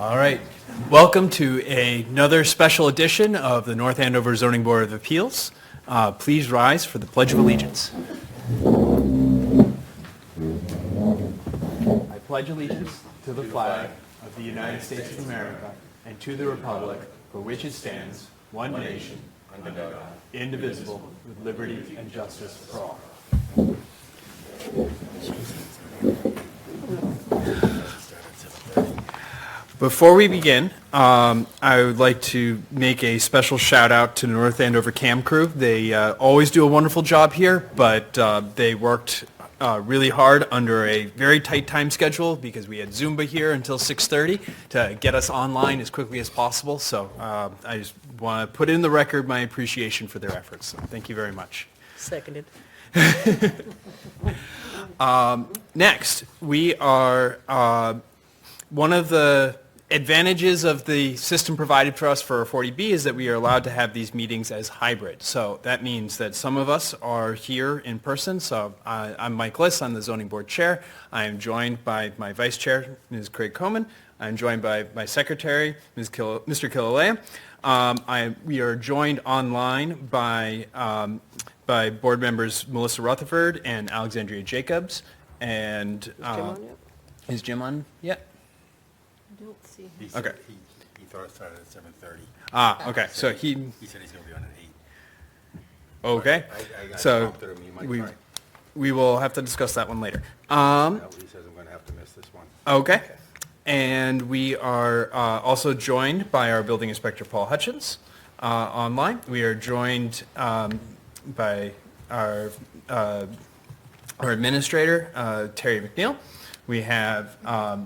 All right. Welcome to another special edition of the North Andover Zoning Board of Appeals. Please rise for the Pledge of Allegiance. I pledge allegiance to the flag of the United States of America and to the republic for which it stands, one nation, under God, indivisible, with liberty and justice for all. Before we begin, I would like to make a special shout out to the North Andover CAM crew. They always do a wonderful job here, but they worked really hard under a very tight time schedule because we had Zumba here until 6:30 to get us online as quickly as possible. So I just want to put in the record my appreciation for their efforts. So thank you very much. Seconded. Next, we are one of the advantages of the system provided for us for 40B is that we are allowed to have these meetings as hybrid. So that means that some of us are here in person. So I'm Mike Liss, I'm the Zoning Board Chair. I am joined by my Vice Chair, Ms. Craig Coleman. I'm joined by my Secretary, Mr. Killalea. We are joined online by board members Melissa Rutherford and Alexandria Jacobs. And is Jim on yet? I don't see him. He said Okay. he thought it started at 7:30. Okay. So He said he's going to be on at 8. Okay. I So prompted him, he might we try. we will have to discuss that one later. No, he says I'm going to have to miss this one. Okay. And we are also joined by our building inspector, Paul Hutchins, online. We are joined by our administrator, Terry McNeil. We have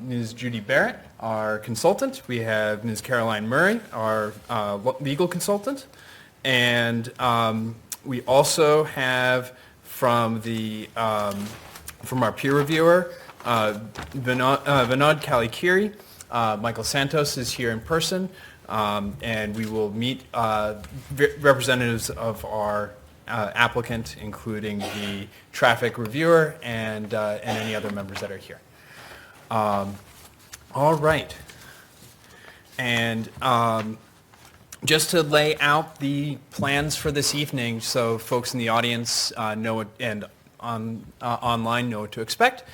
Ms. Judy Barrett, our consultant. We have Ms. Caroline Murray, our legal consultant. And we also have from our peer reviewer, Vinod Kalikiri. Michael Santos is here in person. And we will meet representatives of our applicant, including the traffic reviewer and any other members that are here. All right. And just to lay out the plans for this evening so folks in the audience know what, and online know what to expect.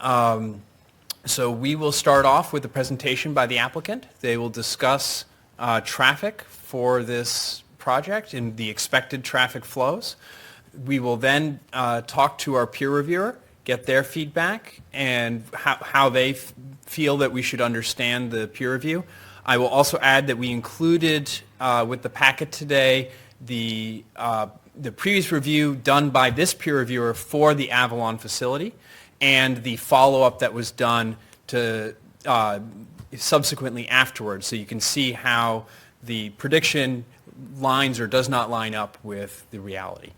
So we will start off with a presentation by the applicant. They will discuss traffic for this project and the expected traffic flows. We will then talk to our peer reviewer, get their feedback and how they feel that we should understand the peer review. I will also add that we included with the packet today the previous review done by this peer reviewer for the Avalon facility and the follow-up that was done to subsequently afterwards, so you can see how the prediction lines or does not line up with the reality.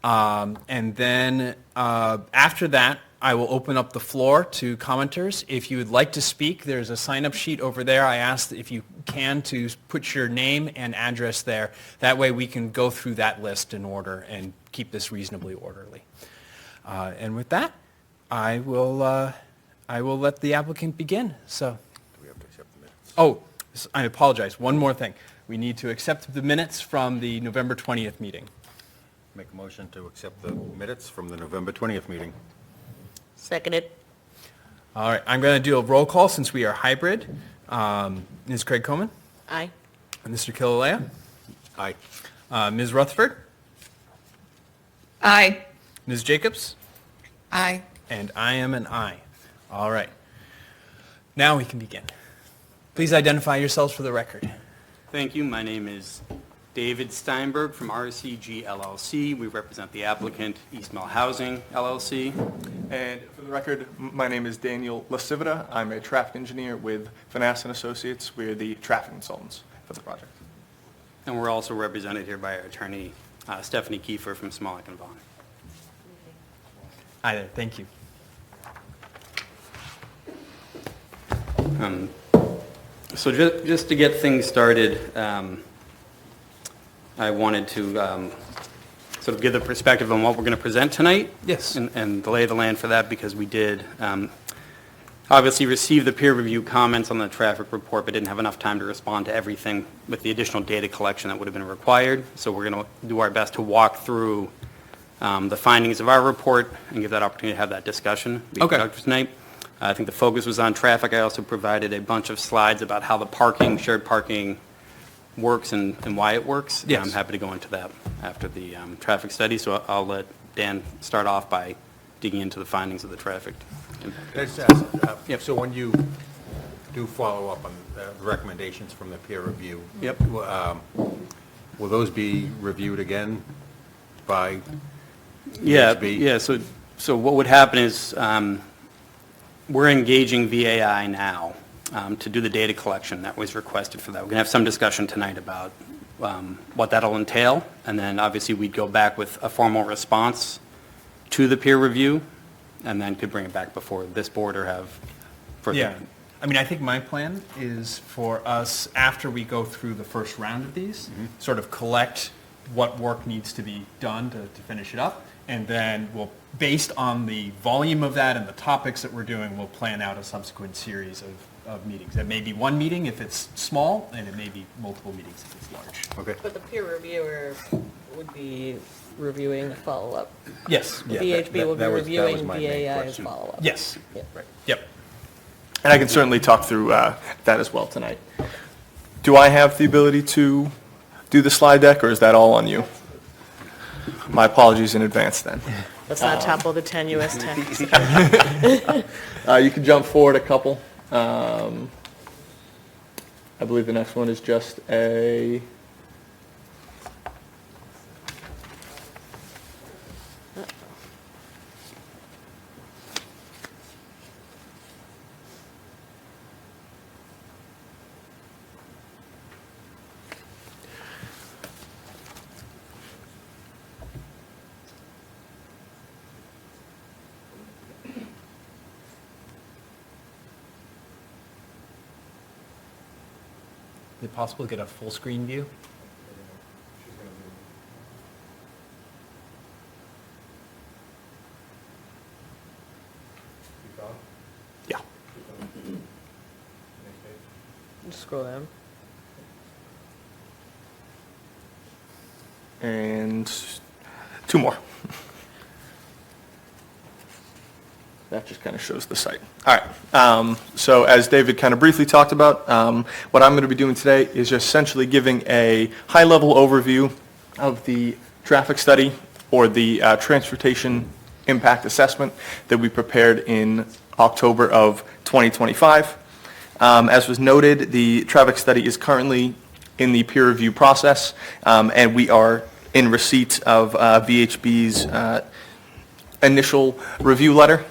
And then after that, I will open up the floor to commenters. If you would like to speak, there's a sign-up sheet over there. I ask that if you can to put your name and address there. That way we can go through that list in order and keep this reasonably orderly. And with that, I will let the applicant begin. So, Do we have to accept the minutes? oh, I apologize. One more thing. We need to accept the minutes from the November 20th meeting. Make a motion to accept the minutes from the November 20th meeting. Seconded. All right, I'm going to do a roll call since we are hybrid. Ms. Craig Coleman, Aye. Mr. Killalea, Aye. Ms. Rutherford, Aye. Ms. Jacobs, Aye. and I am an aye. All right. Now we can begin. Please identify yourselves for the record. Thank you. My name is David Steinberg from RCG LLC. We represent the applicant, East Mill Housing LLC. And for the record, my name is Daniel Lasivita. I'm a traffic engineer with Finance and Associates. We're the traffic consultants for the project. And we're also represented here by our attorney, Stephanie Kiefer from Smolik and Vaughn. Hi there. Thank you. So just to get things started, I wanted to sort of give the perspective on what we're going to present tonight. Yes. And the lay of the land for that, because we did obviously received the peer review comments on the traffic report, but didn't have enough time to respond to everything with the additional data collection that would have been required. So we're going to do our best to walk through the findings of our report and give that opportunity to have that discussion. Be Okay. productive tonight. I think the focus was on traffic. I also provided a bunch of slides about how the parking, shared parking works and why it works. And Yes. I'm happy to go into that after the traffic study. So I'll let Dan start off by digging into the findings of the traffic. Can I just ask, Yep. so when you do follow up on the recommendations from the peer review? Yep. Will those be reviewed again by Yeah, VHB? yeah, so what would happen is, we're engaging VAI now to do the data collection that was requested for that. We're going to have some discussion tonight about what that'll entail, and then obviously we'd go back with a formal response to the peer review, and then could bring it back before this board or have further. Yeah. I mean, I think my plan is for us, after we go through the first round of these, sort of collect what work needs to be done to finish it up, and then we'll, based on the volume of that and the topics that we're doing, we'll plan out a subsequent series of meetings. It may be one meeting if it's small, and it may be multiple meetings if it's large. Okay. But the peer reviewer would be reviewing the follow-up. Yes. Yeah, VHB will be that was reviewing my main VAI's question. follow-up. Yes. Yeah. Yep. And I can certainly talk through that as well tonight. Do I have the ability to do the slide deck, or is that all on you? My apologies in advance then. Let's not topple the 10 US tax. You can jump forward a couple. I believe the next one is just a... Is it possible to get a full screen view? Yeah. Scroll down. And two more. That just kind of shows the site. All right. So as David kind of briefly talked about, what I'm going to be doing today is just essentially giving a high-level overview of the traffic study or the transportation impact assessment that we prepared in October of 2025. As was noted, the traffic study is currently in the peer review process, and we are in receipt of VHB's initial review letter.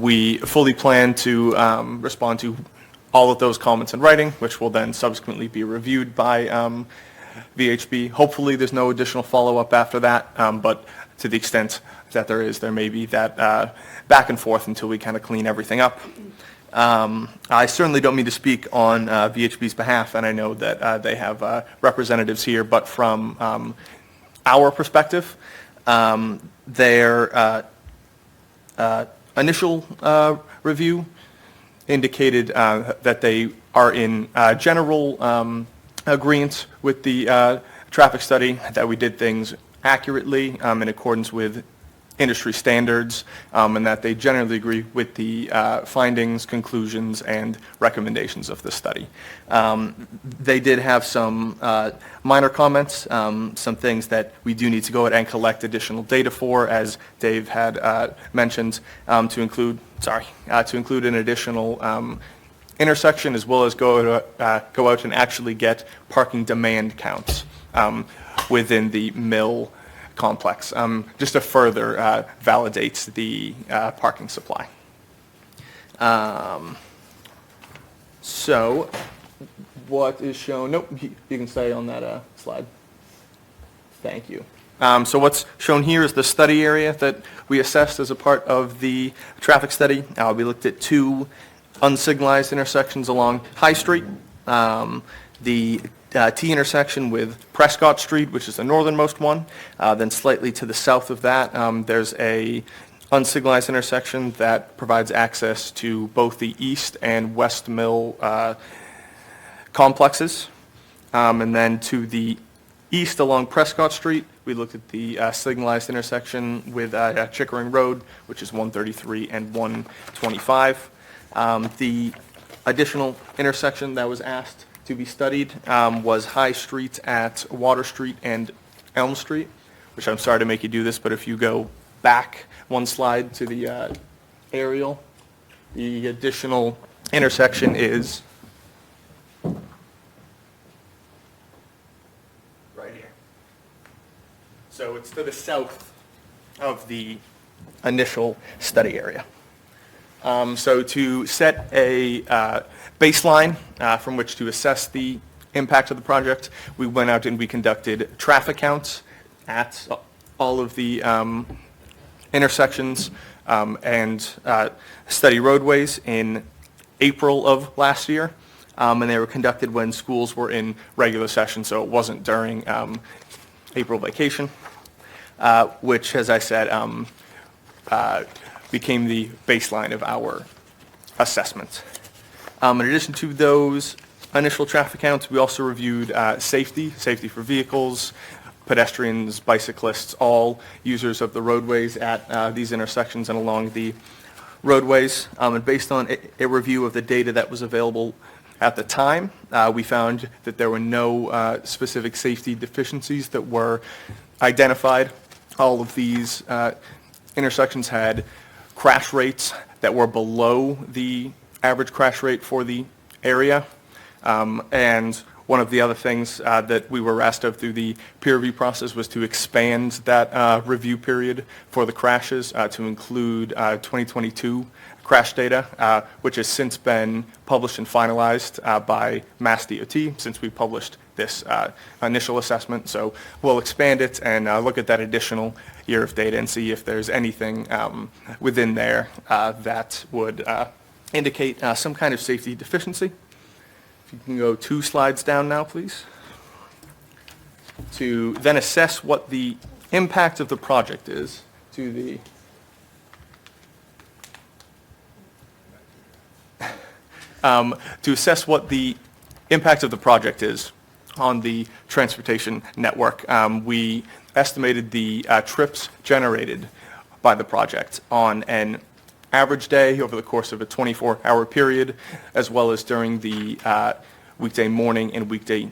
We fully plan to respond to all of those comments in writing, which will then subsequently be reviewed by VHB. Hopefully, there's no additional follow-up after that, but to the extent that there is, there may be that back and forth until we kind of clean everything up. I certainly don't mean to speak on VHB's behalf, and I know that they have representatives here, but from our perspective, their initial review indicated that they are in general agreement with the traffic study, that we did things accurately in accordance with industry standards, and that they generally agree with the findings, conclusions, and recommendations of the study. They did have some minor comments, some things that we do need to go ahead and collect additional data for, as Dave had mentioned, to include an additional intersection, as well as go out and actually get parking demand counts within the mill complex, just to further validate the parking supply. So what is shown, nope, you can stay on that slide. Thank you. So what's shown here is the study area that we assessed as a part of the traffic study. We looked at two unsignalized intersections along High Street. The T intersection with Prescott Street, which is the northernmost one. Then slightly to the south of that, there's a unsignalized intersection that provides access to both the East and West Mill complexes. And then to the east along Prescott Street, we looked at the signalized intersection with Chickering Road, which is 133 and 125. The additional intersection that was asked to be studied was High Street at Water Street and Elm Street, which I'm sorry to make you do this, but if you go back one slide to the aerial, the additional intersection is right here. So it's to the south of the initial study area. So to set a baseline from which to assess the impact of the project, we went out and we conducted traffic counts at all of the intersections and study roadways in April of last year. And they were conducted when schools were in regular session, so it wasn't during April vacation, which, as I said, became the baseline of our assessment. In addition to those initial traffic counts, we also reviewed safety for vehicles, pedestrians, bicyclists, all users of the roadways at these intersections and along the roadways. And based on a review of the data that was available at the time, we found that there were no specific safety deficiencies that were identified. All of these intersections had crash rates that were below the average crash rate for the area. And one of the other things that we were asked of through the peer review process was to expand that review period for the crashes to include 2022 crash data, which has since been published and finalized by Mass DOT since we published this initial assessment. So we'll expand it and look at that additional year of data and see if there's anything within there that would indicate some kind of safety deficiency. If you can go 2 slides down now, please. To then assess what the impact of the project is to the to assess what the impact of the project is on the transportation network. We estimated the trips generated by the project on an average day over the course of a 24-hour period, as well as during the weekday morning and weekday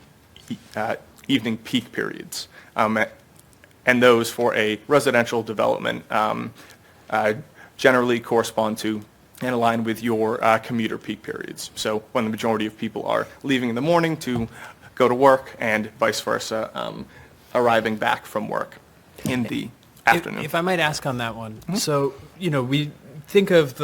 evening peak periods. And those for a residential development generally correspond to and align with your commuter peak periods. So when the majority of people are leaving in the morning to go to work and vice versa, arriving back from work in the afternoon. If I might ask on that one. Mm-hmm. So, we think of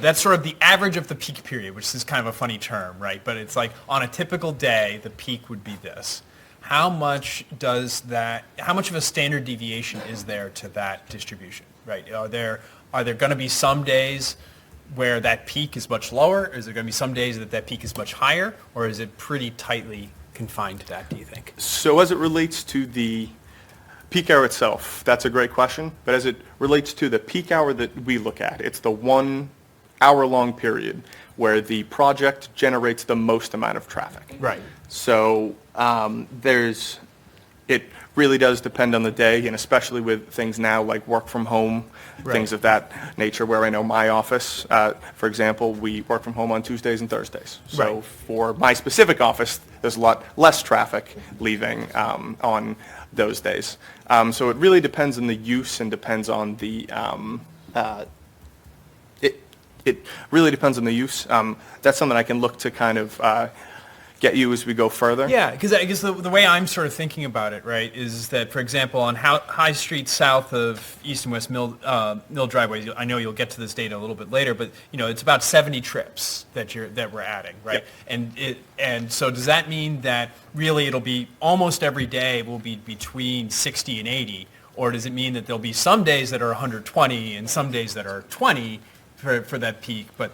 that's sort of the average of the peak period, which is kind of a funny term, right? But it's like on a typical day, the peak would be this. How much of a standard deviation is there to that distribution, right? Are there going to be some days where that peak is much lower? Is there going to be some days that peak is much higher? Or is it pretty tightly confined to that, do you think? So as it relates to the peak hour itself, that's a great question. But as it relates to the peak hour that we look at, it's the 1 hour-long period where the project generates the most amount of traffic. Right. So it really does depend on the day, and especially with things now like work from home, right. Things of that nature, where I know my office, for example, we work from home on Tuesdays and Thursdays. So right. For my specific office, there's a lot less traffic leaving on those days. So it really depends on the use and depends on the it really depends on the use. That's something I can look to kind of get you as we go further. Yeah, because I guess the way I'm sort of thinking about it, right, is that, for example, on High Street south of East and West Mill driveways, I know you'll get to this data a little bit later, but it's about 70 trips that we're adding, right? Yep. And so does that mean that really it'll be almost every day will be between 60 and 80, or does it mean that there'll be some days that are 120 and some days that are 20 for that peak? But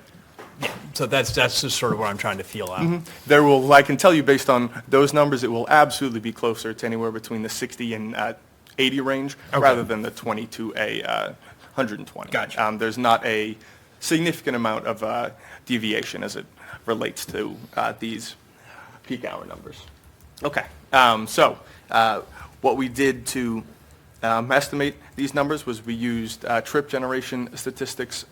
yeah, so that's just sort of what I'm trying to feel out. Mm-hmm. I can tell you based on those numbers, it will absolutely be closer to anywhere between the 60 and 80 range Okay. rather than the 20 to a 120. Gotcha. There's not a significant amount of deviation as it relates to these peak hour numbers. Okay, so what we did to estimate these numbers was we used trip generation statistics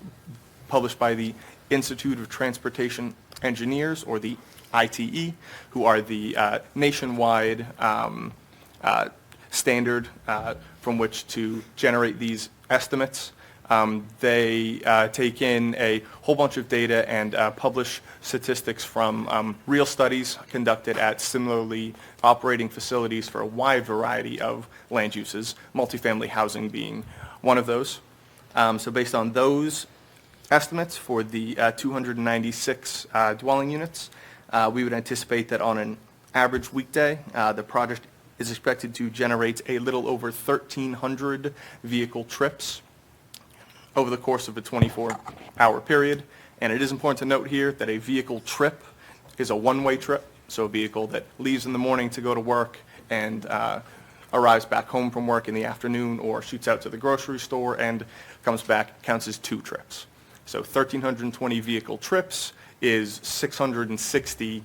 published by the Institute of Transportation Engineers, or the ITE, who are the nationwide standard from which to generate these estimates. They take in a whole bunch of data and publish statistics from real studies conducted at similarly operating facilities for a wide variety of land uses, multifamily housing being one of those. So based on those estimates for the 296 dwelling units, we would anticipate that on an average weekday, the project is expected to generate a little over 1,300 vehicle trips over the course of a 24-hour period. And it is important to note here that a vehicle trip is a one-way trip, so a vehicle that leaves in the morning to go to work and arrives back home from work in the afternoon, or shoots out to the grocery store and comes back, counts as 2 trips. So 1,320 vehicle trips is 660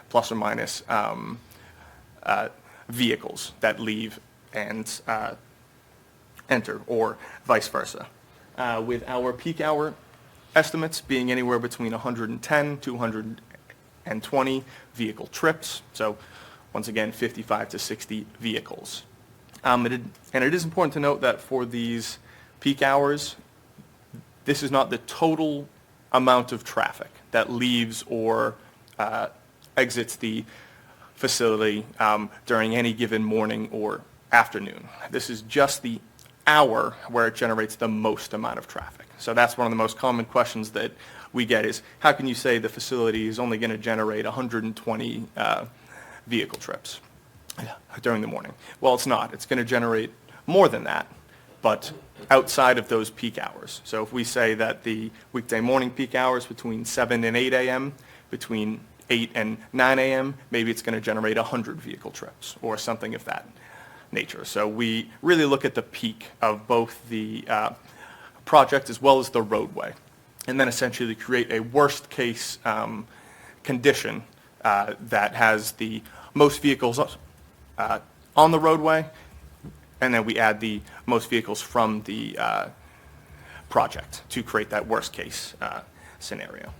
plus or minus vehicles that leave and enter, or vice versa. With our peak hour estimates being anywhere between 110 to 120 vehicle trips, so once again 55 to 60 vehicles. And it is important to note that for these peak hours, this is not the total amount of traffic that leaves or exits the facility during any given morning or afternoon. This is just the hour where it generates the most amount of traffic. So that's one of the most common questions that we get is, how can you say the facility is only going to generate 120 vehicle trips during the morning? Well, it's not. It's going to generate more than that, but outside of those peak hours. So if we say that the weekday morning peak hours between 7 and 8 a.m., between 8 and 9 a.m., maybe it's going to generate 100 vehicle trips or something of that nature. So we really look at the peak of both the project as well as the roadway, and then essentially create a worst case condition that has the most vehicles on the roadway, and then we add the most vehicles from the project to create that worst case scenario.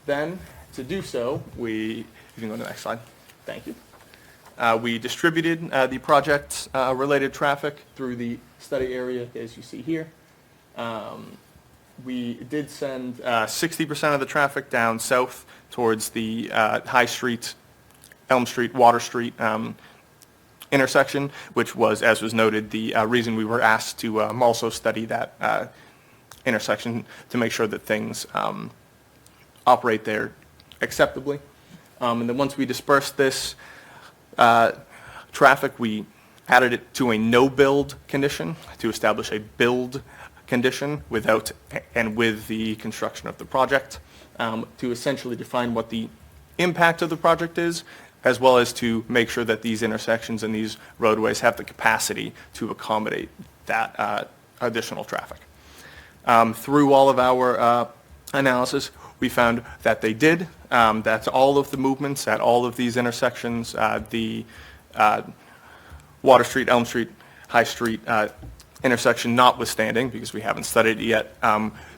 Then, to do so, you can go to the next slide. Thank you. We distributed the project-related traffic through the study area, as you see here. We did send 60% of the traffic down south towards the High Street, Elm Street, Water Street intersection, which was, as was noted, the reason we were asked to also study that intersection to make sure that things operate there acceptably. And then once we dispersed this traffic, we added it to a no-build condition to establish a build condition without and with the construction of the project, to essentially define what the impact of the project is, as well as to make sure that these intersections and these roadways have the capacity to accommodate that additional traffic. Through all of our analysis, we found that they did, that all of the movements at all of these intersections, the Water Street, Elm Street, High Street intersection notwithstanding, because we haven't studied it yet,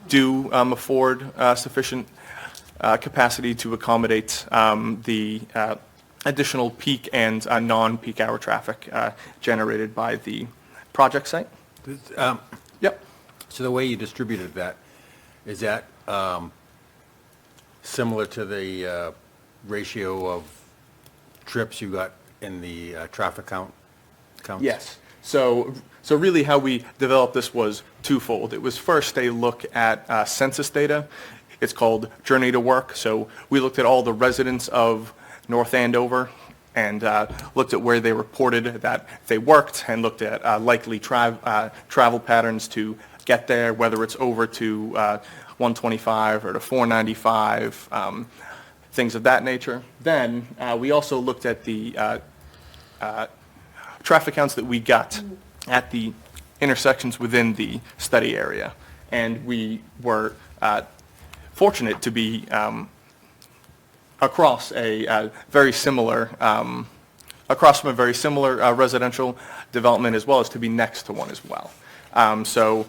do afford sufficient capacity to accommodate the additional peak and non-peak hour traffic generated by the project site. Yep. So the way you distributed that, is that similar to the ratio of trips you got in the traffic counts? Yes. So really how we developed this was twofold. It was first a look at census data. It's called Journey to Work. So we looked at all the residents of North Andover and looked at where they reported that they worked, and looked at likely travel patterns to get there, whether it's over to 125 or to 495, things of that nature. Then we also looked at the traffic counts that we got at the intersections within the study area. And we were fortunate to be across a very similar, across from a very similar residential development, as well as to be next to one as well. So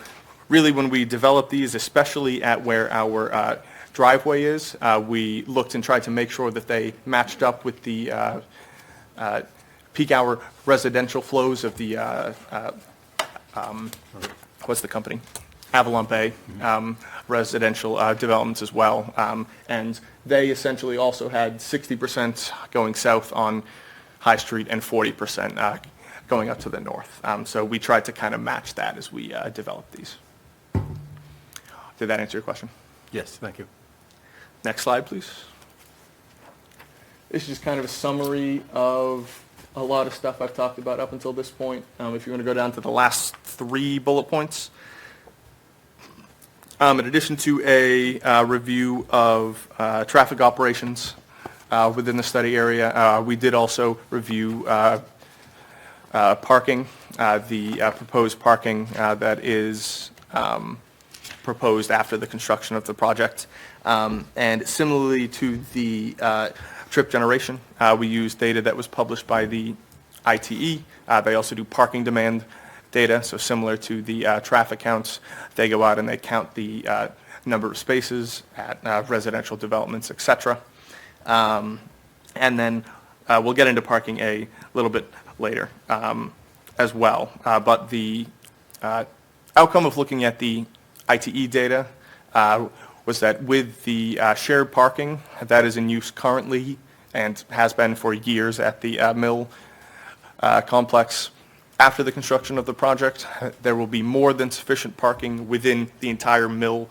really, when we developed these, especially at where our driveway is, we looked and tried to make sure that they matched up with the peak hour residential flows of the, what's the company? Avalon Bay residential developments as well. And they essentially also had 60% going south on High Street and 40% going up to the north. So we tried to kind of match that as we developed these. Did that answer your question? Yes, thank you. Next slide, please. This is just kind of a summary of a lot of stuff I've talked about up until this point. If you want to go down to the last 3 bullet points. In addition to a review of traffic operations within the study area, we did also review parking, the proposed parking that is proposed after the construction of the project. And similarly to the trip generation, we use data that was published by the ITE. They also do parking demand data, so similar to the traffic counts. They go out and they count the number of spaces at residential developments, et cetera. And then we'll get into parking a little bit later as well. But the outcome of looking at the ITE data was that with the shared parking that is in use currently and has been for years at the mill complex, after the construction of the project, there will be more than sufficient parking within the entire mill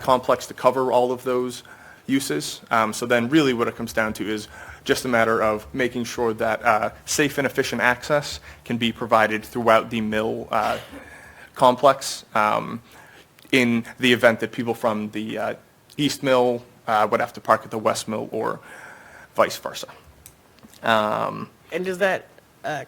complex to cover all of those uses. So then really what it comes down to is just a matter of making sure that safe and efficient access can be provided throughout the mill complex in the event that people from the East Mill would have to park at the West Mill or vice versa. And does that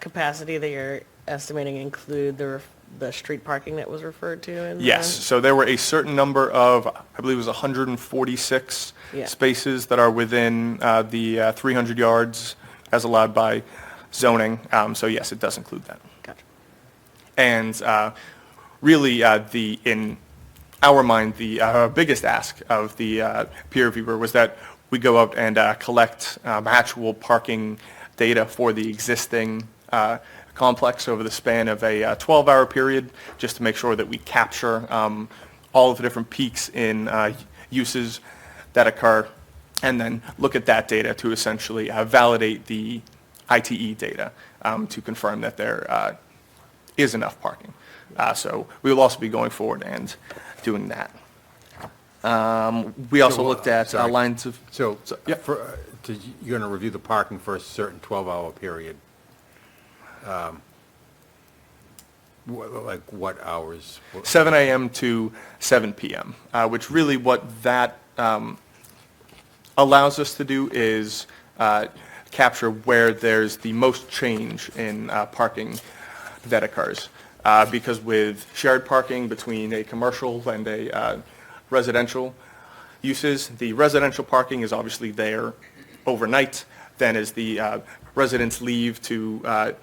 capacity that you're estimating include the street parking that was referred to in the? Yes, so there were a certain number of, I believe it was 146 Yeah. spaces that are within the 300 yards as allowed by zoning. So yes, it does include that. Gotcha. And really, in our mind, the biggest ask of the peer reviewer was that we go out and collect actual parking data for the existing complex over the span of a 12-hour period, just to make sure that we capture all of the different peaks in uses that occur, and then look at that data to essentially validate the ITE data to confirm that there is enough parking. So we will also be going forward and doing that. We also looked at sorry. lines of... So yeah. you're going to review the parking for a certain 12-hour period. Like what hours? 7 a.m. to 7 p.m., which really what that allows us to do is capture where there's the most change in parking that occurs. Because with shared parking between a commercial and a residential uses, the residential parking is obviously there overnight. Then as the residents leave to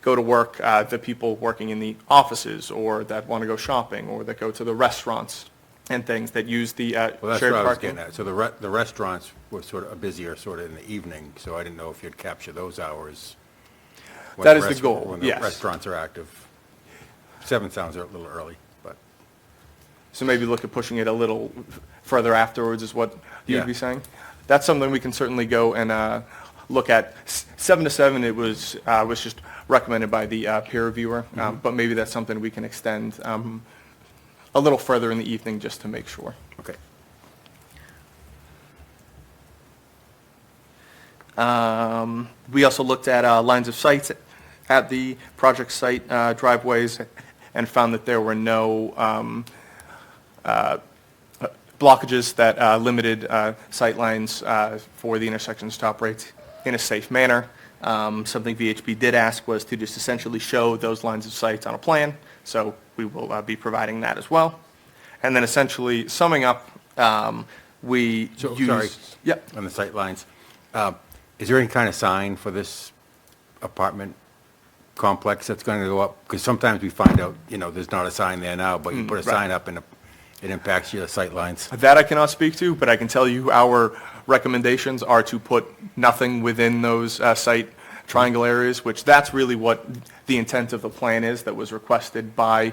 go to work, the people working in the offices or that want to go shopping or that go to the restaurants and things that use the Well, that's shared what I was parking. getting at. So the restaurants were sort of busier sort of in the evening, so I didn't know if you'd capture those hours. when That the is the rest- goal, When the yes. restaurants are active. 7 sounds a little early, but, So maybe look at pushing it a little further afterwards is what you'd Yeah. be saying? That's something we can certainly go and look at. 7 to 7, it was just recommended by the peer reviewer, but maybe that's something we can extend a little further in the evening just to make sure. okay. We also looked at lines of sight at the project site driveways and found that there were no blockages that limited sight lines for the intersections to operate in a safe manner. Something VHB did ask was to just essentially show those lines of sight on a plan, so we will be providing that as well. And then essentially summing up, we So, use... sorry. Yep. On the sight lines. Is there any kind of sign for this apartment complex that's going to go up? Because sometimes we find out, there's not a sign there now, but you put a right. sign up and it impacts your sight lines. That I cannot speak to, but I can tell you our recommendations are to put nothing within those site triangle areas, which that's really what the intent of the plan is that was requested by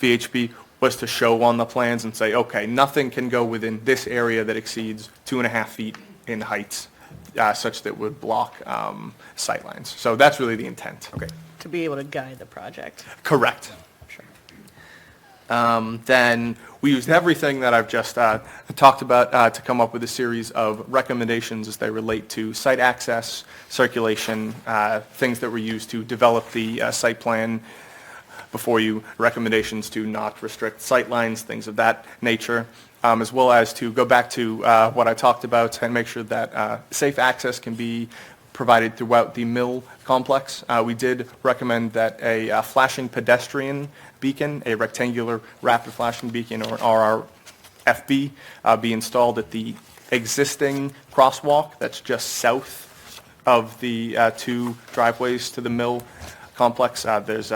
VHB, was to show on the plans and say, okay, nothing can go within this area that exceeds 2.5 feet in height, such that would block sight lines. So that's really the intent. Okay. To be able to guide the project. Correct. Then we used everything that I've just talked about to come up with a series of recommendations as they relate to site access, circulation, things that were used to develop the site plan before you, recommendations to not restrict sight lines, things of that nature, as well as to go back to what I talked about and make sure that safe access can be provided throughout the mill complex. We did recommend that a flashing pedestrian beacon, a rectangular rapid flashing beacon, or RRFB, be installed at the existing crosswalk that's just south of the two driveways to the mill complex. There's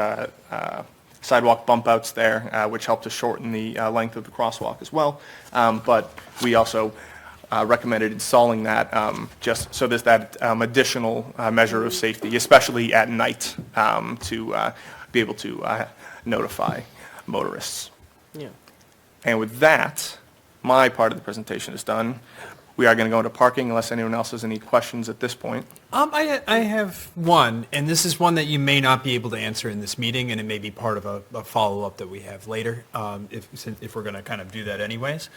sidewalk bump outs there, which help to shorten the length of the crosswalk as well. But we also recommended installing that just so there's that additional measure of safety, especially at night, to be able to notify motorists. Yeah. And with that, my part of the presentation is done. We are going to go into parking unless anyone else has any questions at this point. I have one, and this is one that you may not be able to answer in this meeting, and it may be part of a follow-up that we have later, if we're going to kind of do that anyways.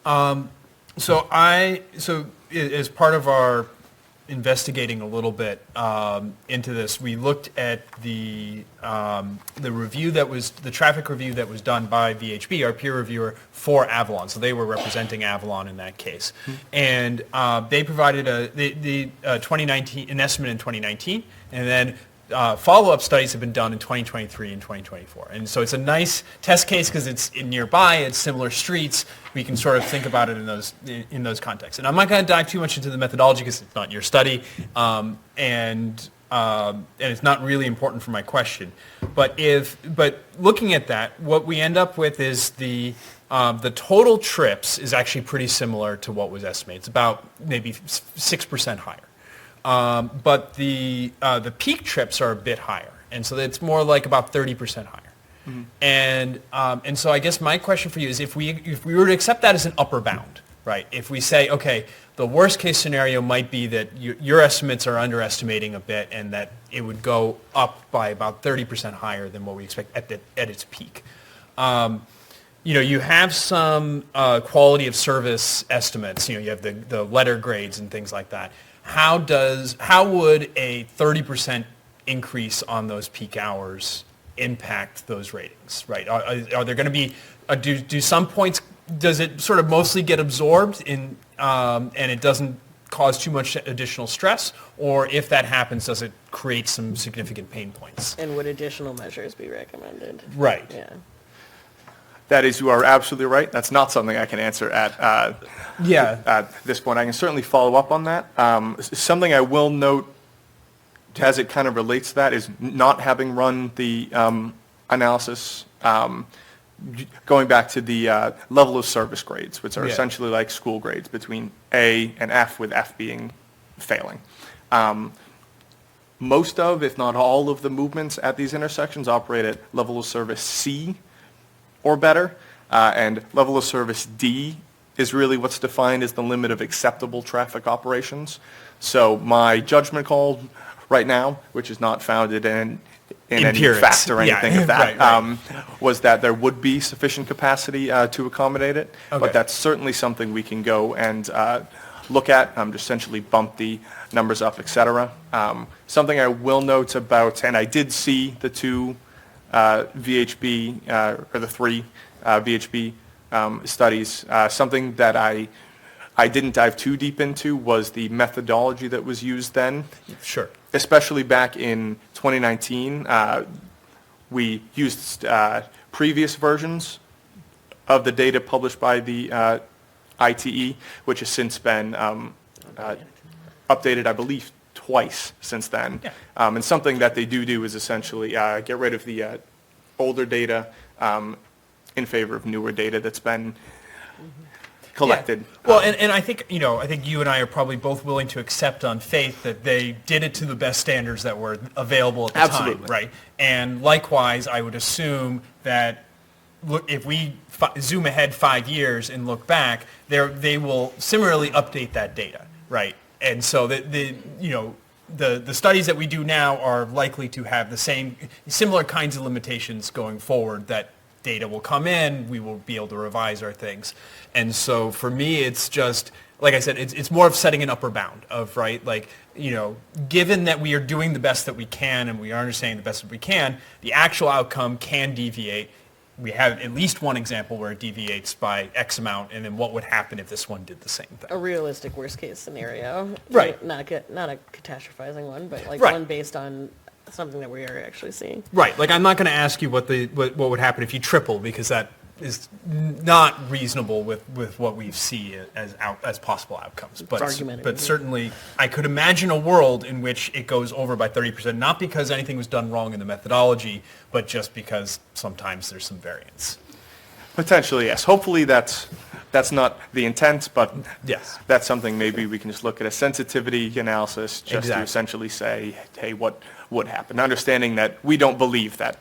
So as part of our investigating a little bit into this, we looked at the review the traffic review that was done by VHB, our peer reviewer for Avalon. So they were representing Avalon in that case, and they provided an estimate in 2019, and then follow-up studies have been done in 2023 and 2024. And so it's a nice test case because it's nearby, it's similar streets. We can sort of think about it in those contexts. And I'm not going to dive too much into the methodology because it's not your study, and it's not really important for my question. But looking at that, what we end up with is the total trips is actually pretty similar to what was estimated. It's about maybe 6% higher. But the peak trips are a bit higher, and so it's more like about 30% higher. Mm-hmm. And so I guess my question for you is, if we were to accept that as an upper bound, right? If we say, okay, the worst case scenario might be that your estimates are underestimating a bit, and that it would go up by about 30% higher than what we expect at its peak. You have some quality of service estimates. You have the letter grades and things like that. How would a 30% increase on those peak hours impact those ratings, right? Are there going to be, do some points, does it sort of mostly get absorbed and it doesn't cause too much additional stress? Or if that happens, does it create some significant pain points? And would additional measures be recommended? Right. Yeah. That is, you are absolutely right. That's not something I can answer at this point. I can certainly follow up on that. Something I will note, as it kind of relates to that, is not having run the analysis, going back to the level of service grades, which are essentially like school grades between A and F, with F being failing. Most of, if not all of the movements at these intersections operate at level of service C or better, and level of service D is really what's defined as the limit of acceptable traffic operations. So my judgment call right now, which is not founded in any Empirics. fact or anything of that, right. Was that there would be sufficient capacity to accommodate it, Okay. but that's certainly something we can go and look at, just essentially bump the numbers up, et cetera. Something I will note about, and I did see the two VHB, or the three VHB studies. Something that I didn't dive too deep into was the methodology that was used then. Sure. especially back in 2019, we used previous versions of the data published by the ITE, which has since been updated, I believe, twice since then. Yeah. And something that they do is essentially get rid of the older data in favor of newer data that's been collected. Yeah. Well, and I think, I think you and I are probably both willing to accept on faith that they did it to the best standards that were available at the Absolutely. time, right? And likewise, I would assume that if we zoom ahead 5 years and look back, they will similarly update that data, right? And so the studies that we do now are likely to have the similar kinds of limitations going forward, that data will come in, we will be able to revise our things. And so for me, it's just, like I said, it's more of setting an upper bound of, right, like, given that we are doing the best that we can and we are understanding the best that we can, the actual outcome can deviate. We have at least one example where it deviates by X amount, and then what would happen if this one did the same thing? A realistic worst-case scenario. Right. Not a catastrophizing one, but like Right. one based on something that we are actually seeing. Right, like I'm not going to ask you what would happen if you triple, because that is not reasonable with what we see as possible outcomes. argumentative. But certainly, I could imagine a world in which it goes over by 30%, not because anything was done wrong in the methodology, but just because sometimes there's some variance. Potentially, yes. Hopefully that's not the intent, but Yes. that's something maybe we can just look at a sensitivity analysis just Exactly. to essentially say, hey, what would happen? Understanding that we don't believe that.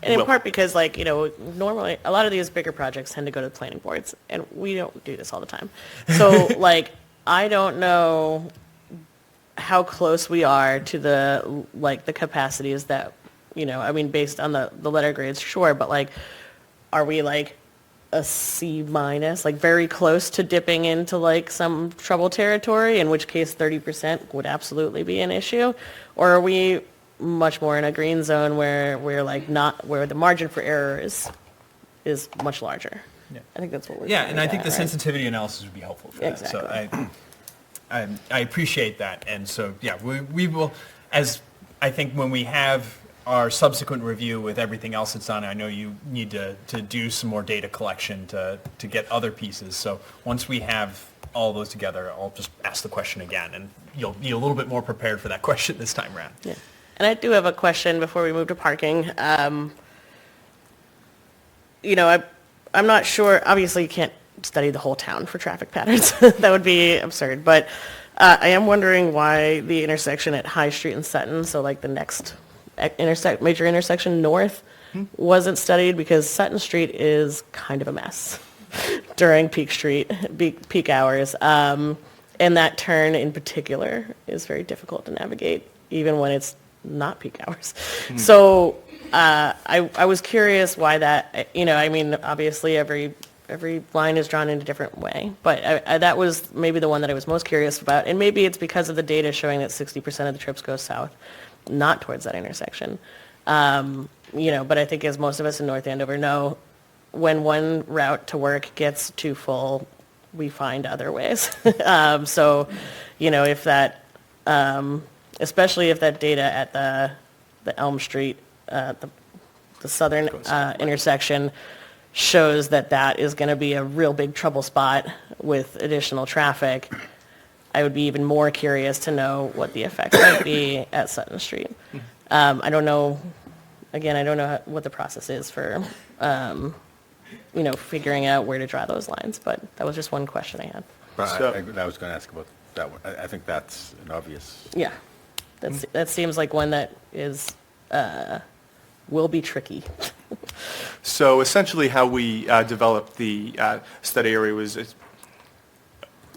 And in will. part because, like, normally a lot of these bigger projects tend to go to the planning boards, and we don't do this all the time. So, like, I don't know how close we are to the capacities that, based on the letter grades, sure, but, like, are we, like, a C minus, like, very close to dipping into, like, some trouble territory, in which case 30% would absolutely be an issue? Or are we much more in a green zone where we're like where the margin for error is much larger? Yeah. I think that's what we're Yeah, trying and to I get think at, the right? sensitivity analysis would be helpful for that. So I appreciate that. And so, yeah, we will, as I think when we have our subsequent review with everything else that's done, I know you need to do some more data collection to get other pieces. So once we have all those together, I'll just ask the question again, and you'll be a little bit more prepared for that question this time around. Yeah. And I do have a question before we move to parking. I'm not sure, obviously you can't study the whole town for traffic patterns. That would be absurd. But I am wondering why the intersection at High Street and Sutton, so like the next major intersection north, wasn't studied, because Sutton Street is kind of a mess during peak hours. And that turn in particular is very difficult to navigate, even when it's not peak hours. So I was curious why that, obviously every line is drawn in a different way, but that was maybe the one that I was most curious about. And maybe it's because of the data showing that 60% of the trips go south, not towards that intersection. But I think, as most of us in North Andover know, when one route to work gets too full, we find other ways. So, if that, especially if that data at the Elm Street, the southern intersection, shows that is going to be a real big trouble spot with additional traffic, I would be even more curious to know what the effects might be at Sutton Street. I don't know what the process is for, figuring out where to draw those lines, but that was just one question I had. But So- I was going to ask about that one. I think that's an obvious. Yeah, that seems like one that will be tricky. So essentially how we developed the study area was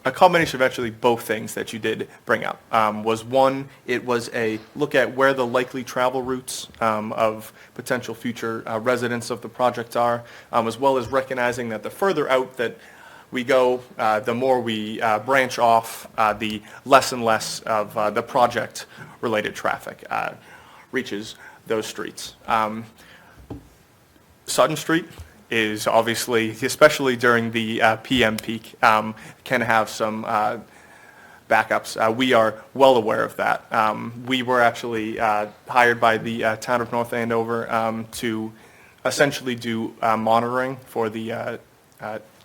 a combination of actually both things that you did bring up. Was one, it was a look at where the likely travel routes of potential future residents of the project are, as well as recognizing that the further out that we go, the more we branch off, the less and less of the project-related traffic reaches those streets. Sutton Street is obviously, especially during the PM peak, can have some backups. We are well aware of that. We were actually hired by the town of North Andover to essentially do monitoring for the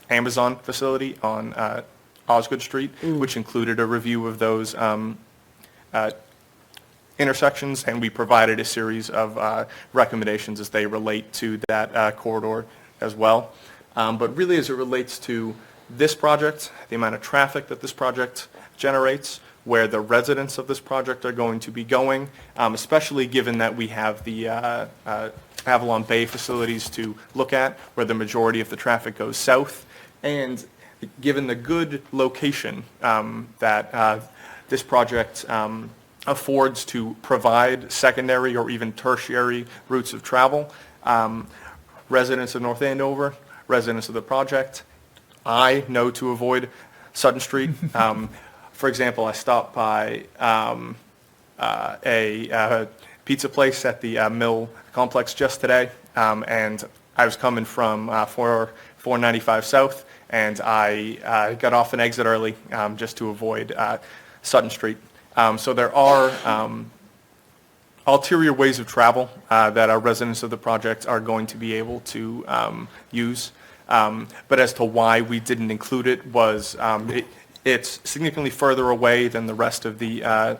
Amazon facility on Osgood Street, which included a review of those intersections, and we provided a series of recommendations as they relate to that corridor as well. But really, as it relates to this project, the amount of traffic that this project generates, where the residents of this project are going to be going, especially given that we have the Avalon Bay facilities to look at, where the majority of the traffic goes south, and given the good location that this project affords to provide secondary or even tertiary routes of travel, residents of North Andover, residents of the project, I know to avoid Sutton Street. For example, I stopped by a pizza place at the Mill Complex just today, and I was coming from 495 South, and I got off an exit early just to avoid Sutton Street. So there are ulterior ways of travel that our residents of the project are going to be able to use. But as to why we didn't include it was it's significantly further away than the rest of the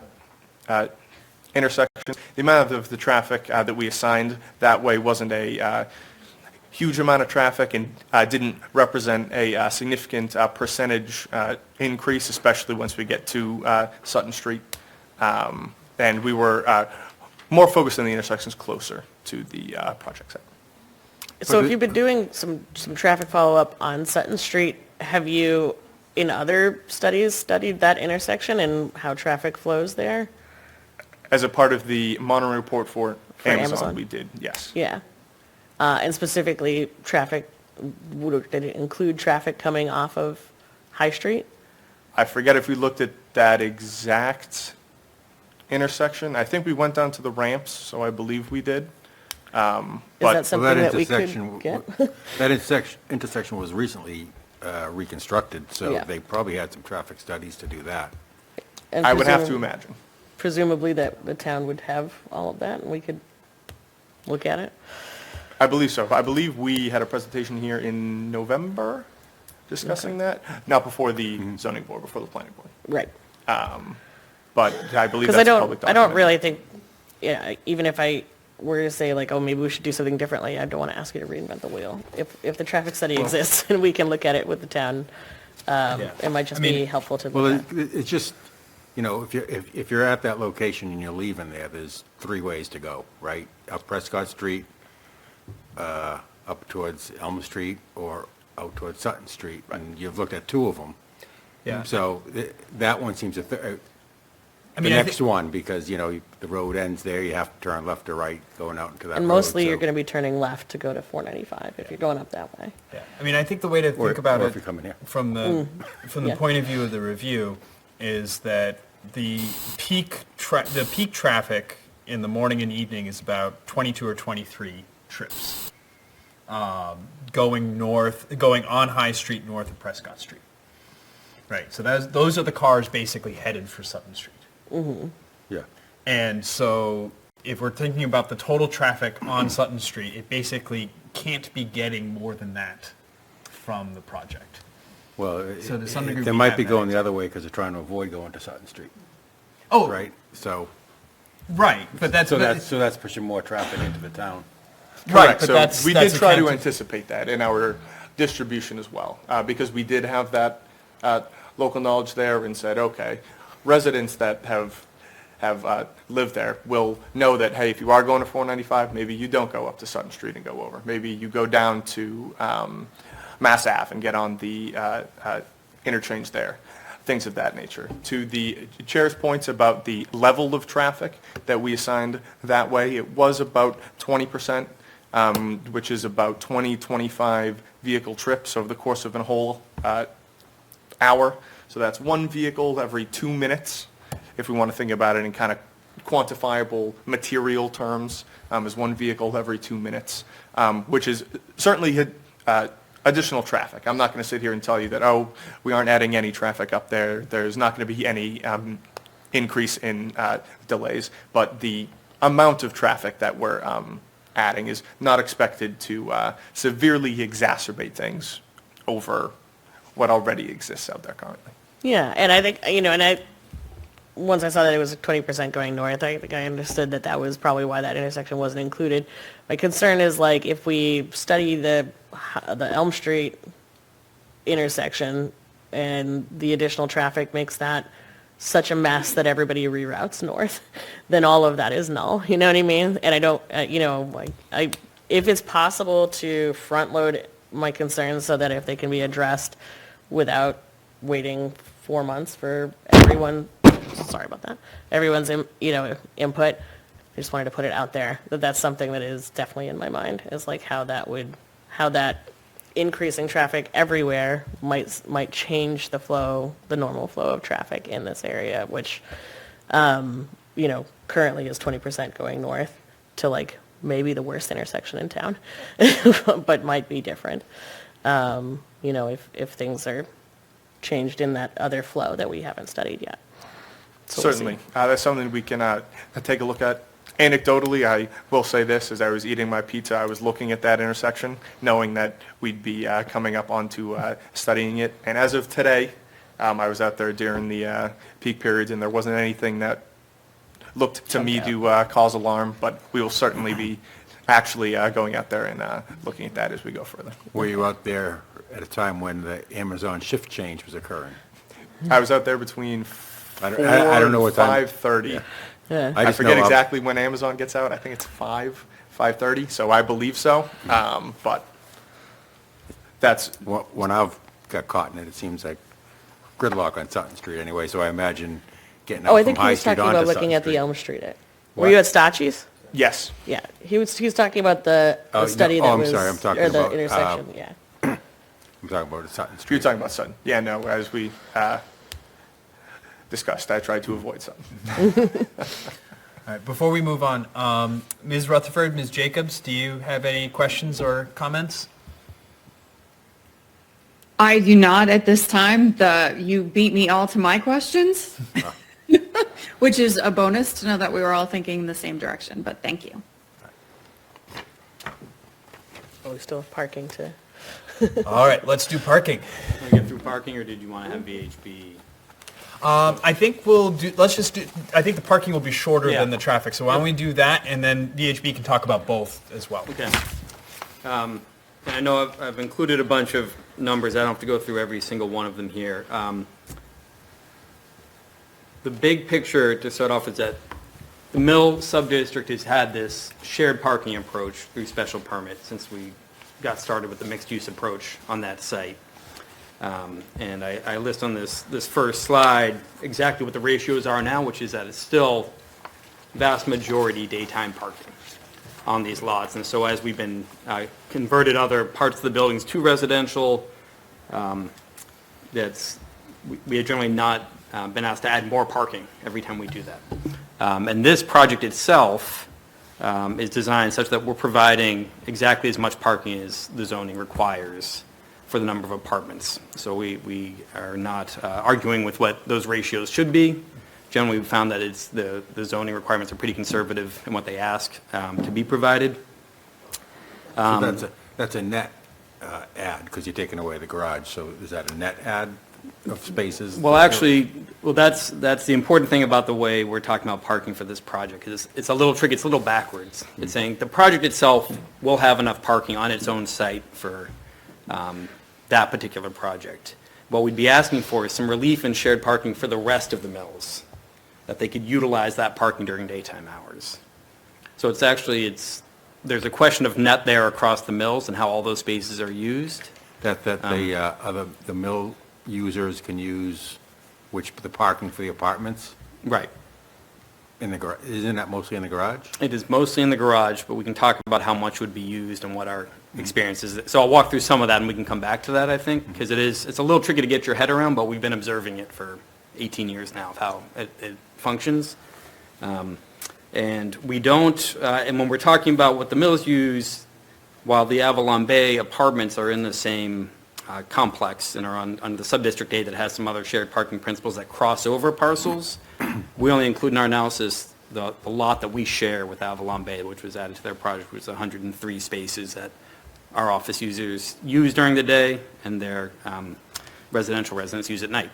intersection. The amount of the traffic that we assigned that way wasn't a huge amount of traffic and didn't represent a significant percentage increase, especially once we get to Sutton Street. And we were more focused on the intersections closer to the project site. So if you've been doing some traffic follow-up on Sutton Street, have you, in other studies, studied that intersection and how traffic flows there? As a part of the monitoring report for Amazon, Amazon? we did, yes. Yeah. And specifically, traffic, did it include traffic coming off of High Street? I forget if we looked at that exact intersection. I think we went down to the ramps, so I believe we did. Is that But something that we could get? That intersection was recently reconstructed, so Yeah. they probably had some traffic studies to do that. And I would have to imagine. Presumably that the town would have all of that, and we could look at it? I believe so. I believe we had a presentation here in November discussing that, not before the zoning board, before the planning board. Right. But I believe Because that's a public I document. don't really think, yeah, even if I were to say like, oh, maybe we should do something differently, I don't want to ask you to reinvent the wheel. If the traffic study exists and we can look at it with the town, it might just be helpful to Well, look at. it's just, you know, if you're at that location and you're leaving there, there's three ways to go, right? Up Prescott Street, up towards Elm Street, or out towards Sutton Street. And you've looked at two of them. Yeah. So that one seems I the mean, I next one, because, you know, the road ends there, you have to turn left or right going out into that road. And mostly so- you're going to be turning left to go to 495 if you're going up that way. Yeah, I mean, I think the way to Or- think about or it if you're coming here. from the Yeah. point of view of the review is that the peak traffic in the morning and evening is about 22 or 23 trips going on High Street north of Prescott Street. Right, so those are the cars basically headed for Sutton Street. Yeah. And so if we're thinking about the total traffic on Sutton Street, it basically can't be getting more than that from the project. Well, So to some degree, they we might have be that going the other way because they're trying to avoid going to Sutton Street, Oh, right? So, right, but that's... that's pushing more traffic into the town. Right, Correct. but So that's... we that's did try to accounted- anticipate that in our distribution as well, because we did have that local knowledge there and said, okay, residents that have lived there will know that, hey, if you are going to 495, maybe you don't go up to Sutton Street and go over. Maybe you go down to Mass Ave and get on the interchange there, things of that nature. To the chair's points about the level of traffic that we assigned that way, it was about 20%, which is about 25 vehicle trips over the course of a whole hour. So that's one vehicle every 2 minutes, if we want to think about it in kind of quantifiable material terms, is one vehicle every 2 minutes, which is certainly additional traffic. I'm not going to sit here and tell you that, oh, we aren't adding any traffic up there. There's not going to be any increase in delays, but the amount of traffic that we're adding is not expected to severely exacerbate things over what already exists out there currently. Yeah, and I think, once I saw that it was 20% going north, I think I understood that that was probably why that intersection wasn't included. My concern is like if we study the Elm Street intersection and the additional traffic makes that such a mess that everybody reroutes north, then all of that is null, you know what I mean? And I don't, if it's possible to front load my concerns so that if they can be addressed without waiting 4 months for everyone, sorry about that, everyone's, input, I just wanted to put it out there, that that's something that is definitely in my mind, is like how that increasing traffic everywhere might change the normal flow of traffic in this area, which, currently is 20% going north to like maybe the worst intersection in town, but might be different, if things are changed in that other flow that we haven't studied yet. So we'll Certainly. That's something we can take a look at. Anecdotally, I will say this, as I was eating my pizza, I was looking at that intersection, knowing that we'd be coming up onto studying it. And as of today, I was out there during the peak periods, and there wasn't anything that looked to me to cause alarm, but we will certainly be actually going out there and looking at that as we go further. Were you out there at a time when the Amazon shift change was occurring? I was out there between 4 I don't know what time. and 5:30. Yeah. I just forget know exactly when Amazon gets out. I think it's 5:30, so I believe so. But that's, When I've got caught in it, it seems like gridlock on Sutton Street anyway, so I imagine getting Oh, out I from think he High was Street talking onto about Sutton looking at the Street. Elm Street. Were What? you at Stachy's? yes. Yeah, he was talking about the Oh, study no, that I'm was, sorry, I'm talking or the about, intersection, yeah. I'm talking about Sutton You're Street. talking about Sutton. Yeah, no, as we discussed, I tried to avoid Sutton. All right, before we move on, Ms. Rutherford, Ms. Jacobs, do you have any questions or comments? I do not at this time. You beat me all to my questions, which is a bonus to know that we were all thinking the same direction, but thank you. Oh, we still have parking to, All right, let's do parking. Want to get through parking, or did you want to have VHB? I think I think the parking will be shorter Yeah. than the traffic, so why don't we do that, and then VHB can talk about both as well. Okay. And I know I've included a bunch of numbers. I don't have to go through every single one of them here. The big picture to start off is that the Mill Sub-District has had this shared parking approach through special permit since we got started with the mixed-use approach on that site. And I list on this first slide exactly what the ratios are now, which is that it's still vast majority daytime parking on these lots. And so as we've been converted other parts of the buildings to residential, we have generally not been asked to add more parking every time we do that. And this project itself is designed such that we're providing exactly as much parking as the zoning requires for the number of apartments. So we are not arguing with what those ratios should be. Generally, we found that the zoning requirements are pretty conservative in what they ask to be provided. So that's a net add, because you're taking away the garage, so is that a net add of spaces? Well, actually, that's the important thing about the way we're talking about parking for this project, because it's a little tricky, it's a little backwards. It's saying the project itself will have enough parking on its own site for that particular project. What we'd be asking for is some relief in shared parking for the rest of the mills, that they could utilize that parking during daytime hours. So it's actually, there's a question of net there across the mills and how all those spaces are used. That the mill users can use the parking for the apartments Right. in the garage, isn't that mostly in the garage? It is mostly in the garage, but we can talk about how much would be used and what our experience is. So I'll walk through some of that and we can come back to that, I think, because it's a little tricky to get your head around, but we've been observing it for 18 years now of how it functions. And we don't, and when we're talking about what the mills use, while the Avalon Bay apartments are in the same complex and are on the sub-district A that has some other shared parking principles that cross over parcels, we only include in our analysis the lot that we share with Avalon Bay, which was added to their project, which was 103 spaces that our office users use during the day and their residential residents use at night.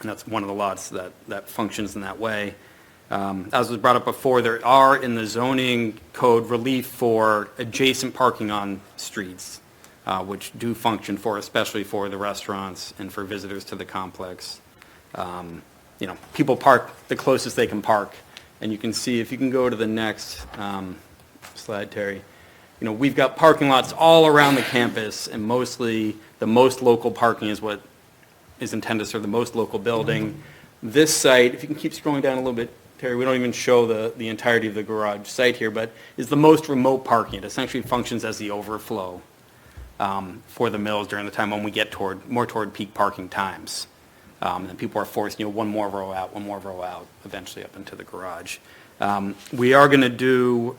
And that's one of the lots that functions in that way. As was brought up before, there are in the zoning code relief for adjacent parking on streets, which do function especially for the restaurants and for visitors to the complex. People park the closest they can park. And you can see, if you can go to the next slide, Terry, we've got parking lots all around the campus, and mostly the most local parking is what is intended to serve the most local building. This site, if you can keep scrolling down a little bit, Terry, we don't even show the entirety of the garage site here, but is the most remote parking. It essentially functions as the overflow for the mills during the time when we get more toward peak parking times. And people are forced, one more row out, eventually up into the garage. We are going to do,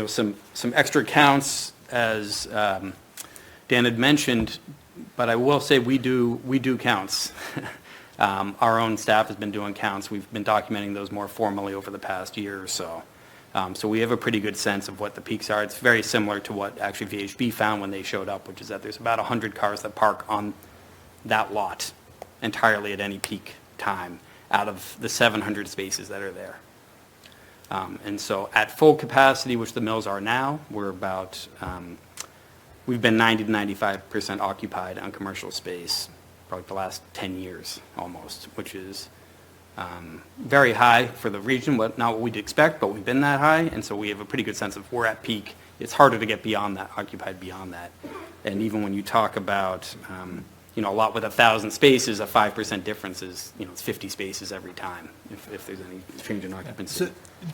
some extra counts, as Dan had mentioned, but I will say we do counts. Our own staff has been doing counts. We've been documenting those more formally over the past year or so. So we have a pretty good sense of what the peaks are. It's very similar to what actually VHB found when they showed up, which is that there's about 100 cars that park on that lot entirely at any peak time out of the 700 spaces that are there. And so at full capacity, which the mills are now, we're about, we've been 90 to 95% occupied on commercial space probably the last 10 years almost, which is very high for the region, not what we'd expect, but we've been that high, and so we have a pretty good sense of we're at peak. It's harder to get beyond that, occupied beyond that. And even when you talk about, a lot with 1,000 spaces, a 5% difference is, it's 50 spaces every time if there's any change in occupancy.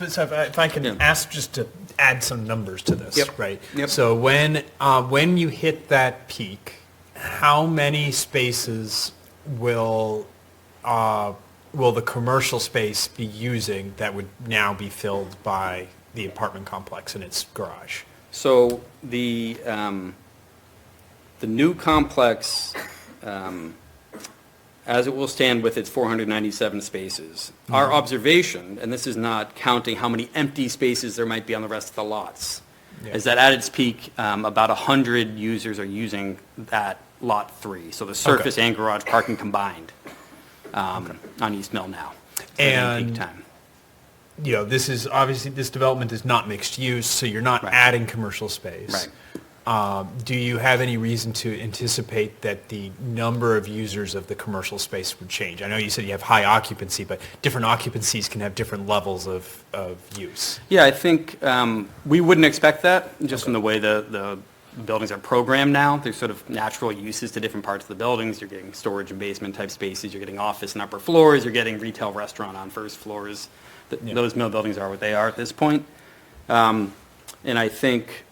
So if I can ask just to add some numbers to this, Yep. right? Yep. So when you hit that peak, how many spaces will the commercial space be using that would now be filled by the apartment complex and its garage? So the new complex, as it will stand with its 497 spaces, our observation, and this is not counting how many empty spaces there might be on the rest of the lots, is that at its peak, about 100 users are using that lot 3, so the surface and garage parking combined on East Mill now. And peak time. This is obviously, this development is not mixed use, so you're not Right. adding commercial space. Right. Do you have any reason to anticipate that the number of users of the commercial space would change? I know you said you have high occupancy, but different occupancies can have different levels of use. Yeah, I think we wouldn't expect that, just from the way the buildings are programmed now. There's sort of natural uses to different parts of the buildings. You're getting storage and basement type spaces, you're getting office and upper floors, you're getting retail restaurant on first floors. Those mill buildings are what they are at this point. And I think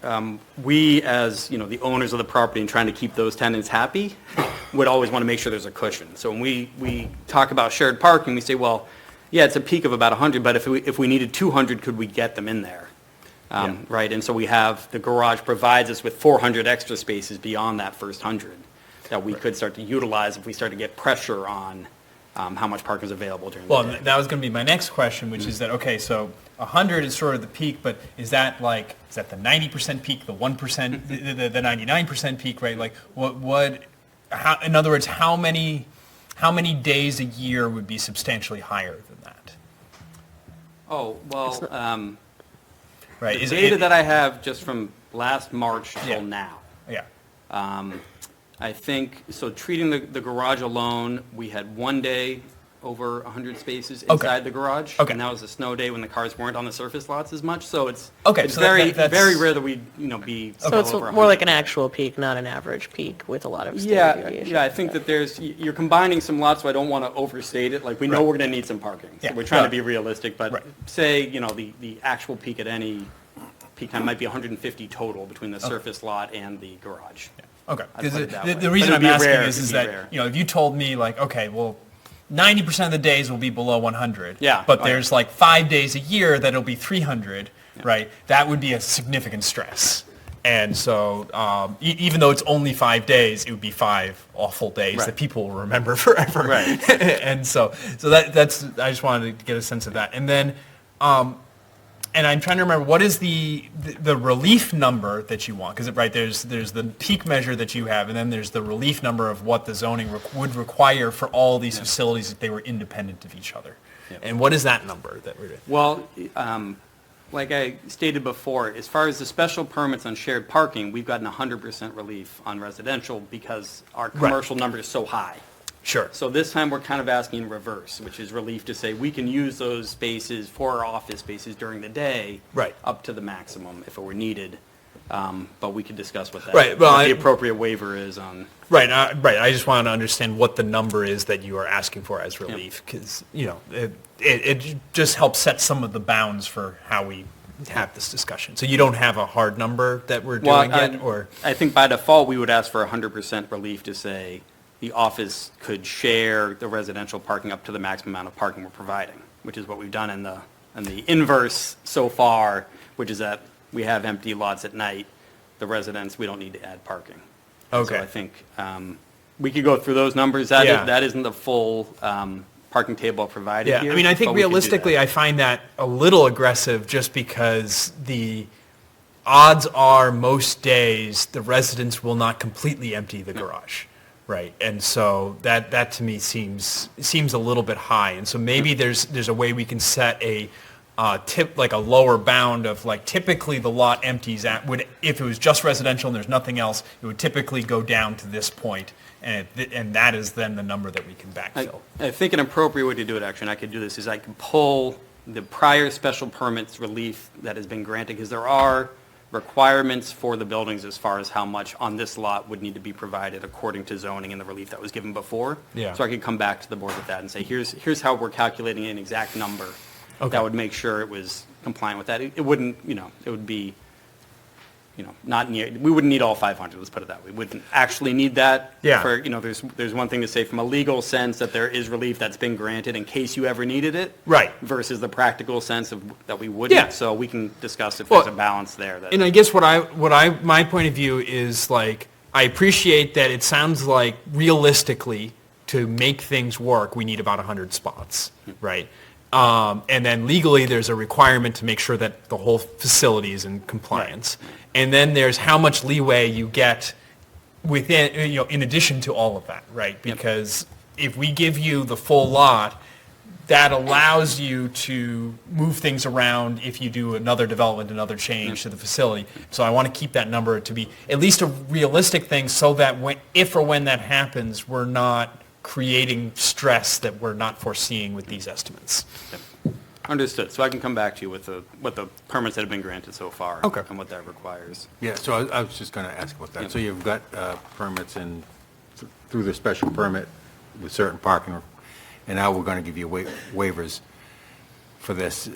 we, as the owners of the property and trying to keep those tenants happy, would always want to make sure there's a cushion. So when we talk about shared parking, we say, well, yeah, it's a peak of about 100, but if we needed 200, could we get them in there? Right, and so we have, the garage provides us with 400 extra spaces beyond that first 100 that we could start to utilize if we start to get pressure on how much parking is available during the day. Well, that was going to be my next question, which is that, okay, so 100 is sort of the peak, but is that the 90% peak, the 1%, the 99% peak, right? Like, in other words, how many days a year would be substantially higher than that? Oh, well, Right. the data that I have just from last March till now, Yeah. I think, so treating the garage alone, we had one day over 100 spaces inside the garage. Okay. And that was a snow day when the cars weren't on the surface lots as much, so it's Okay, it's so very, that's- very rare that we'd, be So well it's over 100. more like an actual peak, not an average peak with a lot of standard Yeah, deviation. yeah, I think that you're combining some lots, so I don't want to overstate it. Like, we know Right. we're going to need some parking. So Yeah. we're trying to Right. be realistic, but Right. say, the actual peak at any peak time might be 150 total between the surface lot and the garage. Okay. I'd 'Cause put it that the way. reason But I'm it'd be asking rare, is it'd be that, rare. if you told me, like, okay, well, 90% of the days will be below 100. Yeah. But Oh, yeah. there's like 5 days a year that it'll be 300, right? That would be a significant stress. And so even though it's only 5 days, it would be 5 awful days Right. that people will remember forever. Right. And so that's, I just wanted to get a sense of that. And then, and I'm trying to remember, what is the relief number that you want? Because, right, there's the peak measure that you have, and then there's the relief number of what the zoning would require for all these facilities if they were independent of each other. Yep. And what is that number that we're doing? Well, like I stated before, as far as the special permits on shared parking, we've gotten 100% relief on residential because our commercial number is so high. Sure. So this time, we're kind of asking in reverse, which is relief to say we can use those spaces for our office spaces during the day. Right. Up to the maximum if it were needed. But we could discuss what that, Right, well, what the I- appropriate waiver is on. Right, right. I just wanted to understand what the number is that you are asking for as relief, because, it just helps set some of the bounds for how we have this discussion. So you don't have a hard number that we're doing yet, or? I think by default, we would ask for 100% relief to say the office could share the residential parking up to the maximum amount of parking we're providing, which is what we've done in the inverse so far, which is that we have empty lots at night. The residents, we don't need to add parking. Okay. So I think we could go through those numbers. That Yeah. that isn't the full parking table provided Yeah, here. I mean, I think but we could do realistically, that. I find that a little aggressive just because the odds are most days the residents will not completely empty the garage, right? And so that to me seems a little bit high. And so maybe there's a way we can set a like a lower bound of, like, typically the lot empties if it was just residential and there's nothing else, it would typically go down to this point, and that is then the number that we can backfill. I think an appropriate way to do it, actually, and I could do this, is I could pull the prior special permits relief that has been granted, because there are requirements for the buildings as far as how much on this lot would need to be provided according to zoning and the relief that was given before. Yeah. So I could come back to the board with that and say, here's how we're calculating an exact number. Okay. That would make sure it was compliant with that. It wouldn't, it would be, not near, we wouldn't need all 500, let's put it that way. We wouldn't actually need that. Yeah. For, there's one thing to say from a legal sense that there is relief that's been granted in case you ever needed it. Right. Versus the practical sense of that we wouldn't. Yeah. So we can discuss if Well, there's a balance there. That, And I guess my point of view is, like, I appreciate that it sounds like realistically to make things work, we need about 100 spots, right? And then legally, there's a requirement to make sure that the whole facility is in compliance. And then there's how much leeway you get within, in addition to all of that, right? Because if we give you the full lot, that allows you to move things around if you do another development, another change to the facility. So I want to keep that number to be at least a realistic thing, so that if or when that happens, we're not creating stress that we're not foreseeing with these estimates. Understood. So I can come back to you with what the permits that have been granted so far. Okay. And what that requires. Yeah, so I was just going to ask about that. So you've got permits through the special permit with certain parking, and now we're going to give you waivers for this.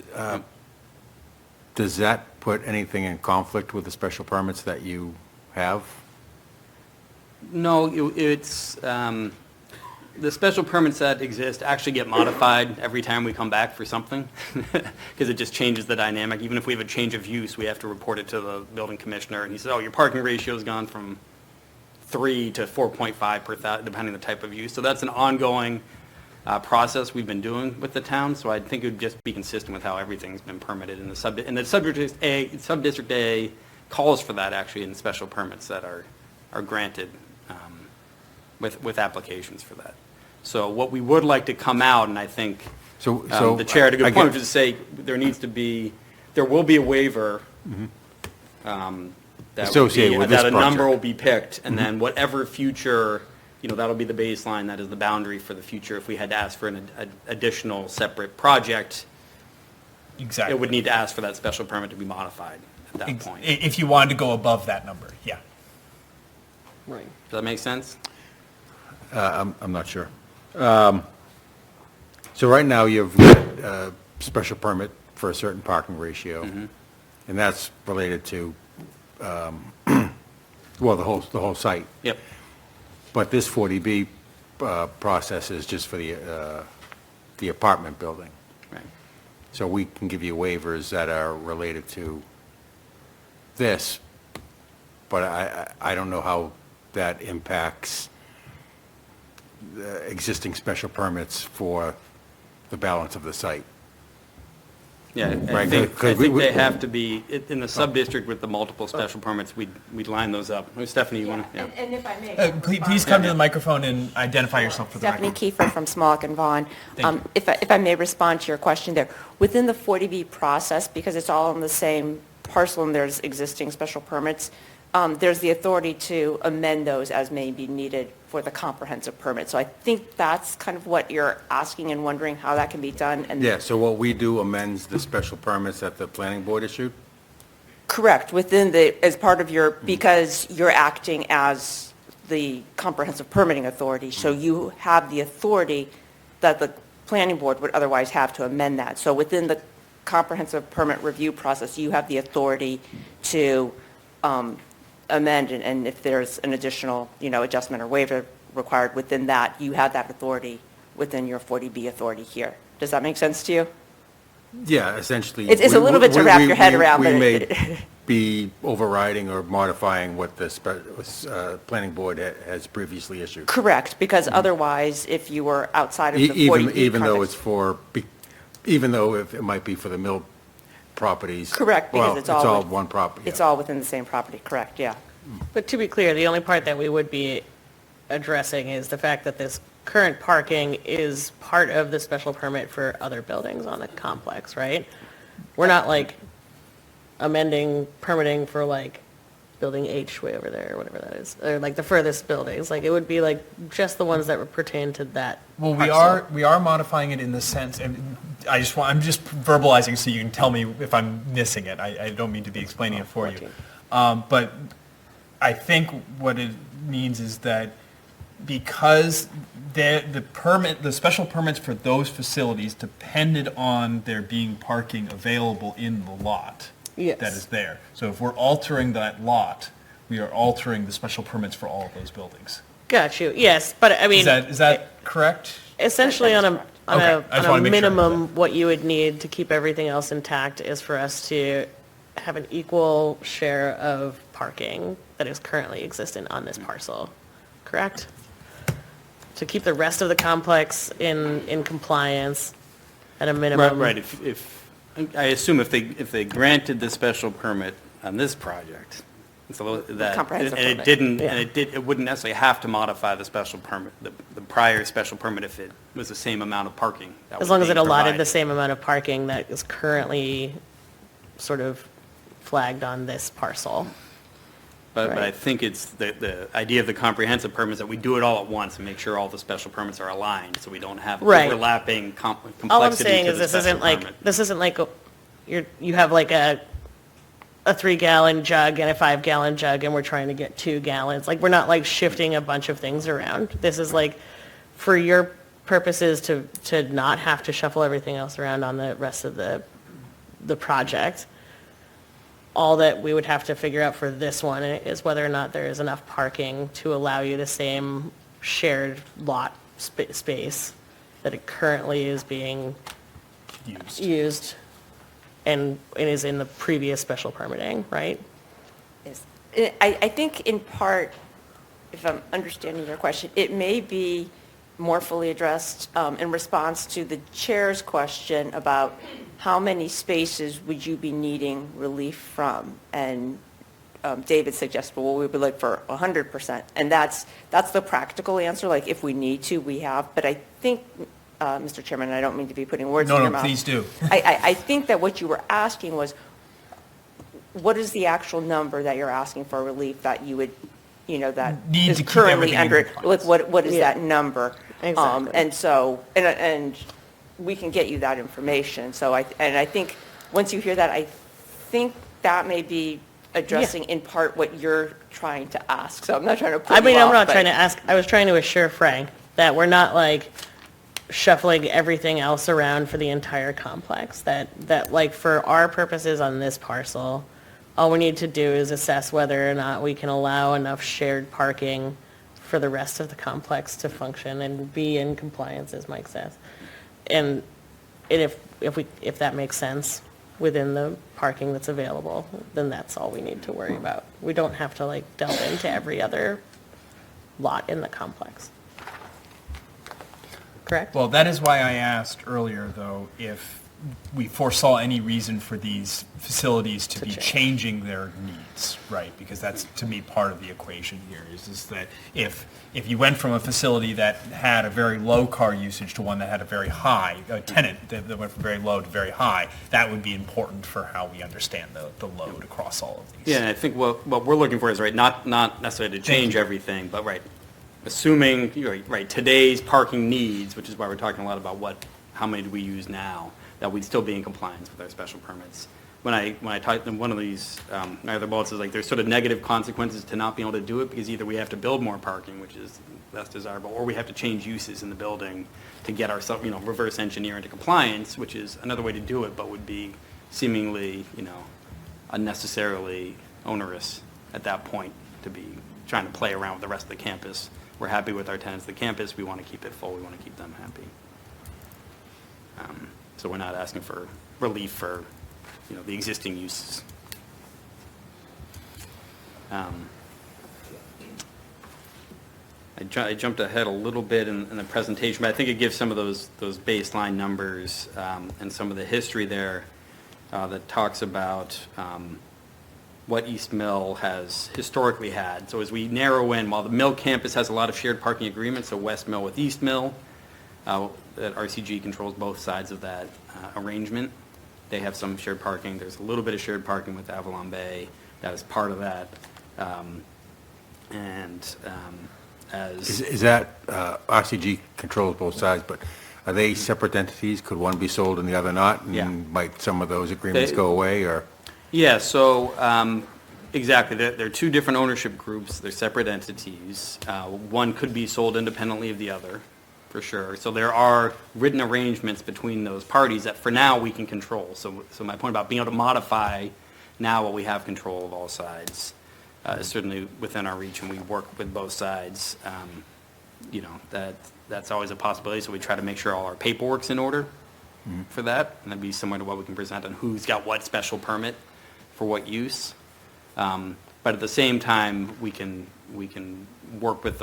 Does that put anything in conflict with the special permits that you have? No, it's, the special permits that exist actually get modified every time we come back for something, because it just changes the dynamic. Even if we have a change of use, we have to report it to the building commissioner, and he says, your parking ratio's gone from 3 to 4.5 per thousand, depending on the type of use. So that's an ongoing process we've been doing with the town, so I think it would just be consistent with how everything's been permitted in the Subdistrict A calls for that, actually, in special permits that are granted with applications for that. So what we would like to come out, and I think So the chair had a I good point, get- which is to say there will be a waiver that Associated with this that a number project. will be picked, and then whatever future, that'll be the baseline, that is the boundary for the future. If we had to ask for an additional separate project, Exactly. it would need to ask for that special permit to be modified at that point. If you wanted to go above that number, yeah. Right. Does that make sense? I'm not sure. So right now, you've got a special permit for a certain parking ratio, and that's related to, the whole site. Yep. But this 40B process is just for the apartment building. Right. So we can give you waivers that are related to this, but I don't know how that impacts the existing special permits for the balance of the site. Yeah, I Right, think because we- they have to be, in the sub-district with the multiple special permits, we'd line those up. Stephanie, you want to? Yeah. And if I may. Please come to the microphone and identify yourself for the Stephanie record. Kiefer from Smolik and Vaughn. Thank you. If I may respond to your question there, within the 40B process, because it's all on the same parcel and there's existing special permits, there's the authority to amend those as may be needed for the comprehensive permit. So I think that's kind of what you're asking and wondering how that can be done. And Yeah, so what we do amends the special permits that the planning board issued? correct, as part of your, because you're acting as the comprehensive permitting authority, so you have the authority that the planning board would otherwise have to amend that. So within the comprehensive permit review process, you have the authority to amend, and if there's an additional, adjustment or waiver required within that, you have that authority within your 40B authority here. Does that make sense to you? Yeah, essentially. It's a little bit to wrap your head around, We but may be overriding or modifying what the planning board has previously issued. Correct, because otherwise, if you were outside of the 40B Even though context- it's even though if it might be for the mill properties. Correct, because well, it's all with- one property. It's all within the same property, correct, yeah. But to be clear, the only part that we would be addressing is the fact that this current parking is part of the special permit for other buildings on the complex, right? We're not like amending permitting for like building H way over there, or whatever that is, or like the furthest buildings. Like it would be like just the ones that would pertain to that Well, parcel. we are modifying it in the sense, and I'm just verbalizing so you can tell me if I'm missing it. I don't mean to be explaining it for you. But I think what it means is that because the special permits for those facilities depended on there being parking available in the lot Yes. that is there. So if we're altering that lot, we are altering the special permits for all of those buildings. Got you, yes, but I mean. Is that correct? Essentially on That a, Okay, I just on wanna a make sure. minimum, what you would need to keep everything else intact is for us to have an equal share of parking that is currently existent on this parcel, correct? To keep the rest of the complex in compliance at a minimum. Right, I assume if they granted the special permit on this project, so that, Comprehensive and it permit. didn't, Yeah. and it wouldn't necessarily have to modify the special permit, the prior special permit if it was the same amount of parking. that As was long as it being allotted the provided. same amount of parking that is currently sort of flagged on this parcel. But I right. think it's the idea of the comprehensive permit is that we do it all at once and make sure all the special permits are aligned, so we don't have Right. overlapping complexity All I'm saying to is the this special isn't like, permit. this isn't like, you have like a 3-gallon jug and a 5-gallon jug and we're trying to get 2 gallons. Like, we're not like shifting a bunch of things around. This is like, for your purposes to not have to shuffle everything else around on the rest of the project. All that we would have to figure out for this one is whether or not there is enough parking to allow you the same shared lot space that it currently is being used and is in the previous special permitting, right? Yes. I think in part, if I'm understanding your question, it may be more fully addressed in response to the chair's question about how many spaces would you be needing relief from? And David suggested, well, we would look for 100%. And that's the practical answer, like if we need to, we have. But I think, Mr. Chairman, and I don't mean to be putting words in your No, mouth. please do. I think that what you were asking was, what is the actual number that you're asking for relief that you would, that Need is to keep currently everything in under, compliance. like, what is Yeah. that number? Exactly. And so, and we can get you that information. So I think, once you hear that, I think that may be addressing in part what you're trying to ask. So I'm not trying to put you I mean, I'm off, not but- trying to ask, I was trying to assure Frank that we're not like shuffling everything else around for the entire complex. That like for our purposes on this parcel, all we need to do is assess whether or not we can allow enough shared parking for the rest of the complex to function and be in compliance, as Mike says. And if that makes sense. within the parking that's available, then that's all we need to worry about. We don't have to like delve into every other lot in the complex. Correct? Well, that is why I asked earlier, though, if we foresaw any reason for these facilities to be change. changing their needs, right? Because that's, to me, part of the equation here, is that if you went from a facility that had a very low car usage to one that had a very high, a tenant that went from very low to very high, that would be important for how we understand the load across all of these. Yeah, and I think what we're looking for is, right, not necessarily to change everything, but, right, assuming, right, today's parking needs, which is why we're talking a lot about how many do we use now, that we'd still be in compliance with our special permits. When I typed in one of these, either bullets is like, there's sort of negative consequences to not being able to do it, because either we have to build more parking, which is less desirable, or we have to change uses in the building to get ourselves, reverse engineer into compliance, which is another way to do it, but would be seemingly, unnecessarily onerous at that point to be trying to play around with the rest of the campus. We're happy with our tenants at the campus. We want to keep it full. We want to keep them happy. So we're not asking for relief for, the existing uses. I jumped ahead a little bit in the presentation, but I think it gives some of those baseline numbers and some of the history there that talks about what East Mill has historically had. So as we narrow in, while the Mill campus has a lot of shared parking agreements, so West Mill with East Mill, that RCG controls both sides of that arrangement. They have some shared parking. There's a little bit of shared parking with Avalon Bay. That is part of that. Is that, RCG controls both sides, but are they separate entities? Could one be sold and the other not? Yeah. And might some of those agreements go away, or? Yeah, so exactly. They're two different ownership groups. They're separate entities. One could be sold independently of the other, for sure. So there are written arrangements between those parties that for now we can control. So my point about being able to modify now what we have control of all sides is certainly within our reach, and we work with both sides. That's always a possibility, so we try to make sure all our paperwork's in order for that, and that'd be similar to what we can present on who's got what special permit for what use. But at the same time, we can work with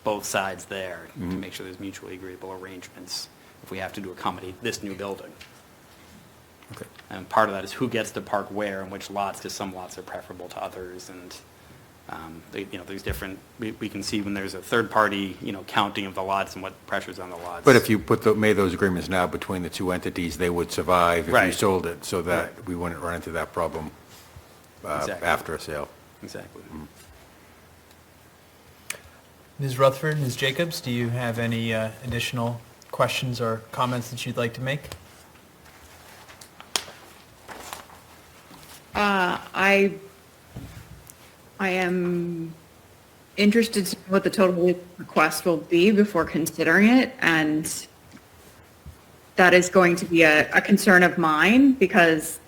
both sides there to make sure there's mutually agreeable arrangements if we have to accommodate this new building. Okay. And part of that is who gets to park where and which lots, because some lots are preferable to others, and there's different. We can see when there's a third party, counting of the lots and what pressure's on the lots. But if you made those agreements now between the two entities, they would survive if you Right. sold it, so that we wouldn't run into that problem Exactly. after a sale. Exactly. Ms. Rutherford, Ms. Jacobs, do you have any additional questions or comments that you'd like to make? I am interested to know what the total request will be before considering it, and that is going to be a concern of mine, because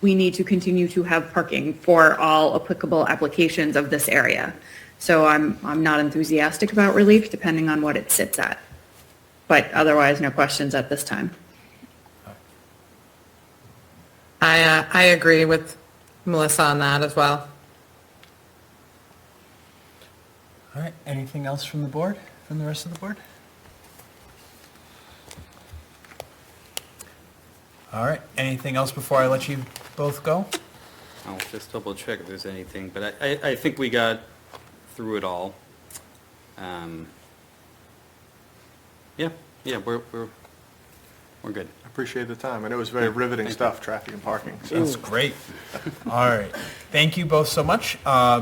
we need to continue to have parking for all applicable applications of this area. So I'm not enthusiastic about relief, depending on what it sits at. But otherwise, no questions at this time. I agree with Melissa on that as well. All right, anything else from the board, from the rest of the board? All right, anything else before I let you both go? I'll just double check if there's anything, but I think we got through it all. Yeah, we're good. I appreciate the time, and it was very riveting stuff, traffic and parking. So. That's great. All right. Thank you both so much.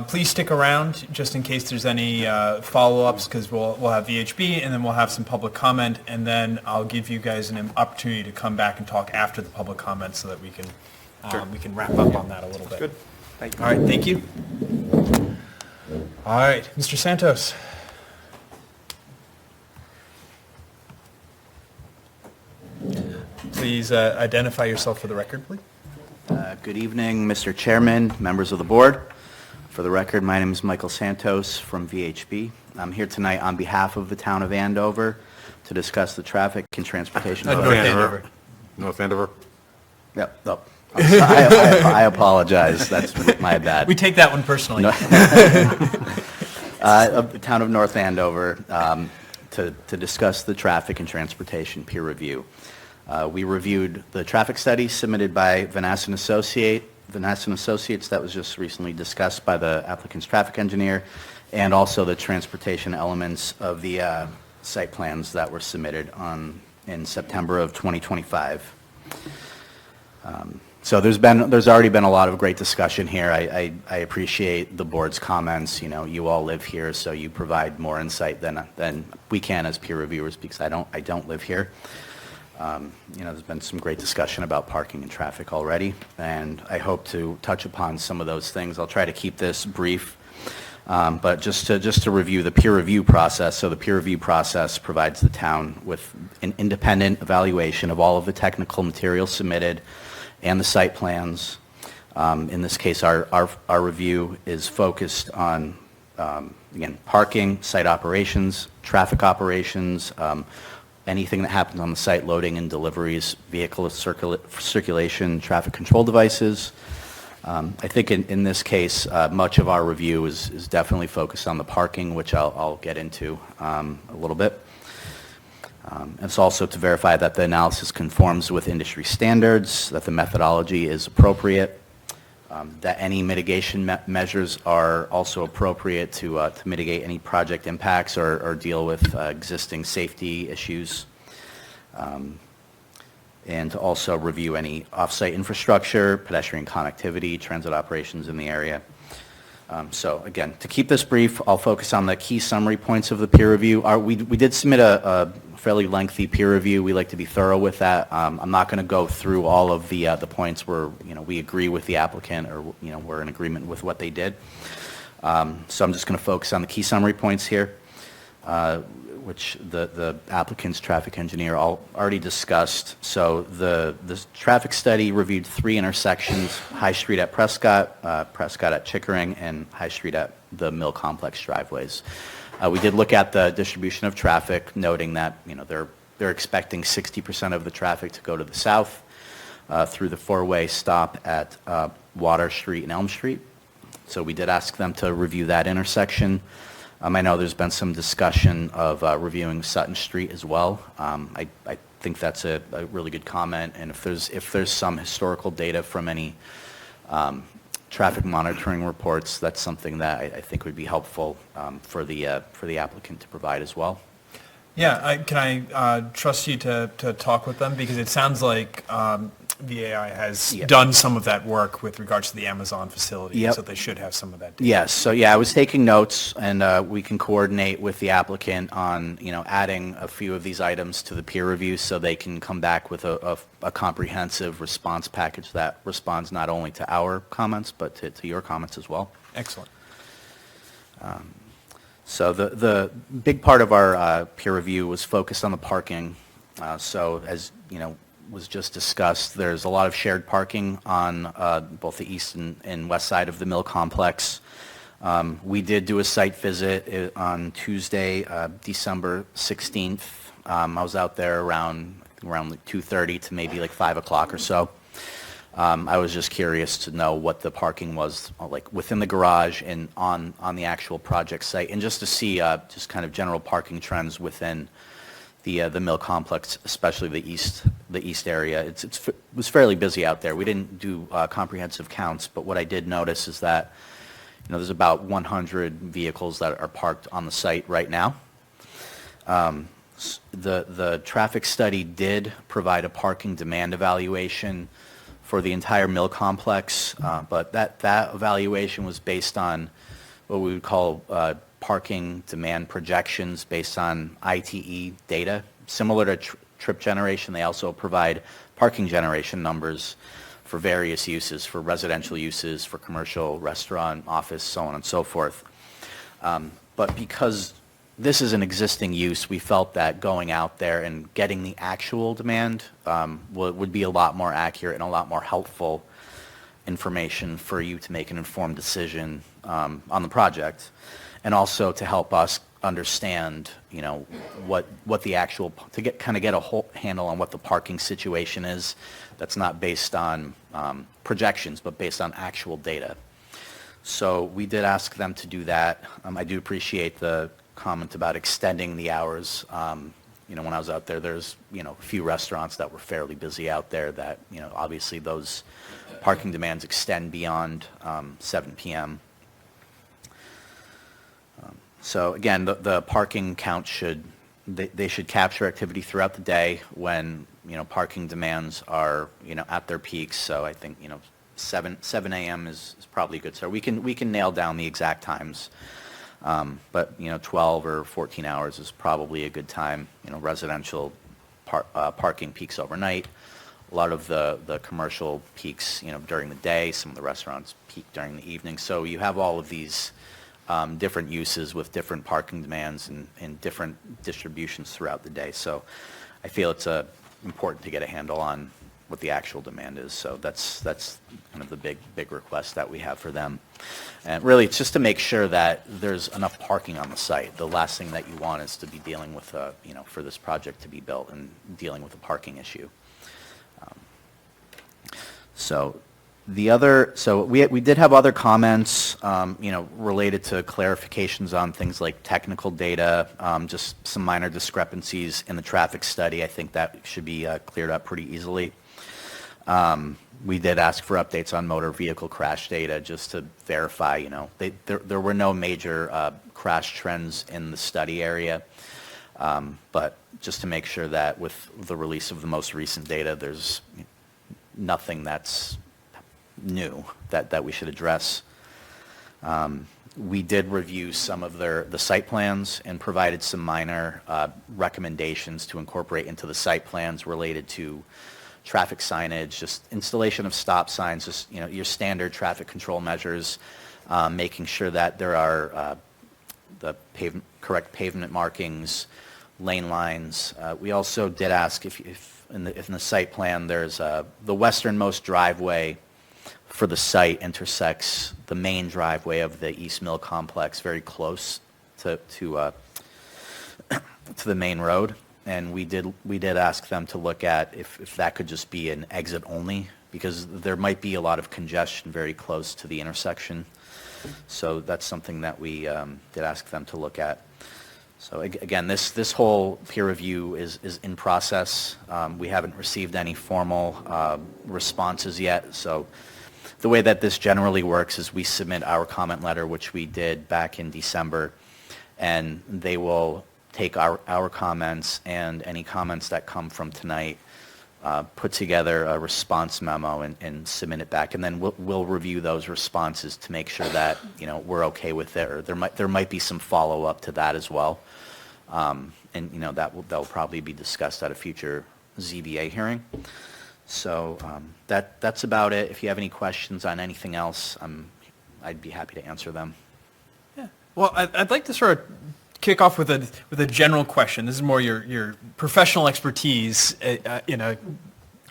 Please stick around just in case there's any follow-ups, because we'll have VHB, and then we'll have some public comment, and then I'll give you guys an opportunity to come back and talk after the public comment so that we can wrap up on that a little bit. Good. Thank you. All right. Thank you. All right. Mr. Santos. Please identify yourself for the record, please. Good evening, Mr. Chairman, members of the board. For the record, my name is Michael Santos from VHB. I'm here tonight on behalf of the town of Andover to discuss the traffic and transportation. North Andover. North Andover? Yep, oh, I'm sorry. I apologize, that's my bad. We take that one personally. Of the town of North Andover, to discuss the traffic and transportation peer review. We reviewed the traffic study submitted by Vanessa and Associates that was just recently discussed by the applicant's traffic engineer, and also the transportation elements of the site plans that were submitted in September of 2025. So there's already been a lot of great discussion here. I appreciate the board's comments. You know, you all live here, so you provide more insight than we can as peer reviewers, because I don't live here. You know, there's been some great discussion about parking and traffic already, and I hope to touch upon some of those things. I'll try to keep this brief, but just to review the peer review process. So the peer review process provides the town with an independent evaluation of all of the technical materials submitted and the site plans. In this case, our review is focused on, again, parking, site operations, traffic operations, anything that happens on the site, loading and deliveries, vehicle circulation, traffic control devices. I think in this case, much of our review is definitely focused on the parking, which I'll get into a little bit. It's also to verify that the analysis conforms with industry standards, that the methodology is appropriate, that any mitigation measures are also appropriate to mitigate any project impacts or deal with existing safety issues, and to also review any off-site infrastructure, pedestrian connectivity, transit operations in the area. So again, to keep this brief, I'll focus on the key summary points of the peer review. We did submit a fairly lengthy peer review. We like to be thorough with that. I'm not going to go through all of the points where, you know, we agree with the applicant or, you know, we're in agreement with what they did. So I'm just going to focus on the key summary points here, which the applicant's traffic engineer already discussed. So the traffic study reviewed 3 intersections: High Street at Prescott, Prescott at Chickering, and High Street at the Mill Complex driveways. We did look at the distribution of traffic, noting that, you know, they're expecting 60% of the traffic to go to the south through the 4-way stop at Water Street and Elm Street. So we did ask them to review that intersection. I know there's been some discussion of reviewing Sutton Street as well. I think that's a really good comment, and if there's some historical data from any traffic monitoring reports, that's something that I think would be helpful for the applicant to provide as well. Yeah, can I trust you to talk with them? Because it sounds like VAI has done some of that work with regards to the Amazon facility, so they should have some of that data. Yes, so yeah, I was taking notes, and we can coordinate with the applicant on, you know, adding a few of these items to the peer review so they can come back with a comprehensive response package that responds not only to our comments, but to your comments as well. Excellent. So the big part of our peer review was focused on the parking. So as, you know, was just discussed, there's a lot of shared parking on both the east and west side of the Mill Complex. We did do a site visit on Tuesday, December 16th. I was out there around like 2:30 to maybe like 5 o'clock or so. I was just curious to know what the parking was like within the garage and on the actual project site, and just to see just kind of general parking trends within the Mill Complex, especially the east area. It was fairly busy out there. We didn't do comprehensive counts, but what I did notice is that, you know, there's about 100 vehicles that are parked on the site right now. The traffic study did provide a parking demand evaluation for the entire Mill Complex, but that evaluation was based on what we would call parking demand projections based on ITE data. Similar to trip generation, they also provide parking generation numbers for various uses, for residential uses, for commercial, restaurant, office, so on and so forth. But because this is an existing use, we felt that going out there and getting the actual demand would be a lot more accurate and a lot more helpful information for you to make an informed decision on the project, and also to help us understand, what the actual, to kind of get a whole handle on what the parking situation is. That's not based on projections, but based on actual data. So we did ask them to do that. I do appreciate the comment about extending the hours. When I was out there, there's, a few restaurants that were fairly busy out there that, obviously those parking demands extend beyond 7 p.m. So again, the parking count they should capture activity throughout the day when, parking demands are, at their peaks. So I think, 7 a.m. is probably good. So we can nail down the exact times. But 12 or 14 hours is probably a good time. Residential parking peaks overnight. A lot of the commercial peaks, during the day. Some of the restaurants peak during the evening. So you have all of these different uses with different parking demands and different distributions throughout the day. So I feel it's important to get a handle on what the actual demand is. So that's kind of the big request that we have for them. And really, it's just to make sure that there's enough parking on the site. The last thing that you want is to be dealing with, for this project to be built and dealing with a parking issue. So we did have other comments, related to clarifications on things like technical data, just some minor discrepancies in the traffic study. I think that should be cleared up pretty easily. We did ask for updates on motor vehicle crash data just to verify, there were no major crash trends in the study area. But just to make sure that with the release of the most recent data, there's nothing that's new that we should address. We did review some of the site plans and provided some minor recommendations to incorporate into the site plans related to traffic signage, just installation of stop signs, just your standard traffic control measures, making sure that there are the correct pavement markings, lane lines. We also did ask if in the site plan there's the westernmost driveway for the site intersects the main driveway of the East Mill complex, very close to the main road. And we did ask them to look at if that could just be an exit only, because there might be a lot of congestion very close to the intersection. So that's something that we did ask them to look at. So again, this whole peer review is in process. We haven't received any formal responses yet. So the way that this generally works is we submit our comment letter, which we did back in December, and they will take our comments and any comments that come from tonight, put together a response memo and submit it back, and then we'll review those responses to make sure that we're okay with it, or there might be some follow up to that as well, and that'll probably be discussed at a future ZBA hearing. So that's about it. If you have any questions on anything else, I'd be happy to answer them. Yeah. Well, I'd like to sort of kick off with a general question. This is more your professional expertise in a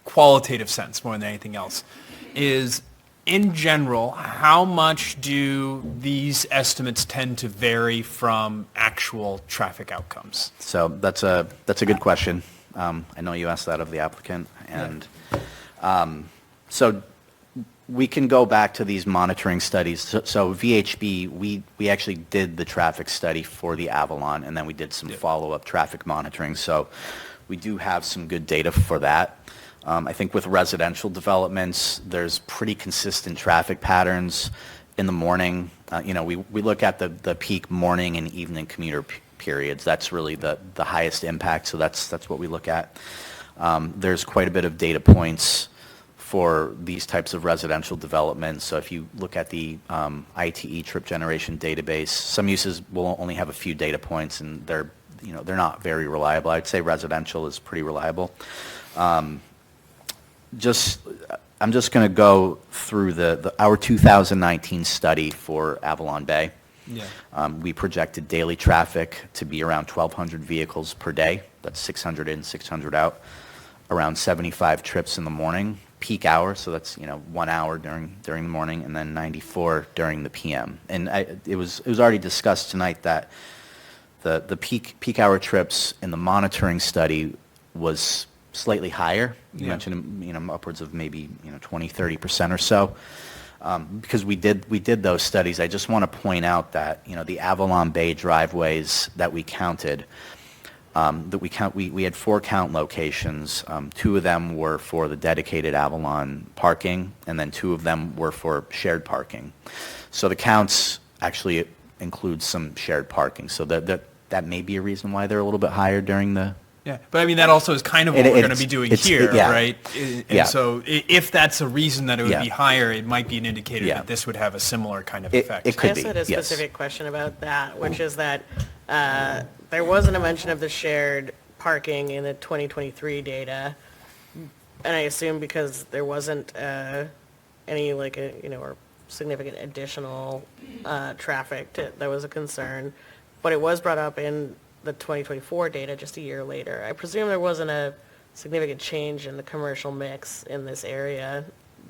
qualitative sense more than anything else. Is, in general, how much do these estimates tend to vary from actual traffic outcomes? So that's a good question. I know you asked that of the applicant, and so we can go back to these monitoring studies. So VHB, we actually did the traffic study for the Avalon, and then we did some follow-up traffic monitoring. So we do have some good data for that. I think with residential developments, there's pretty consistent traffic patterns in the morning. We look at the peak morning and evening commuter periods. That's really the highest impact, so that's what we look at. There's quite a bit of data points for these types of residential developments. So if you look at the ITE trip generation database, some uses will only have a few data points, and they're not very reliable. I'd say residential is pretty reliable. I'm just going to go through our 2019 study for Avalon Bay. Yeah. We projected daily traffic to be around 1,200 vehicles per day. That's 600 in, 600 out. Around 75 trips in the morning, peak hour. So that's 1 hour during the morning, and then 94 during the PM. And it was already discussed tonight that the peak hour trips in the monitoring study was slightly higher. You Yeah. mentioned, upwards of maybe, 20, 30% or so. Because we did those studies, I just want to point out that, the Avalon Bay driveways that we counted, we had 4 count locations. 2 of them were for the dedicated Avalon parking, and then 2 of them were for shared parking. So the counts actually include some shared parking. So that may be a reason why they're a little bit higher during the. Yeah, but I mean, that also is kind of what we're going to be doing here, yeah. right? And Yeah. so if that's a reason that it would Yeah. be higher, it might be an indicator Yeah. that this would have a similar kind of It- effect. it could I also be, had a yes. specific question about that, which is that there wasn't a mention of the shared parking in the 2023 data, and I assume because there wasn't any or significant additional traffic that was a concern, but it was brought up in the 2024 data just a year later. I presume there wasn't a significant change in the commercial mix in this area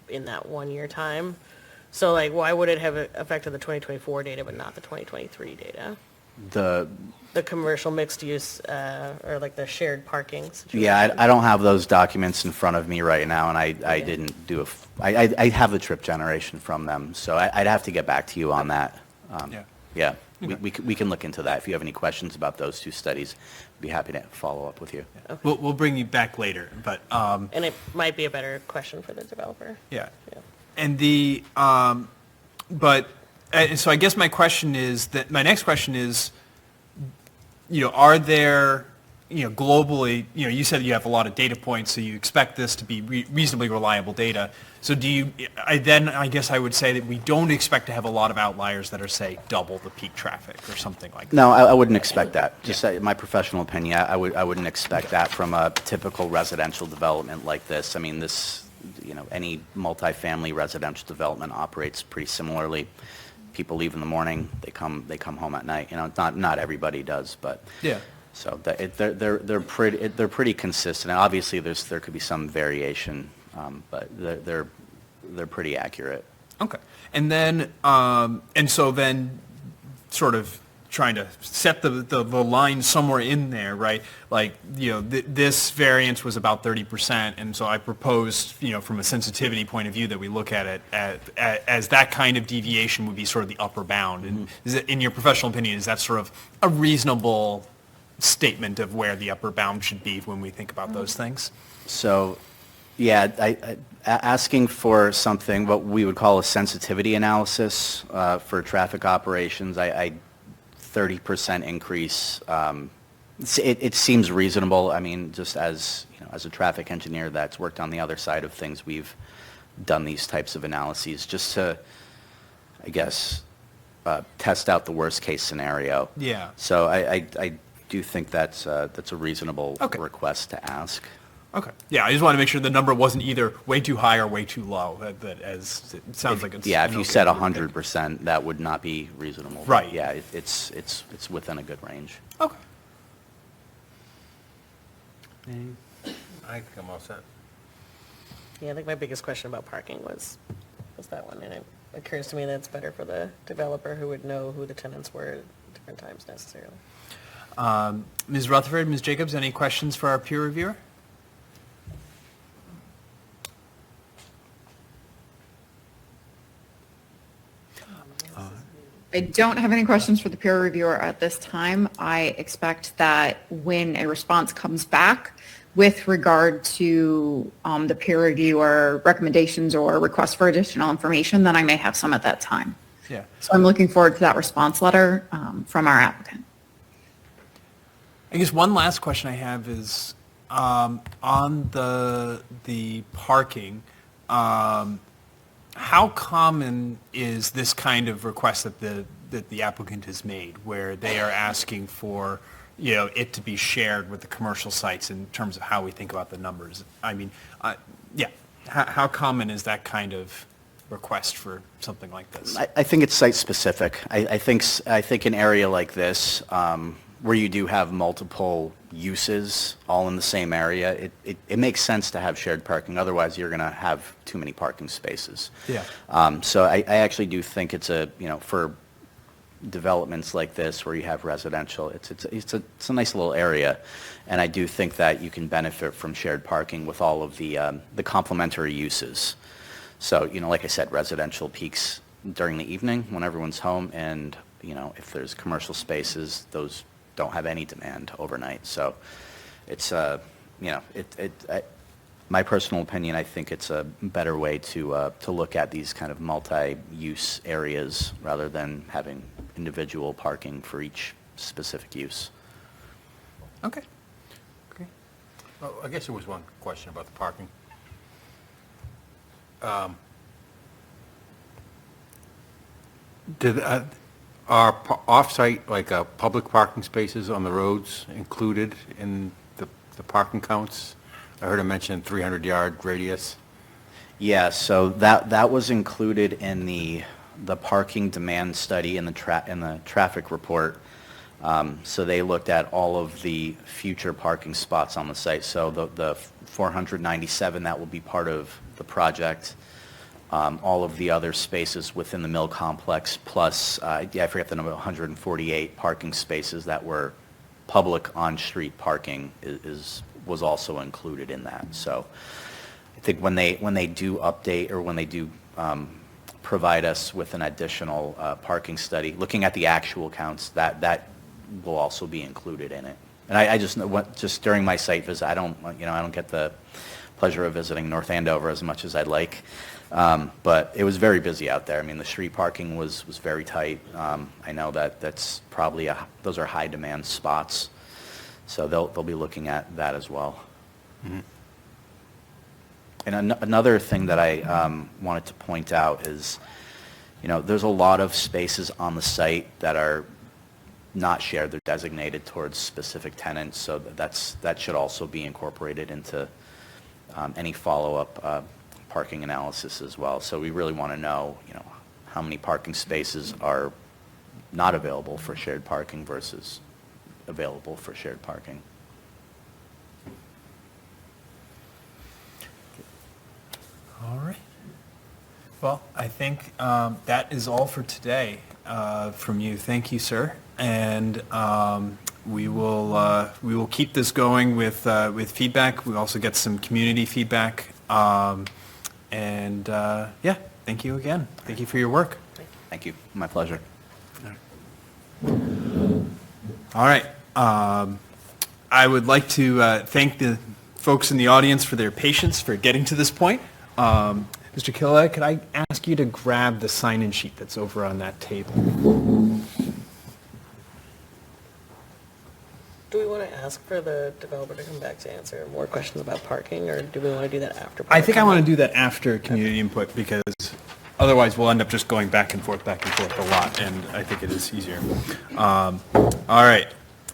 in that 1 year time. So why would it have affected the 2024 data but not the 2023 data? The commercial mixed use, or the shared parking situation? Yeah, I don't have those documents in front of me right now, and I didn't do I have the trip generation from them, so I'd have to get back to you on that. Yeah. Yeah, we can look into that. If you have any questions about those 2 studies, I'd be happy to follow up with you. We'll bring you back later, but And it might be a better question for the developer. yeah. Yeah. And so I guess my next question is, are there, globally, you said you have a lot of data points, so you expect this to be reasonably reliable data. So I guess I would say that we don't expect to have a lot of outliers that are, say, double the peak traffic or something like that. No, I wouldn't expect that. Just my professional opinion, I wouldn't expect that from a typical residential development like this. I mean, this, any multifamily residential development operates pretty similarly. People leave in the morning, they come home at night. Not everybody does, but Yeah. so they're pretty consistent. And obviously, there could be some variation, but they're pretty accurate. Okay. And then, so then sort of trying to set the line somewhere in there, right? This variance was about 30%, and so I proposed, from a sensitivity point of view, that we look at it as that kind of deviation would be sort of the upper bound. And is it, in your professional opinion, is that sort of a reasonable statement of where the upper bound should be when we think about those things? So, yeah, asking for something, what we would call a sensitivity analysis for traffic operations, 30% increase, it seems reasonable. I mean, just as a traffic engineer that's worked on the other side of things, we've done these types of analyses just to, I guess, test out the worst case scenario. Yeah. So I do think that's a reasonable Okay. request to ask. Okay. Yeah, I just want to make sure the number wasn't either way too high or way too low. That as it sounds like it's Yeah, if an you okay said number. 100%, that would not be reasonable. But Right. Yeah, it's within a good range. Okay. I think I'm all set. Yeah, I think my biggest question about parking was that one, and it occurs to me that it's better for the developer who would know who the tenants were at different times necessarily. Ms. Rutherford, Ms. Jacobs, any questions for our peer reviewer? I don't have any questions for the peer reviewer at this time. I expect that when a response comes back with regard to the peer reviewer recommendations or requests for additional information, then I may have some at that time. Yeah. So I'm looking forward to that response letter from our applicant. I guess one last question I have is on the parking. How common is this kind of request that the applicant has made, where they are asking for, it to be shared with the commercial sites in terms of how we think about the numbers? I mean, yeah, how common is that kind of request for something like this? I think it's site-specific. I think an area like this, where you do have multiple uses all in the same area, it makes sense to have shared parking. Otherwise, you're going to have too many parking spaces. Yeah. So I actually do think it's for developments like this where you have residential, it's a nice little area. And I do think that you can benefit from shared parking with all of the complementary uses. So, like I said, residential peaks during the evening when everyone's home, and, if there's commercial spaces, those don't have any demand overnight. So it's, my personal opinion, I think it's a better way to look at these kind of multi-use areas rather than having individual parking for each specific use. Okay. Great. Well, I guess there was one question about the parking. Are off-site, public parking spaces on the roads included in the parking counts? I heard him mention 300-yard radius. Yeah, so that was included in the parking demand study in the traffic report. So they looked at all of the future parking spots on the site. So the 497, that will be part of the project. All of the other spaces within the mill complex, plus, I forget the number, 148 parking spaces that were public on-street parking was also included in that. So I think when they do update, or when they do provide us with an additional parking study, looking at the actual counts, that will also be included in it. And I just know, just during my site visit, I don't get the pleasure of visiting North Andover as much as I'd like. But it was very busy out there. I mean, the street parking was very tight. I know that's probably those are high demand spots, so they'll be looking at that as well. Mm-hmm. And another thing that I wanted to point out is, there's a lot of spaces on the site that are not shared. They're designated towards specific tenants, so that should also be incorporated into any follow-up parking analysis as well. So we really want to know, how many parking spaces are not available for shared parking versus available for shared parking. All right. Well, I think that is all for today from you. Thank you, sir. And we will keep this going with feedback. We also get some community feedback. Thank you again. Thank you for your work. Thank you. My pleasure. All right. I would like to thank the folks in the audience for their patience for getting to this point. Mr. Killa, could I ask you to grab the sign-in sheet that's over on that table? Do we want to ask for the developer to come back to answer more questions about parking, or do we want to do that after? I think I want to do that after community input, because otherwise we'll end up just going back and forth a lot, and I think it is easier. All right.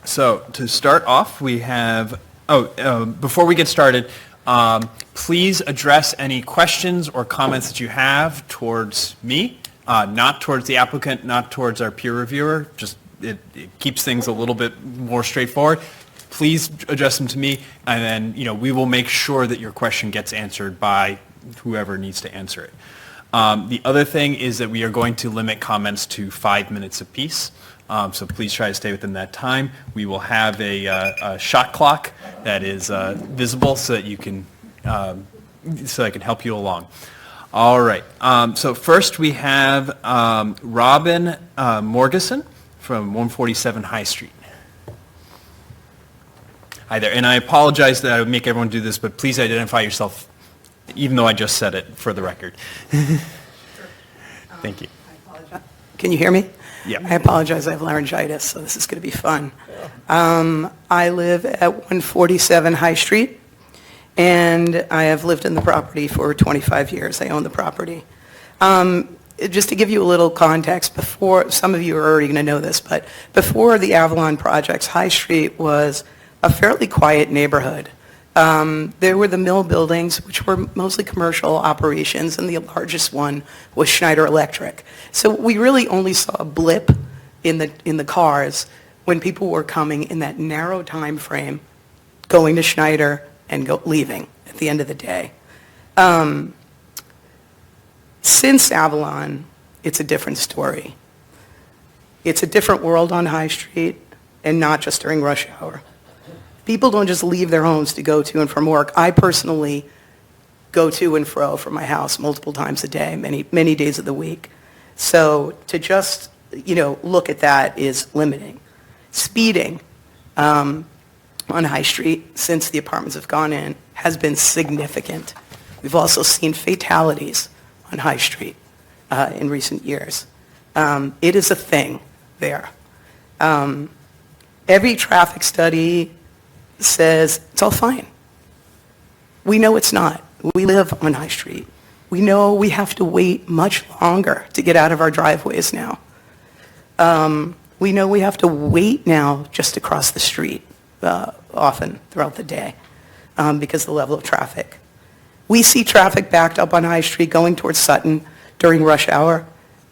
So to start off, we have, before we get started, please address any questions or comments that you have towards me, not towards the applicant, not towards our peer reviewer. Just it keeps things a little bit more straightforward. Please address them to me, and then we will make sure that your question gets answered by whoever needs to answer it. The other thing is that we are going to limit comments to 5 minutes apiece. So please try to stay within that time. We will have a shot clock that is visible so that you can so I can help you along. All right. So first we have Robin Morgeson from 147 High Street. Hi there. And I apologize that I would make everyone do this, but please identify yourself, even though I just said it for the record. Thank you. Can you hear me? Yeah. I apologize, I have laryngitis, so this is going to be fun. I live at 147 High Street, and I have lived in the property for 25 years. I own the property. Just to give you a little context, before, some of you are already going to know this, but before the Avalon projects, High Street was a fairly quiet neighborhood. There were the mill buildings, which were mostly commercial operations, and the largest one was Schneider Electric. So we really only saw a blip in the cars when people were coming in that narrow time frame, going to Schneider and leaving at the end of the day. Since Avalon, it's a different story. It's a different world on High Street, and not just during rush hour. People don't just leave their homes to go to and from work. I personally go to and fro from my house multiple times a day, many days of the week. So to just, look at that is limiting. Speeding on High Street, since the apartments have gone in, has been significant. We've also seen fatalities on High Street in recent years. It is a thing there. Every traffic study says it's all fine. We know it's not. We live on High Street. We know we have to wait much longer to get out of our driveways now. We know we have to wait now just to cross the street often throughout the day because of the level of traffic. We see traffic backed up on High Street going towards Sutton during rush hour.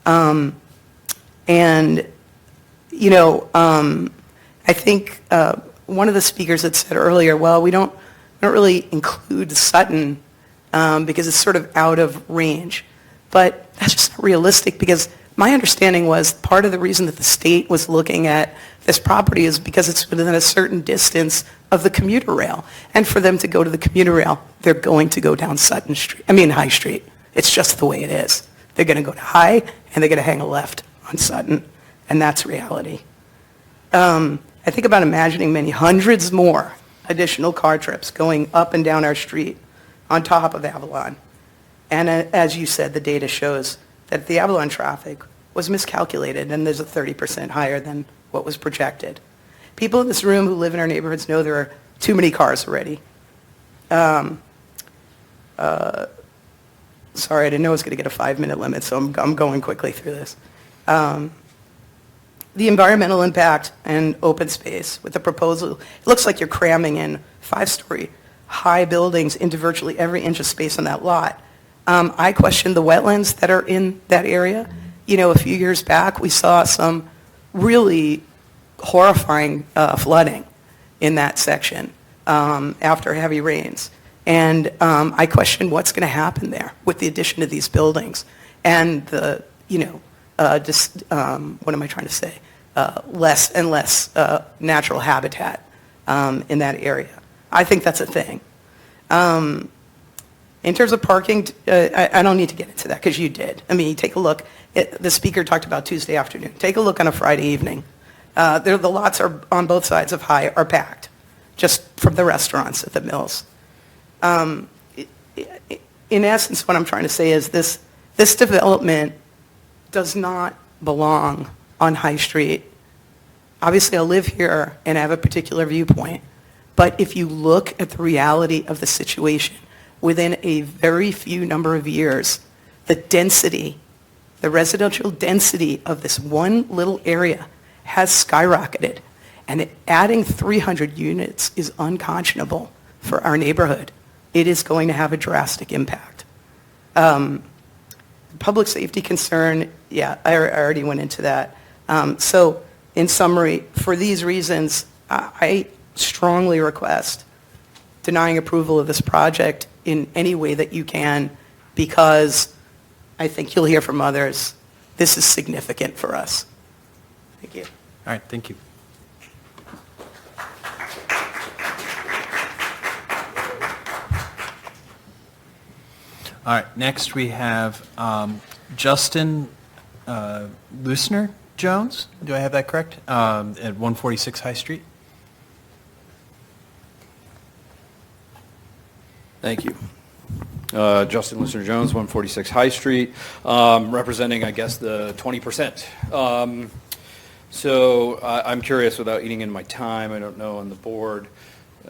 I think one of the speakers had said earlier, well, we don't really include Sutton because it's sort of out of range. But that's just not realistic, because my understanding was part of the reason that the state was looking at this property is because it's within a certain distance of the commuter rail. And for them to go to the commuter rail, they're going to go down High Street. It's just the way it is. They're going to go to High, and they're going to hang a left on Sutton, and that's reality. I think about imagining many hundreds more additional car trips going up and down our street on top of Avalon. And as you said, the data shows that the Avalon traffic was miscalculated, and there's a 30% higher than what was projected. People in this room who live in our neighborhoods know there are too many cars already. Sorry, I didn't know I was going to get a 5-minute limit, so I'm going quickly through this. The environmental impact and open space with the proposal, it looks like you're cramming in 5-story high buildings into virtually every inch of space on that lot. I question the wetlands that are in that area. A few years back, we saw some really horrifying flooding in that section after heavy rains. And I question what's going to happen there with the addition of these buildings and the, what am I trying to say? Less and less natural habitat in that area. I think that's a thing. In terms of parking, I don't need to get into that because you did. I mean, take a look. The speaker talked about Tuesday afternoon. Take a look on a Friday evening. The lots are on both sides of High are packed, just from the restaurants at the mills. In essence, what I'm trying to say is this development does not belong on High Street. Obviously, I live here and I have a particular viewpoint. But if you look at the reality of the situation, within a very few number of years, the density, the residential density of this one little area has skyrocketed. And adding 300 units is unconscionable for our neighborhood. It is going to have a drastic impact. Public safety concern, yeah, I already went into that. So in summary, for these reasons, I strongly request denying approval of this project in any way that you can, because I think you'll hear from others, this is significant for us. Thank you. All right, thank you. All right, next we have Justin Lusner Jones. Do I have that correct? At 146 High Street. Thank you. Justin Lusner Jones, 146 High Street, representing, I guess, the 20%. So I'm curious, without eating into my time, I don't know on the board,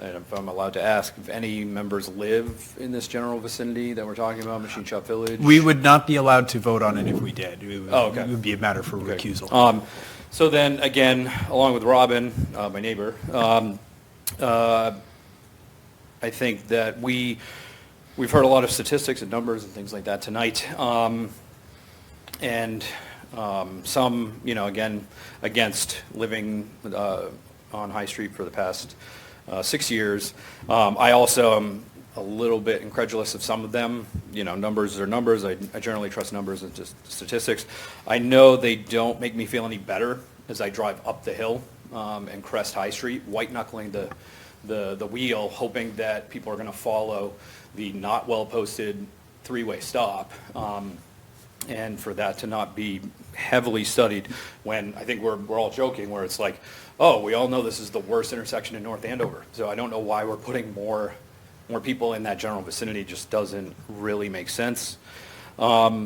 and if I'm allowed to ask, if any members live in this general vicinity that we're talking about, Machine Shop Village? We would not be allowed to vote on it if we did. Okay. It would be a matter for recusal. So then, again, along with Robin, my neighbor, I think that we've heard a lot of statistics and numbers and things like that tonight. Some, again, against living on High Street for the past 6 years. I also am a little bit incredulous of some of them. Numbers are numbers. I generally trust numbers and just statistics. I know they don't make me feel any better as I drive up the hill and crest High Street, white knuckling the wheel, hoping that people are going to follow the not well-posted three-way stop, and for that to not be heavily studied, when I think we're all joking, where it's like, oh, we all know this is the worst intersection in North Andover, so I don't know why we're putting more people in that general vicinity. It just doesn't really make sense. I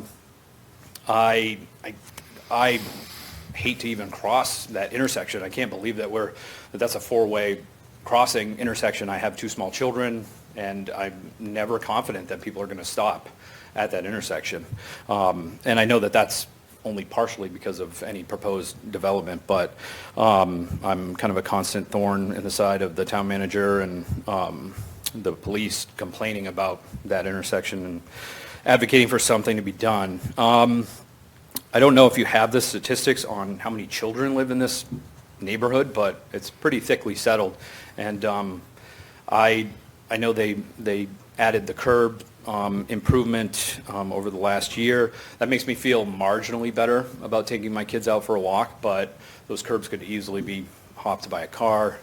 hate to even cross that intersection. I can't believe that that's a four-way crossing intersection. I have two small children, and I'm never confident that people are going to stop at that intersection. And I know that that's only partially because of any proposed development, but I'm kind of a constant thorn in the side of the town manager and the police complaining about that intersection and advocating for something to be done. I don't know if you have the statistics on how many children live in this neighborhood, but it's pretty thickly settled. And I know they added the curb improvement over the last year. That makes me feel marginally better about taking my kids out for a walk, but those curbs could easily be hopped by a car,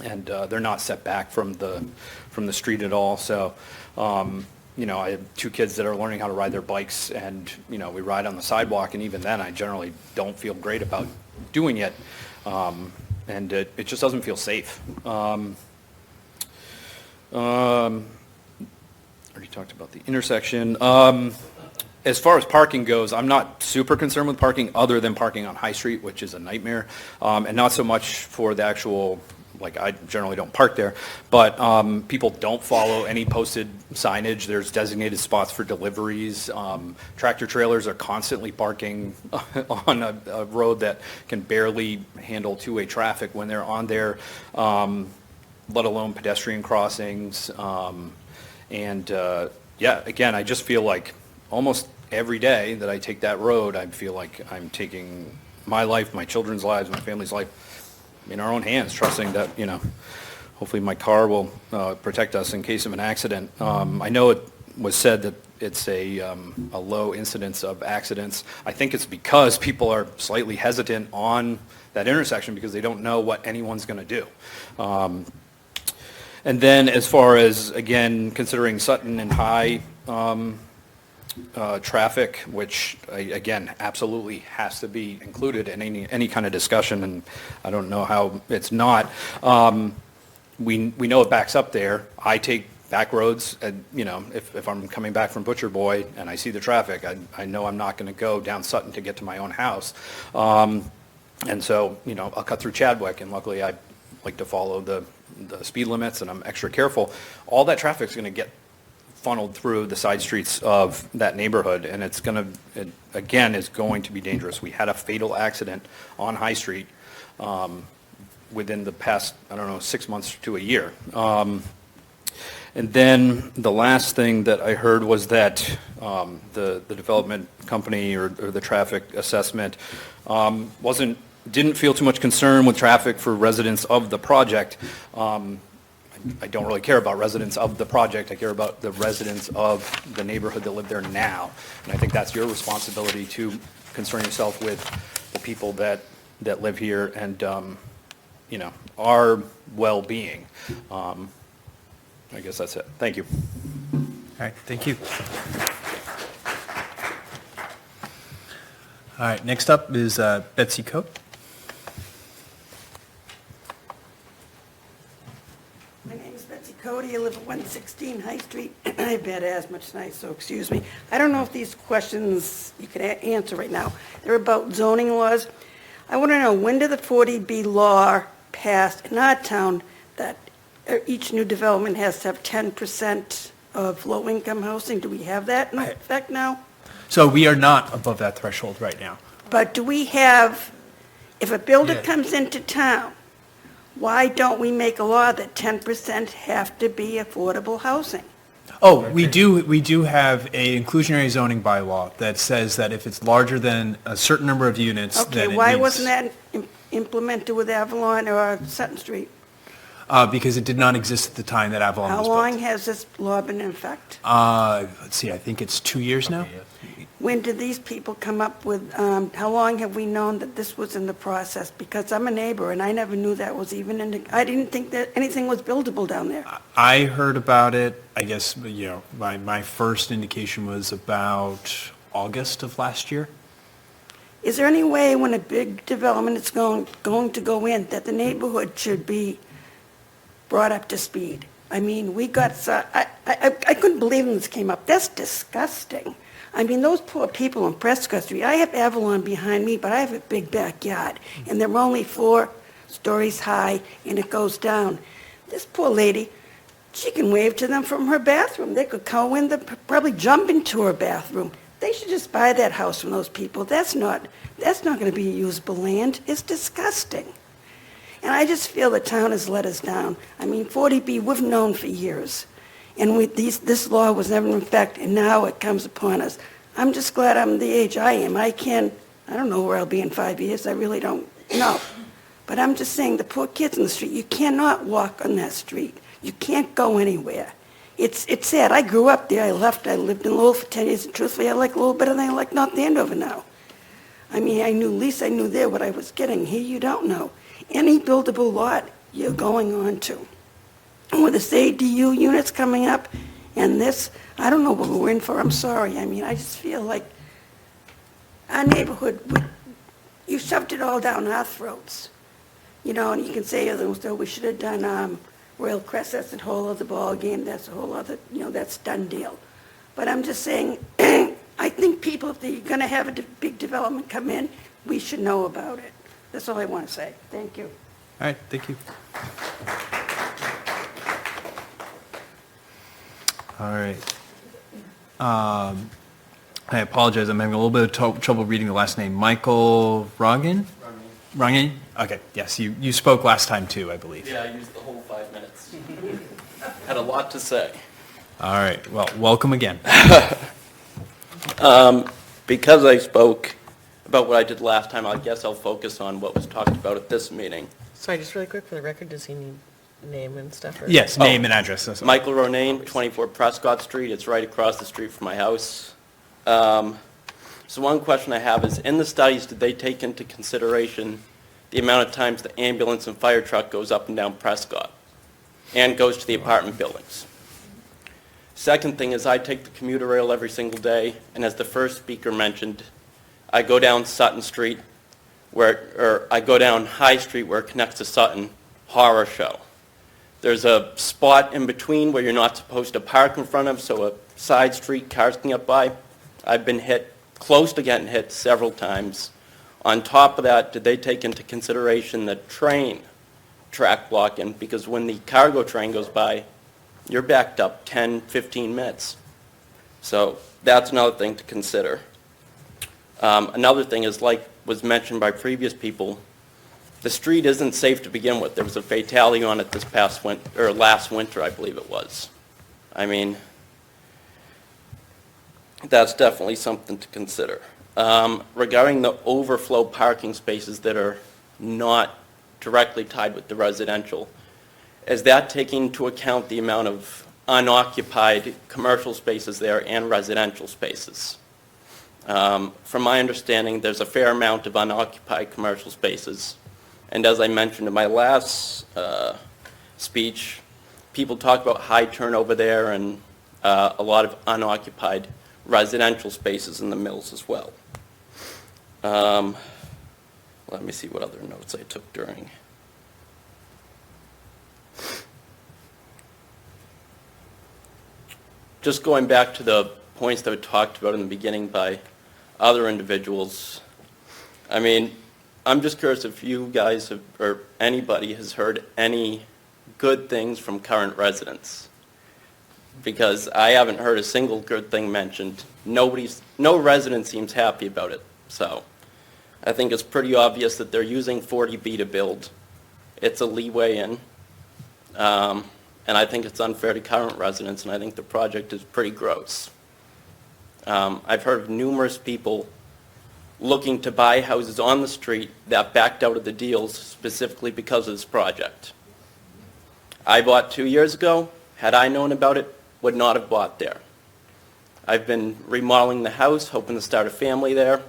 and they're not set back from the street at all. So, I have two kids that are learning how to ride their bikes, and we ride on the sidewalk, and even then I generally don't feel great about doing it, and it just doesn't feel safe. Already talked about the intersection. As far as parking goes, I'm not super concerned with parking other than parking on High Street, which is a nightmare, and not so much for the actual, I generally don't park there, but people don't follow any posted signage. There's designated spots for deliveries. Tractor trailers are constantly parking on a road that can barely handle two-way traffic when they're on there, let alone pedestrian crossings. Again, I just feel like almost every day that I take that road, I feel like I'm taking my life, my children's lives, my family's life in our own hands, trusting that, hopefully my car will protect us in case of an accident. I know it was said that it's a low incidence of accidents. I think it's because people are slightly hesitant on that intersection because they don't know what anyone's going to do. And then as far as, again, considering Sutton and High traffic, which, again, absolutely has to be included in any kind of discussion, and I don't know how it's not. We know it backs up there. I take back roads, and, if I'm coming back from Butcher Boy and I see the traffic, I know I'm not going to go down Sutton to get to my own house. And so, I'll cut through Chadwick, and luckily I like to follow the speed limits, and I'm extra careful. All that traffic's going to get funneled through the side streets of that neighborhood, and it again is going to be dangerous. We had a fatal accident on High Street within the past, 6 months to a year. And then the last thing that I heard was that the development company or the traffic assessment didn't feel too much concern with traffic for residents of the project. I don't really care about residents of the project. I care about the residents of the neighborhood that live there now. And I think that's your responsibility to concern yourself with the people that live here and, our well-being. I guess that's it. Thank you. All right, thank you. All right, next up is Betsy Cope. My name is Betsy Cody. I live at 116 High Street. I have bad asthma tonight, so excuse me. I don't know if these questions you can answer right now. They're about zoning laws. I want to know, when did the 40B law pass in our town that each new development has to have 10% of low-income housing? Do we have that in effect now? So we are not above that threshold right now. But do we have, if a builder Yeah. comes into town, why don't we make a law that 10% have to be affordable housing? Oh, we do have a inclusionary zoning bylaw that says that if it's larger than a certain number of units, Okay, then it why needs- wasn't that implemented with Avalon or Sutton Street? Because it did not exist at the time that Avalon How was long built. has this law been in effect? Let's see, I think it's 2 years now. when did these people come up with, how long have we known that this was in the process? Because I'm a neighbor, and I never knew that was even in the, I didn't think that anything was buildable down there. I heard about it, I guess, my first indication was about August of last year. Is there any way when a big development is going to go in, that the neighborhood should be brought up to speed? I mean, we got, I couldn't believe when this came up. That's disgusting. I mean, those poor people on Prescott Street, I have Avalon behind me, but I have a big backyard, and they're only 4 stories high, and it goes down. This poor lady, she can wave to them from her bathroom. They could go in, probably jump into her bathroom. They should just buy that house from those people. That's not going to be usable land. It's disgusting. And I just feel the town has let us down. I mean, 40B, we've known for years. And this law was never in effect, and now it comes upon us. I'm just glad I'm the age I am. I don't know where I'll be in 5 years. I really don't know. But I'm just saying, the poor kids in the street, you cannot walk on that street. You can't go anywhere. It's sad. I grew up there. I left. I lived in Lowell for 10 years, and truthfully, I like Lowell better than I like North Andover now. I mean, at least I knew there what I was getting. Here, you don't know. Any buildable lot, you're going on to. And with this ADU units coming up, and this, I don't know what we're in for. I'm sorry. I mean, I just feel like our neighborhood, you shoved it all down our throats. You know, and you can say, oh, we should have done Royal Crest. That's a whole other ball game. That's a whole other, that's done deal. But I'm just saying, I think people, if they're going to have a big development come in, we should know about it. That's all I want to say. Thank you. All right, thank you. All right. I apologize. I'm having a little bit of trouble reading the last name. Michael Rangin? Rangin? Okay, yes, you spoke last time too, I believe. Yeah, I used the whole 5 minutes. Had a lot to say. All right, well, welcome again. Because I spoke about what I did last time, I guess I'll focus on what was talked about at this meeting. Sorry, just really quick for the record, does he need name and stuff? Or? Yes, name and address. That's all. Michael Ronayne, 24 Prescott Street. It's right across the street from my house. So one question I have is, in the studies, did they take into consideration the amount of times the ambulance and fire truck goes up and down Prescott and goes to the apartment buildings? Second thing is, I take the commuter rail every single day, and as the first speaker mentioned, I go down Sutton Street, or I go down High Street where it connects to Sutton, horror show. There's a spot in between where you're not supposed to park in front of, so a side street, cars can get by. I've been close to getting hit several times. On top of that, did they take into consideration the train track blocking? Because when the cargo train goes by, you're backed up 10, 15 minutes. So that's another thing to consider. Another thing is, like was mentioned by previous people, the street isn't safe to begin with. There was a fatality on it last winter, I believe it was. I mean, that's definitely something to consider. Regarding the overflow parking spaces that are not directly tied with the residential, is that taking into account the amount of unoccupied commercial spaces there and residential spaces? From my understanding, there's a fair amount of unoccupied commercial spaces. And as I mentioned in my last speech, people talk about high turnover there and a lot of unoccupied residential spaces in the mills as well. Let me see what other notes I took during. Just going back to the points that were talked about in the beginning by other individuals, I mean, I'm just curious if you guys have, or anybody has heard any good things from current residents. Because I haven't heard a single good thing mentioned. No resident seems happy about it. So I think it's pretty obvious that they're using 40B to build. It's a leeway in. And I think it's unfair to current residents, and I think the project is pretty gross. I've heard of numerous people looking to buy houses on the street that backed out of the deals specifically because of this project. I bought 2 years ago. Had I known about it, would not have bought there. I've been remodeling the house, hoping to start a family there.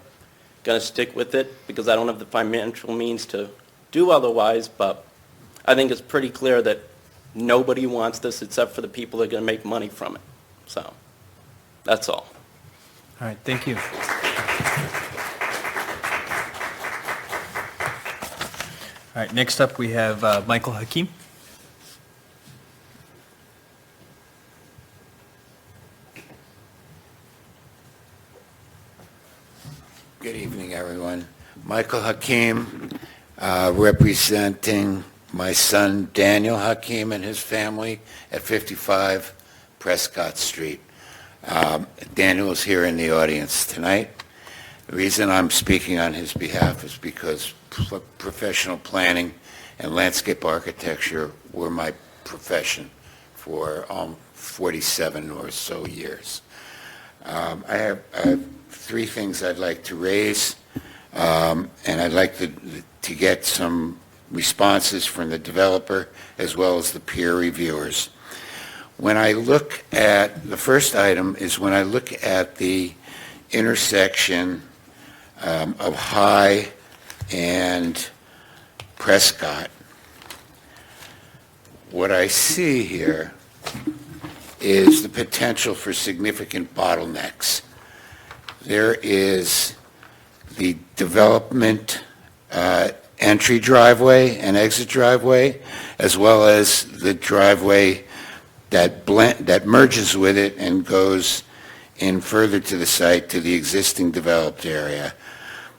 Going to stick with it because I don't have the financial means to do otherwise, but I think it's pretty clear that nobody wants this except for the people that are going to make money from it. So, that's all. All right, thank you. All right, next up we have Michael Hakim. Good evening, everyone. Michael Hakim, representing my son Daniel Hakim and his family at 55 Prescott Street. Daniel is here in the audience tonight. The reason I'm speaking on his behalf is because professional planning and landscape architecture were my profession for 47 or so years. I have three things I'd like to raise, and I'd like to get some responses from the developer as well as the peer reviewers. When I look at, the first item is when I look at the intersection of High and Prescott, what I see here is the potential for significant bottlenecks. There is the development entry driveway and exit driveway, as well as the driveway that merges with it and goes in further to the site to the existing developed area.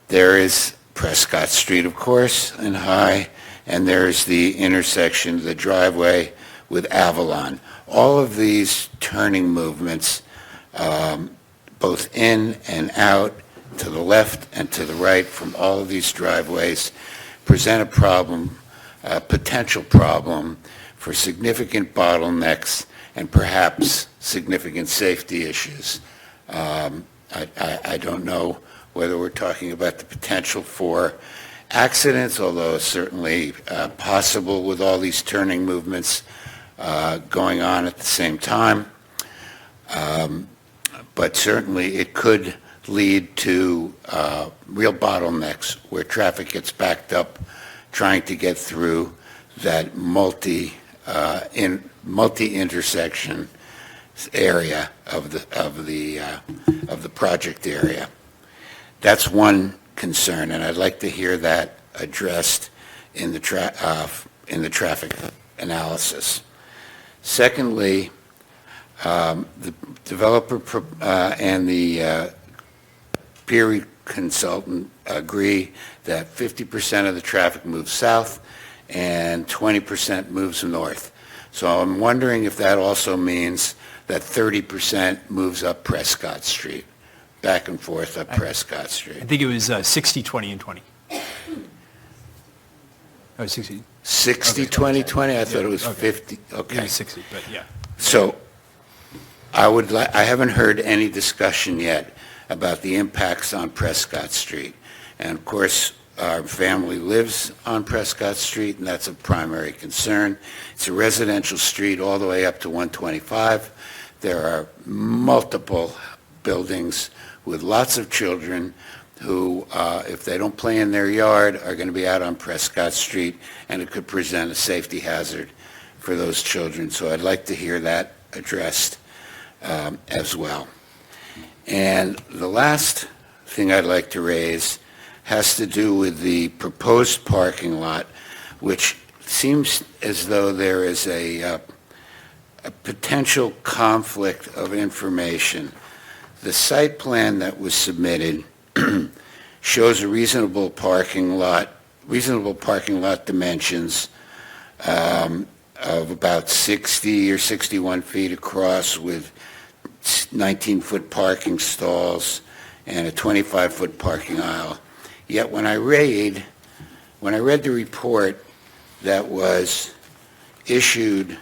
There is Prescott Street, of course, and High, and there's the intersection, the driveway with Avalon. All of these turning movements, both in and out, to the left and to the right from all of these driveways, present a problem, a potential problem for significant bottlenecks and perhaps significant safety issues. I don't know whether we're talking about the potential for accidents, although it's certainly possible with all these turning movements going on at the same time. But certainly it could lead to real bottlenecks where traffic gets backed up trying to get through that multi-intersection area of the project area. That's one concern, and I'd like to hear that addressed in the traffic analysis. Secondly, the developer and the peer consultant agree that 50% of the traffic moves south and 20% moves north. So I'm wondering if that also means that 30% moves up Prescott Street, back and forth up Prescott Street. I think it was 60, 20, and 20. Oh, 60. 60, Okay. 20, 20? I thought it was Okay. 50. It Okay. was 60, but yeah. So I haven't heard any discussion yet about the impacts on Prescott Street. And of course, our family lives on Prescott Street, and that's a primary concern. It's a residential street all the way up to 125. There are multiple buildings with lots of children who, if they don't play in their yard, are going to be out on Prescott Street, and it could present a safety hazard for those children. So I'd like to hear that addressed as well. And the last thing I'd like to raise has to do with the proposed parking lot, which seems as though there is a potential conflict of information. The site plan that was submitted shows a reasonable parking lot dimensions of about 60 or 61 feet across with 19-foot parking stalls and a 25-foot parking aisle. Yet when I read the report that was issued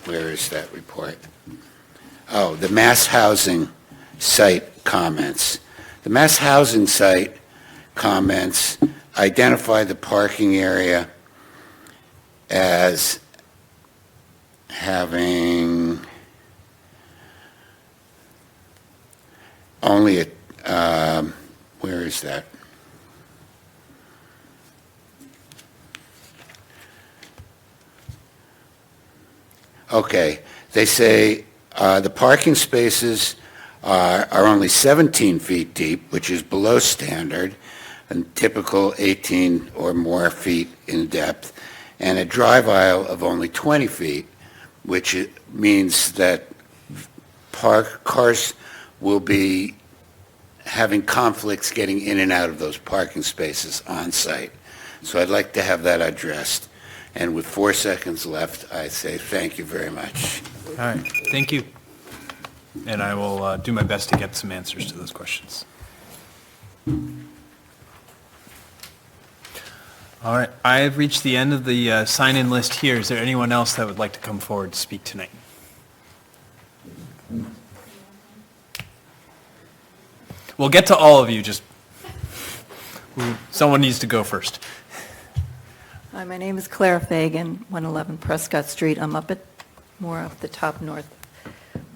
where is that report? Oh, the mass housing site comments. The mass housing site comments identify the parking area as having only a, where is that? Okay, they say the parking spaces are only 17 feet deep, which is below standard, and typical 18 or more feet in depth, and a drive aisle of only 20 feet, which means that cars will be having conflicts getting in and out of those parking spaces on site. So I'd like to have that addressed. And with 4 seconds left, I say thank you very much. All right, thank you. And I will do my best to get some answers to those questions. All right, I have reached the end of the sign-in list here. Is there anyone else that would like to come forward to speak tonight? We'll get to all of you, just someone needs to go first. Hi, my name is Claire Fagan, 111 Prescott Street. I'm up at more up the top north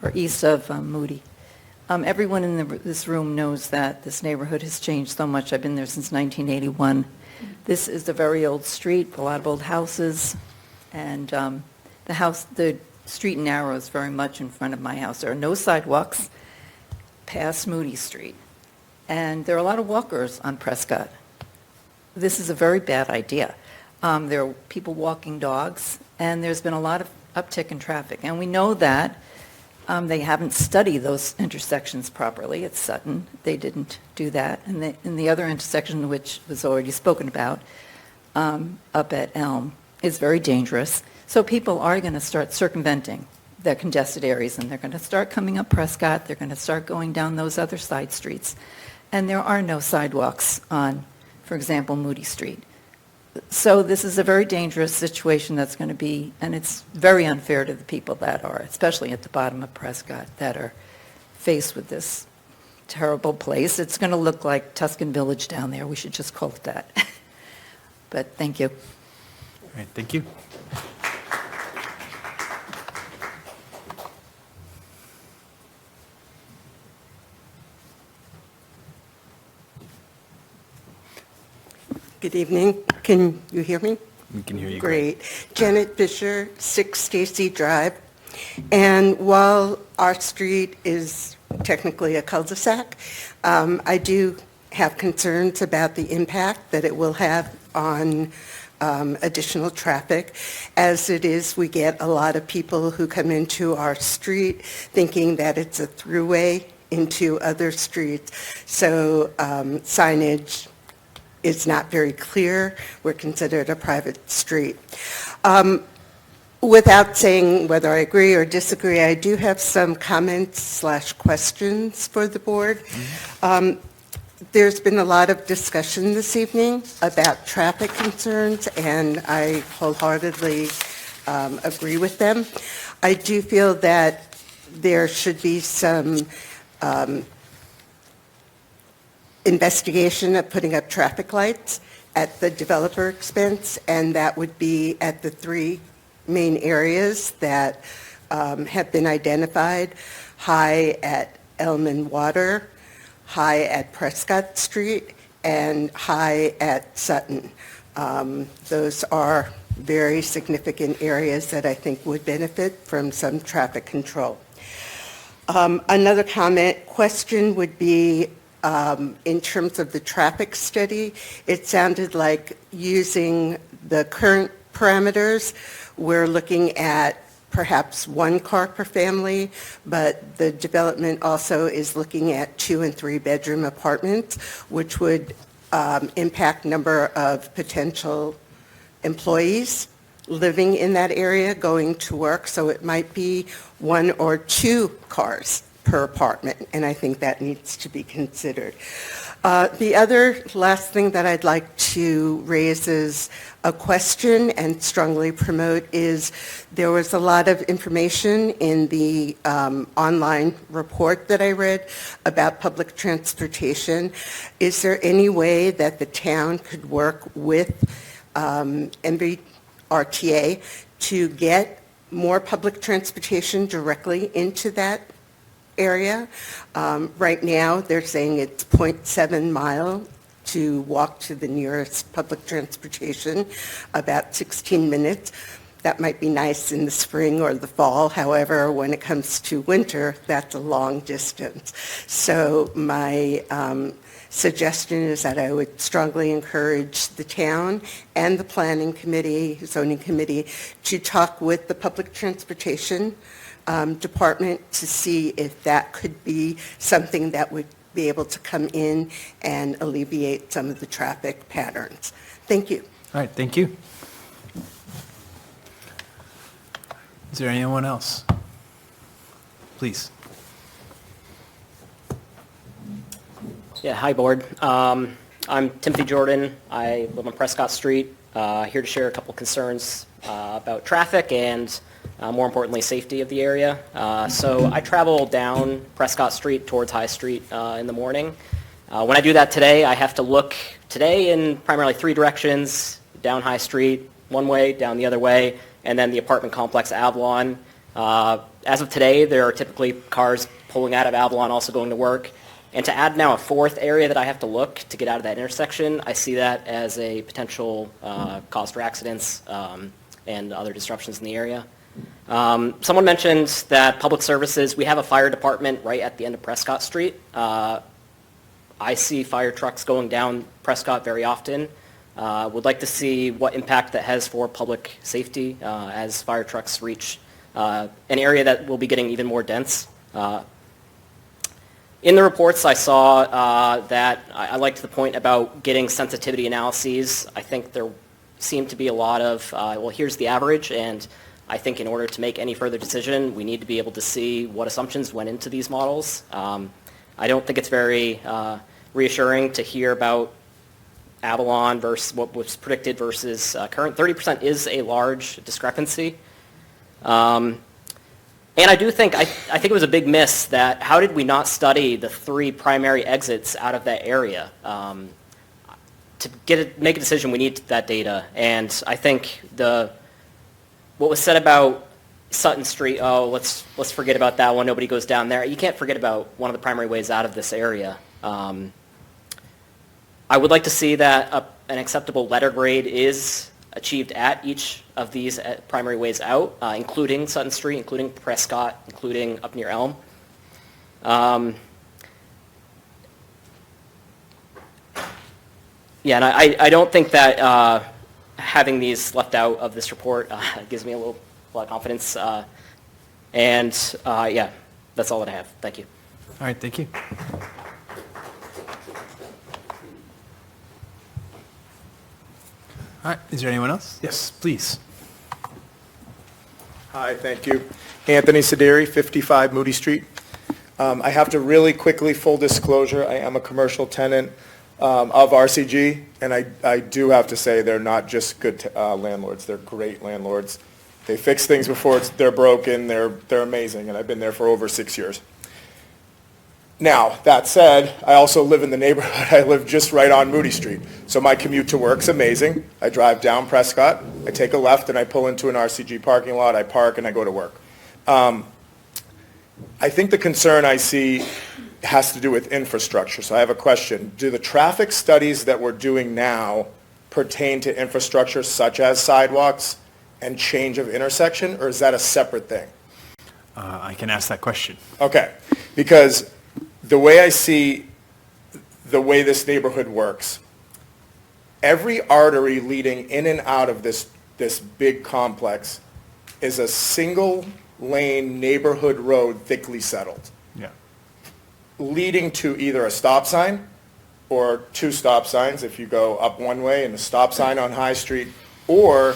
or east of Moody. Everyone in this room knows that this neighborhood has changed so much. I've been there since 1981. This is a very old street, a lot of old houses, and the street narrows very much in front of my house. There are no sidewalks past Moody Street, and there are a lot of walkers on Prescott. This is a very bad idea. There are people walking dogs, and there's been a lot of uptick in traffic. And we know that they haven't studied those intersections properly. At Sutton, they didn't do that. And in the other intersection, which was already spoken about, up at Elm, is very dangerous. So people are going to start circumventing the congested areas, and they're going to start coming up Prescott. They're going to start going down those other side streets. And there are no sidewalks on, for example, Moody Street. So this is a very dangerous situation that's going to be, and it's very unfair to the people that are, especially at the bottom of Prescott, that are faced with this terrible place. It's going to look like Tuscan Village down there. We should just call it that. But thank you. All right, thank you. Good evening. Can you hear me? We can hear you. Great. Janet Fisher, 6 Stacy Drive. And while our street is technically a cul-de-sac, I do have concerns about the impact that it will have on additional traffic. As it is, we get a lot of people who come into our street thinking that it's a throughway into other streets. So signage is not very clear. We're considered a private street. Without saying whether I agree or disagree, I do have some comments/questions for the board. There's been a lot of discussion this evening about traffic concerns, and I wholeheartedly agree with them. I do feel that there should be some investigation of putting up traffic lights at the developer expense, and that would be at the 3 main areas that have been identified: high at Elm and Water, high at Prescott Street, and high at Sutton. Those are very significant areas that I think would benefit from some traffic control. Another question would be, in terms of the traffic study, it sounded like using the current parameters, we're looking at perhaps 1 car per family, but the development also is looking at 2- and 3-bedroom apartments, which would impact number of potential employees living in that area going to work. So it might be 1 or 2 cars per apartment, and I think that needs to be considered. The other last thing that I'd like to raise is a question and strongly promote is there was a lot of information in the online report that I read about public transportation. Is there any way that the town could work with RTA to get more public transportation directly into that area. Right now, they're saying it's 0.7 mile to walk to the nearest public transportation, about 16 minutes. That might be nice in the spring or the fall. However, when it comes to winter, that's a long distance. So my suggestion is that I would strongly encourage the town and the planning committee, zoning committee, to talk with the public transportation department to see if that could be something that would be able to come in and alleviate some of the traffic patterns. Thank you. All right, thank you. Is there anyone else? Please. Yeah, hi, board. I'm Timothy Jordan. I live on Prescott Street. Here to share a couple concerns about traffic and, more importantly, safety of the area. So I travel down Prescott Street towards High Street in the morning. When I do that today, I have to look today in primarily three directions: down High Street, one way, down the other way, and then the apartment complex Avalon. As of today, there are typically cars pulling out of Avalon also going to work. And to add now a fourth area that I have to look to get out of that intersection, I see that as a potential cause for accidents and other disruptions in the area. Someone mentioned that public services, we have a fire department right at the end of Prescott Street. I see fire trucks going down Prescott very often. Would like to see what impact that has for public safety as fire trucks reach an area that will be getting even more dense. In the reports, I saw that I liked the point about getting sensitivity analyses. I think there seemed to be a lot of, well, here's the average, and I think in order to make any further decision, we need to be able to see what assumptions went into these models. I don't think it's very reassuring to hear about Avalon versus what was predicted versus current. 30% is a large discrepancy. And I do think, I think it was a big miss that how did we not study the three primary exits out of that area? To make a decision, we need that data. And I think what was said about Sutton Street, oh, let's forget about that one, nobody goes down there. You can't forget about one of the primary ways out of this area. I would like to see that an acceptable letter grade is achieved at each of these primary ways out, including Sutton Street, including Prescott, including up near Elm. Yeah, and I don't think that having these left out of this report gives me a lot of confidence. Yeah, that's all that I have. Thank you. All right, thank you. All right, is there anyone else? Yes, please. Hi, thank you. Anthony Sederi, 55 Moody Street. I have to really quickly, full disclosure, I am a commercial tenant of RCG, and I do have to say they're not just good landlords, they're great landlords. They fix things before they're broken, they're amazing, and I've been there for over 6 years. Now, that said, I also live in the neighborhood. I live just right on Moody Street. So my commute to work's amazing. I drive down Prescott, I take a left, and I pull into an RCG parking lot, I park, and I go to work. I think the concern I see has to do with infrastructure. So I have a question. Do the traffic studies that we're doing now pertain to infrastructure such as sidewalks and change of intersection, or is that a separate thing? I can ask that question. Okay, because the way I see the way this neighborhood works, every artery leading in and out of this big complex is a single lane neighborhood road thickly settled. Yeah. Leading to either a stop sign or two stop signs if you go up one way and a stop sign on High Street, or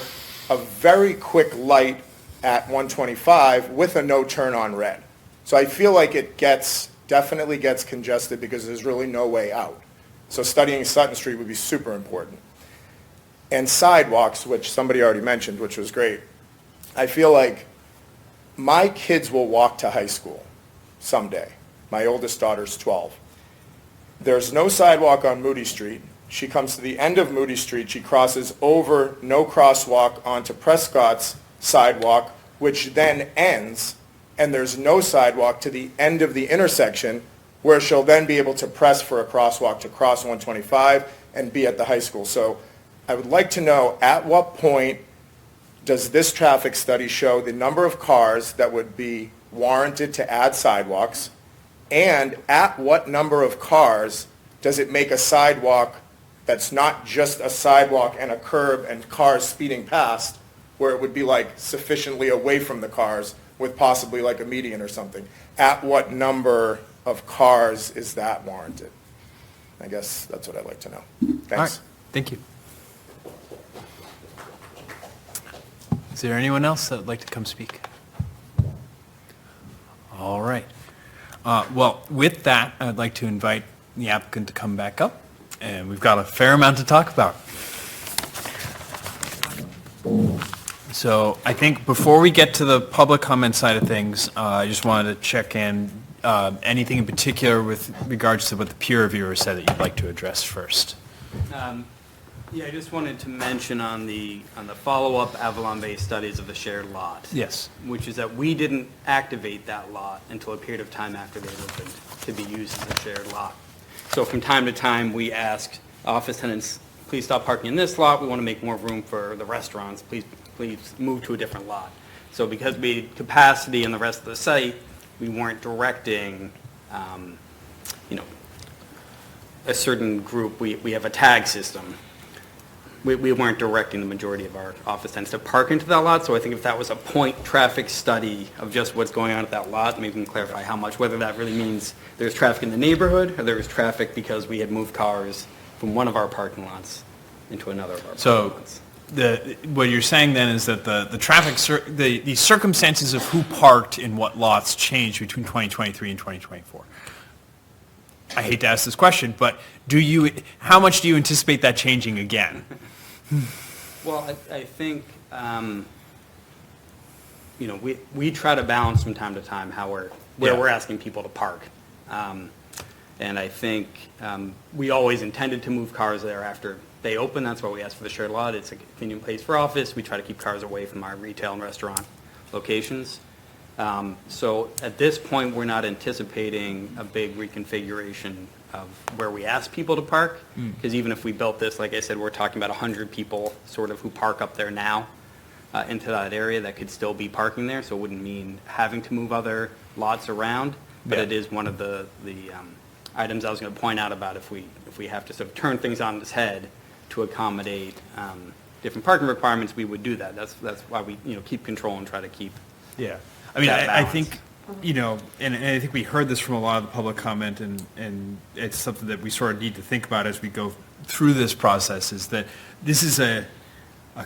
a very quick light at 125 with a no turn on red. So I feel like it definitely gets congested because there's really no way out. So studying Sutton Street would be super important. And sidewalks, which somebody already mentioned, which was great. I feel like my kids will walk to high school someday. My oldest daughter's 12. There's no sidewalk on Moody Street. she comes to the end of Moody Street, she crosses over, no crosswalk, onto Prescott's sidewalk, which then ends, and there's no sidewalk to the end of the intersection, where she'll then be able to press for a crosswalk to cross 125 and be at the high school. So I would like to know, at what point does this traffic study show the number of cars that would be warranted to add sidewalks? And at what number of cars does it make a sidewalk that's not just a sidewalk and a curb and cars speeding past, where it would be like sufficiently away from the cars with possibly like a median or something? At what number of cars is that warranted? I guess that's what I'd like to know. Thanks. All right. Thank you. Is there anyone else that would like to come speak? All right. Well, with that, I'd like to invite the applicant to come back up, and we've got a fair amount to talk about. So I think before we get to the public comment side of things, I just wanted to check in, anything in particular with regards to what the peer reviewer said that you'd like to address first? Yeah, I just wanted to mention on the follow-up Avalon-based studies of the shared lot. Yes. Which is that we didn't activate that lot until a period of time after they opened to be used as a shared lot. So from time to time, we asked office tenants, please stop parking in this lot. We want to make more room for the restaurants. Please move to a different lot. So because we had capacity in the rest of the site, we weren't directing, a certain group. We have a tag system. We weren't directing the majority of our office tenants to park into that lot, so I think if that was a point traffic study of just what's going on at that lot, maybe we can clarify how much, whether that really means there's traffic in the neighborhood, or there's traffic because we had moved cars from one of our parking lots into another of our parking lots. What you're saying then is that the traffic, the circumstances of who parked in what lots changed between 2023 and 2024. I hate to ask this question, but how much do you anticipate that changing again? Well, I think, we try to balance from time to time where we're asking people to park. And I think we always intended to move cars there after they open. That's why we asked for the shared lot. It's a convenient place for office. We try to keep cars away from our retail and restaurant locations. So at this point, we're not anticipating a big reconfiguration of where we ask people to park, because even if we built this, like I said, we're talking about 100 people sort of who park up there now into that area that could still be parking there, so it wouldn't mean having to move other lots around, but it is one of the items I was going to point out about if we have to sort of turn things on its head to accommodate different parking requirements, we would do that. That's why we keep control and try to keep. Yeah. I mean, I think, and I think we heard this from a lot of the public comment, and it's something that we sort of need to think about as we go through this process, is that this is a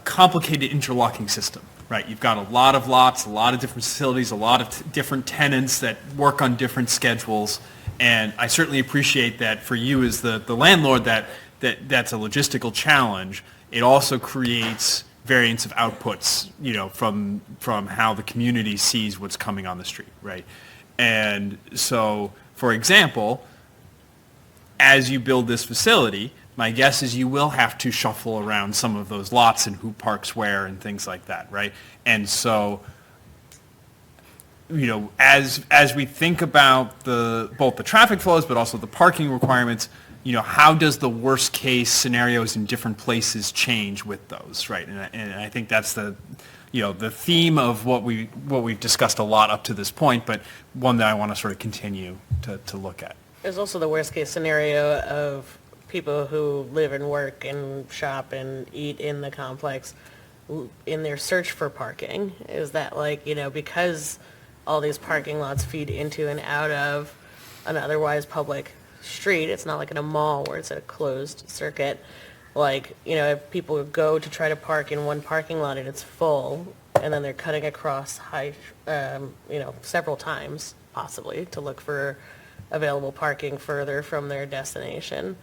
complicated interlocking system, right? You've got a lot of lots, a lot of different facilities, a lot of different tenants that work on different schedules, and I certainly appreciate that for you as the landlord that's a logistical challenge. It also creates variance of outputs, from how the community sees what's coming on the street, right? And so, for example, as you build this facility, my guess is you will have to shuffle around some of those lots and who parks where and things like that, right? And so, as we think about both the traffic flows but also the parking requirements, how does the worst case scenarios in different places change with those, right? And I think that's the theme of what we've discussed a lot up to this point, but one that I want to sort of continue to look at. There's also the worst case scenario of people who live and work and shop and eat in the complex in their search for parking. Is that because all these parking lots feed into and out of an otherwise public street, it's not like in a mall where it's at a closed circuit. If people go to try to park in one parking lot and it's full, and then they're cutting across several times possibly to look for available parking further from their destination,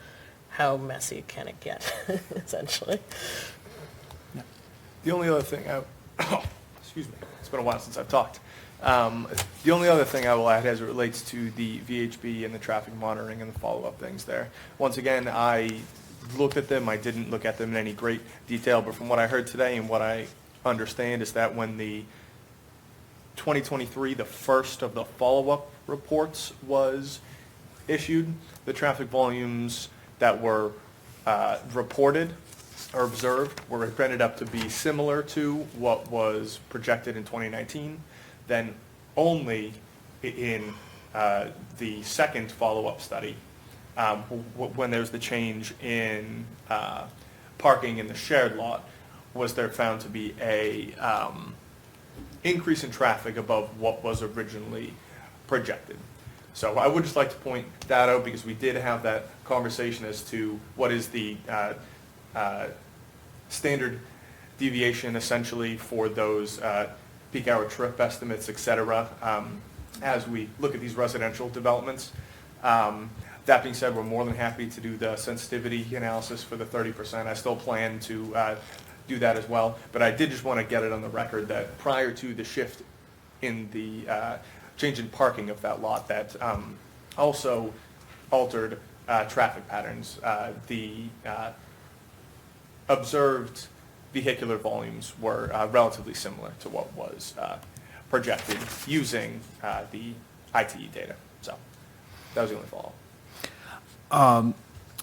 how messy can it get, essentially? The only other thing, excuse me, it's been a while since I've talked. The only other thing I will add as it relates to the VHB and the traffic monitoring and the follow-up things there. Once again, I looked at them. I didn't look at them in any great detail, but from what I heard today and what I understand is that when the 2023, the first of the follow-up reports was issued, the traffic volumes that were reported or observed were ended up to be similar to what was projected in 2019. Then only in the second follow-up study, when there's the change in parking in the shared lot, was there found to be a increase in traffic above what was originally projected. So I would just like to point that out because we did have that conversation as to what is the standard deviation essentially for those peak hour trip estimates, et cetera, as we look at these residential developments. That being said, we're more than happy to do the sensitivity analysis for the 30%. I still plan to do that as well, but I did just want to get it on the record that prior to the shift in the change in parking of that lot, that also altered traffic patterns. The observed vehicular volumes were relatively similar to what was projected using the ITE data. So that was the only follow-up.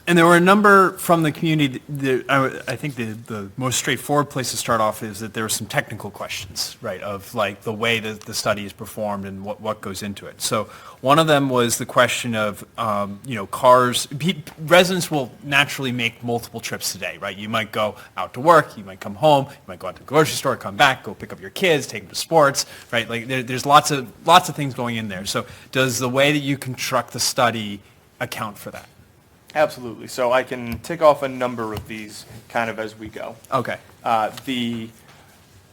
And there were a number from the community. I think the most straightforward place to start off is that there were some technical questions, right, of like the way that the study is performed and what goes into it. So one of them was the question of, cars. Residents will naturally make multiple trips today, right? You might go out to work, you might come home, you might go out to the grocery store, come back, go pick up your kids, take them to sports, right? Like there's lots of things going in there. So does the way that you construct the study account for that? Absolutely. So I can tick off a number of these kind of as we go. Okay. The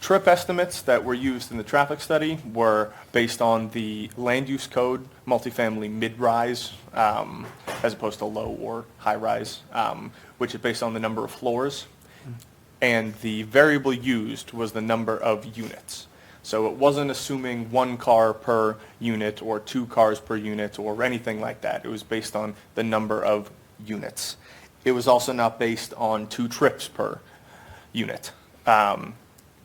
trip estimates that were used in the traffic study were based on the land use code, multifamily mid-rise, as opposed to low or high-rise, which is based on the number of floors. And the variable used was the number of units. So it wasn't assuming 1 car per unit or 2 cars per unit or anything like that. It was based on the number of units. It was also not based on 2 trips per unit.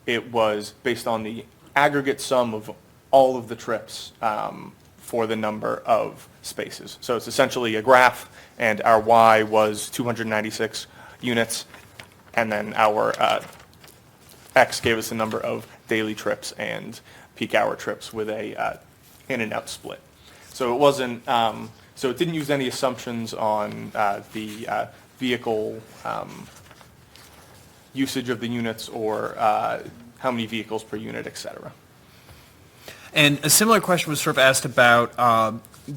It was based on the aggregate sum of all of the trips for the number of spaces. So it's essentially a graph, and our Y was 296 units, and then our X gave us the number of daily trips and peak hour trips with a in and out split. So it wasn't. So it didn't use any assumptions on the vehicle usage of the units or how many vehicles per unit, et cetera. And a similar question was sort of asked about,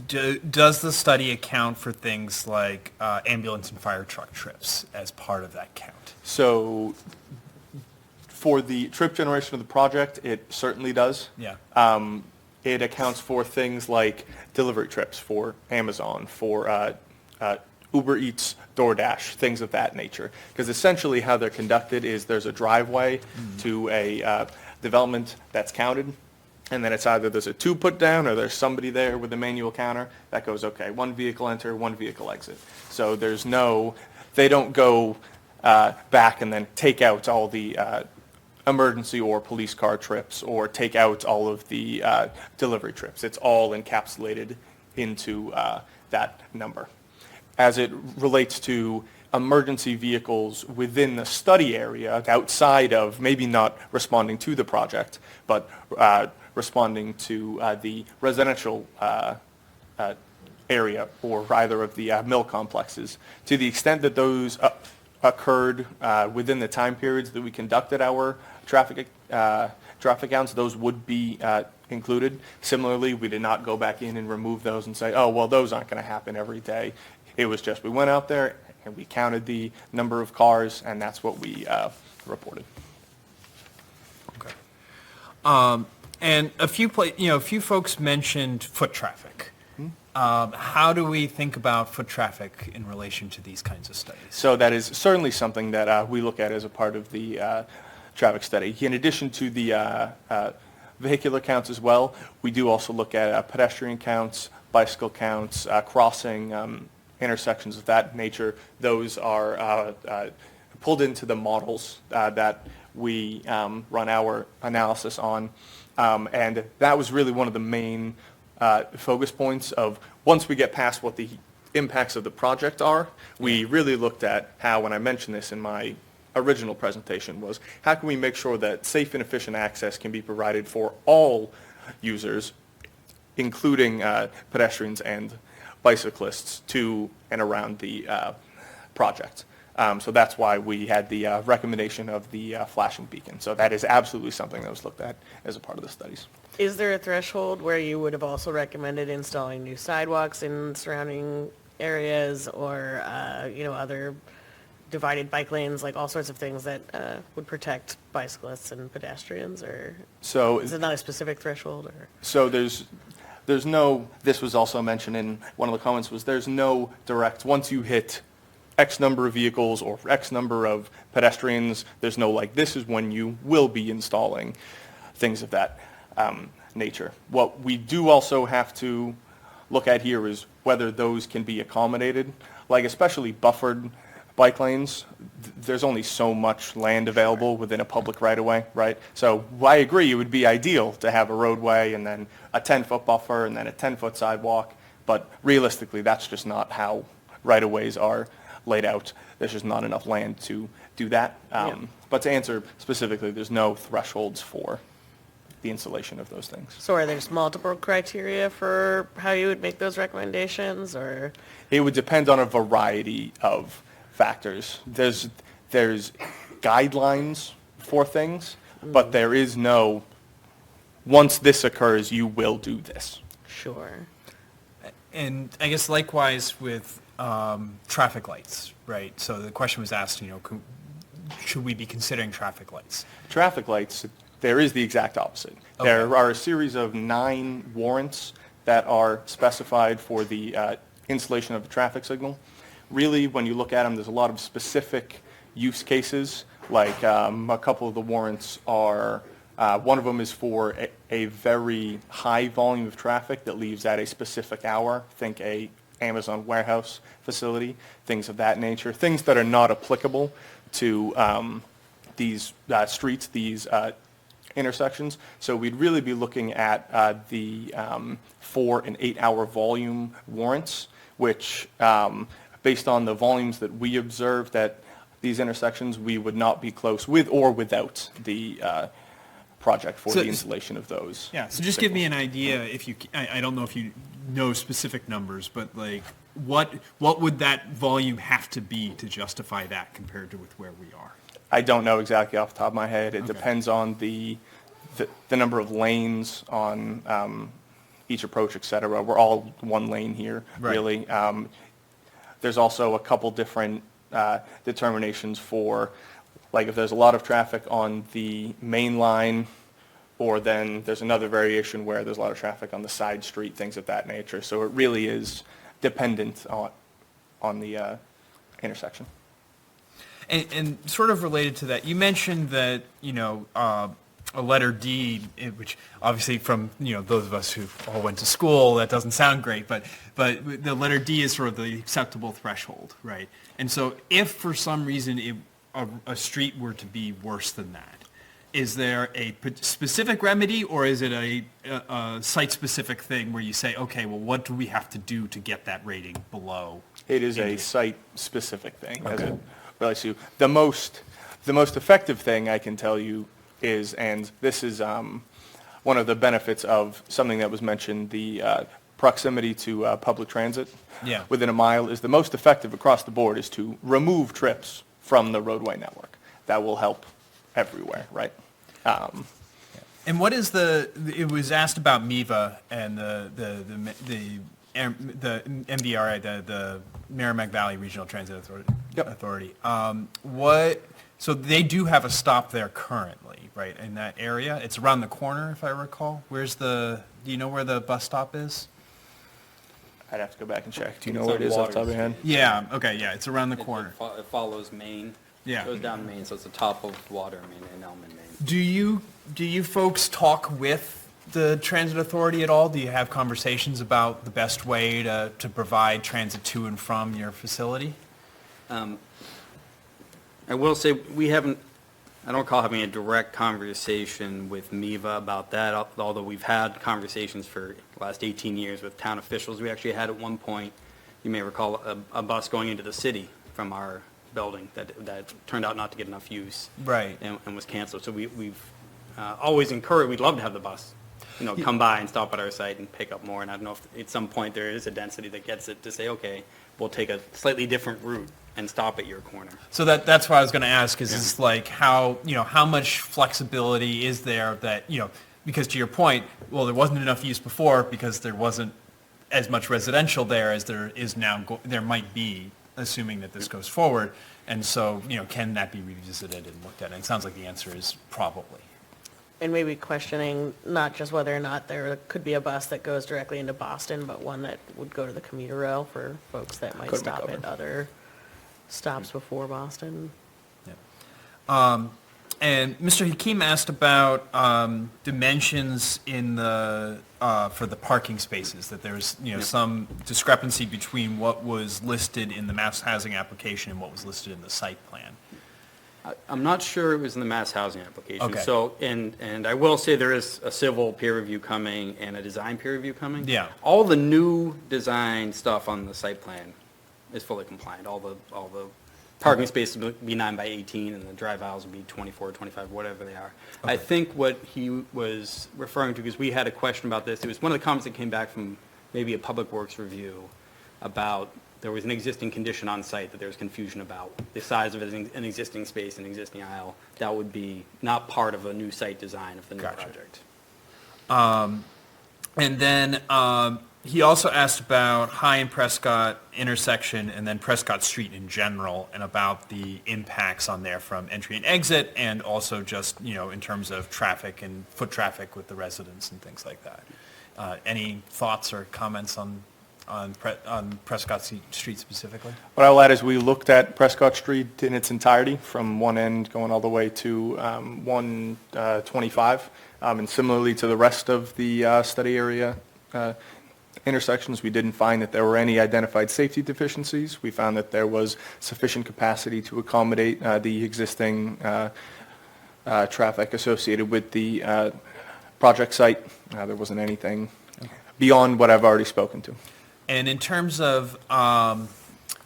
does the study account for things like ambulance and fire truck trips as part of that count? So for the trip generation of the project, it certainly does. Yeah. It accounts for things like delivery trips for Amazon, for Uber Eats, DoorDash, things of that nature. Because essentially how they're conducted is there's a driveway to a development that's counted, and then it's either there's a 2 put down or there's somebody there with a manual counter that goes, okay, 1 vehicle enter, 1 vehicle exit. So they don't go back and then take out all the emergency or police car trips or take out all of the delivery trips. It's all encapsulated into that number. As it relates to emergency vehicles within the study area, outside of maybe not responding to the project, but responding to the residential area or either of the mill complexes, to the extent that those occurred within the time periods that we conducted our traffic counts, those would be included. Similarly, we did not go back in and remove those and say, oh, well, those aren't going to happen every day. It was just we went out there and we counted the number of cars, and that's what we reported. Okay. And a few folks mentioned foot traffic. How do we think about foot traffic in relation to these kinds of studies? So that is certainly something that we look at as a part of the traffic study. In addition to the vehicular counts as well, we do also look at pedestrian counts, bicycle counts, crossing intersections of that nature, those are pulled into the models that we run our analysis on. And that was really one of the main focus points of, once we get past what the impacts of the project are, we really looked at how, when I mentioned this in my original presentation, was how can we make sure that safe and efficient access can be provided for all users, including pedestrians and bicyclists, to and around the project. So that's why we had the recommendation of the flashing beacon. So that is absolutely something that was looked at as a part of the studies. Is there a threshold where you would have also recommended installing new sidewalks in surrounding areas, or, other divided bike lanes, like all sorts of things that would protect bicyclists and pedestrians, or So is it not a specific threshold? Or? So there's no, this was also mentioned in one of the comments, was there's no direct, once you hit X number of vehicles or X number of pedestrians, there's no like, this is when you will be installing things of that nature. What we do also have to look at here is whether those can be accommodated, like especially buffered bike lanes. There's only so much land available within a public right-of-way, right? So I agree, it would be ideal to have a roadway and then a 10-foot buffer and then a 10-foot sidewalk, but realistically, that's just not how right-of-ways are laid out. There's just not enough land to do that. But to answer specifically, there's no thresholds for the installation of those things. So are there just multiple criteria for how you would make those recommendations, or? It would depend on a variety of factors. There's guidelines for things, but there is no, once this occurs, you will do this. Sure. And I guess likewise with traffic lights, right? So the question was asked, should we be considering traffic lights? Traffic lights, there is the exact opposite. Okay. There are a series of 9 warrants that are specified for the installation of a traffic signal. Really, when you look at them, there's a lot of specific use cases, like a couple of the warrants are, one of them is for a very high volume of traffic that leaves at a specific hour, think a Amazon warehouse facility, things of that nature, things that are not applicable to these streets, these intersections. So we'd really be looking at the 4 and 8 hour volume warrants, which based on the volumes that we observed at these intersections, we would not be close with or without the project for the installation of those. Yeah, so just give me an idea, if you, I don't know if you know specific numbers, but like, what would that volume have to be to justify that compared to with where we are? I don't know exactly off the top of my head. It Okay. depends on the number of lanes on each approach, et cetera. We're all one lane here, Right. really. There's also a couple different determinations for, like if there's a lot of traffic on the main line, or then there's another variation where there's a lot of traffic on the side street, things of that nature. So it really is dependent on the intersection. And sort of related to that, you mentioned that, a letter D, which obviously from, those of us who all went to school, that doesn't sound great, but the letter D is sort of the acceptable threshold, right? And so if for some reason a street were to be worse than that, is there a specific remedy, or is it a site-specific thing where you say, okay, well, what do we have to do to get that rating below? It is a site-specific thing. As Okay. it relates to the most effective thing I can tell you is, and this is one of the benefits of something that was mentioned, the proximity to public transit. Yeah. Within a mile is the most effective across the board, is to remove trips from the roadway network. That will help everywhere, right? And what is it was asked about MEVA and the MVRA, the Merrimack Valley Regional Transit Authority. So they do have a stop there currently, right, in that area? It's around the corner, if I recall. Do you know where the bus stop is? I'd have to go back and check. Do you know where it is off the top of your head? Yeah, okay, yeah, it's around the corner. It follows Maine. Yeah. It goes down Maine, so it's the top of Water, Maine, and Elm, Maine. Do you folks talk with the transit authority at all? Do you have conversations about the best way to provide transit to and from your facility? I will say, I don't recall having a direct conversation with MIVA about that, although we've had conversations for the last 18 years with town officials. We actually had at one point, you may recall, a bus going into the city from our building that turned out not to get enough use. Right. And was canceled. So we've always encouraged, we'd love to have the bus, come by and stop at our site and pick up more. And I don't know if at some point there is a density that gets it to say, okay, we'll take a slightly different route and stop at your corner. So that's what I was going to ask, is it's like how much flexibility is there that, because to your point, well, there wasn't enough use before because there wasn't as much residential there as there is now, there might be, assuming that this goes forward. And so, can that be revisited and looked at? And it sounds like the answer is probably. And maybe questioning not just whether or not there could be a bus that goes directly into Boston, but one that would go to the commuter rail for folks that might stop at other stops before Boston. And Mr. Hakeem asked about dimensions in for the parking spaces, that there's some discrepancy between what was listed in the mass housing application and what was listed in the site plan. I'm not sure it was in the mass housing application. Okay. So, and I will say there is a civil peer review coming and a design peer review coming. Yeah. All the new design stuff on the site plan is fully compliant. All the parking spaces will be 9 by 18 and the drive aisles will be 24, 25, whatever they are. Okay. I think what he was referring to, because we had a question about this, it was one of the comments that came back from maybe a Public Works review about there was an existing condition on site that there was confusion about the size of an existing space, an existing aisle. That would be not part of a new site design of the new project. And then he also asked about High and Prescott intersection and then Prescott Street in general, and about the impacts on there from entry and exit, and also just, in terms of traffic and foot traffic with the residents and things like that. Any thoughts or comments on Prescott Street specifically? What I'll add is we looked at Prescott Street in its entirety, from one end going all the way to 125. And similarly to the rest of the study area intersections, we didn't find that there were any identified safety deficiencies. We found that there was sufficient capacity to accommodate the existing traffic associated with the project site. There wasn't anything beyond what I've already spoken to. And in terms of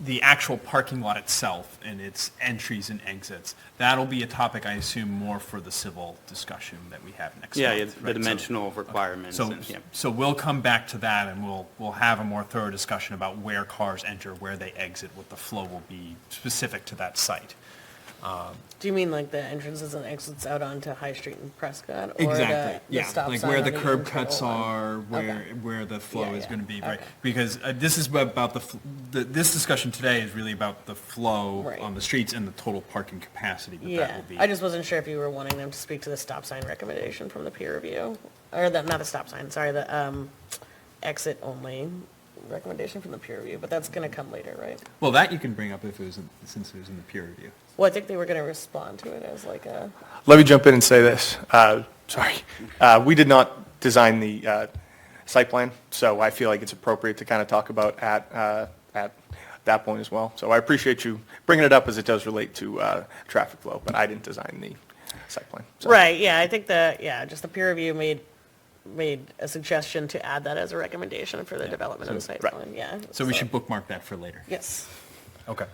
the actual parking lot itself and its entries and exits, that'll be a topic, I assume, more for the civil discussion that we have next month. Yeah, the dimensional requirements. So we'll come back to that, and we'll have a more thorough discussion about where cars enter, where they exit, what the flow will be specific to that site. Do you mean like the entrances and exits out onto High Street and Prescott? Or Exactly, the stop like sign where on the curb cuts internal are, one? where the flow is going to be, right? Okay. Because this is about this discussion today is really about the flow Right. on the streets and the total parking capacity that Yeah, will be. I just wasn't sure if you were wanting them to speak to the stop sign recommendation from the peer review, or not the stop sign, sorry, the exit only recommendation from the peer review, but that's going to come later, right? Well, that you can bring up if since it was in the peer review. Well, I think they were going to respond to it as like a, Let me jump in and say this. We did not design the site plan, so I feel like it's appropriate to kind of talk about at that point as well. So I appreciate you bringing it up, as it does relate to traffic flow, but I didn't design the site plan. So. right, yeah, I think just the peer review made a suggestion to add that as a recommendation for the development of the site plan, yeah. So we should bookmark that for later. Yes. Okay.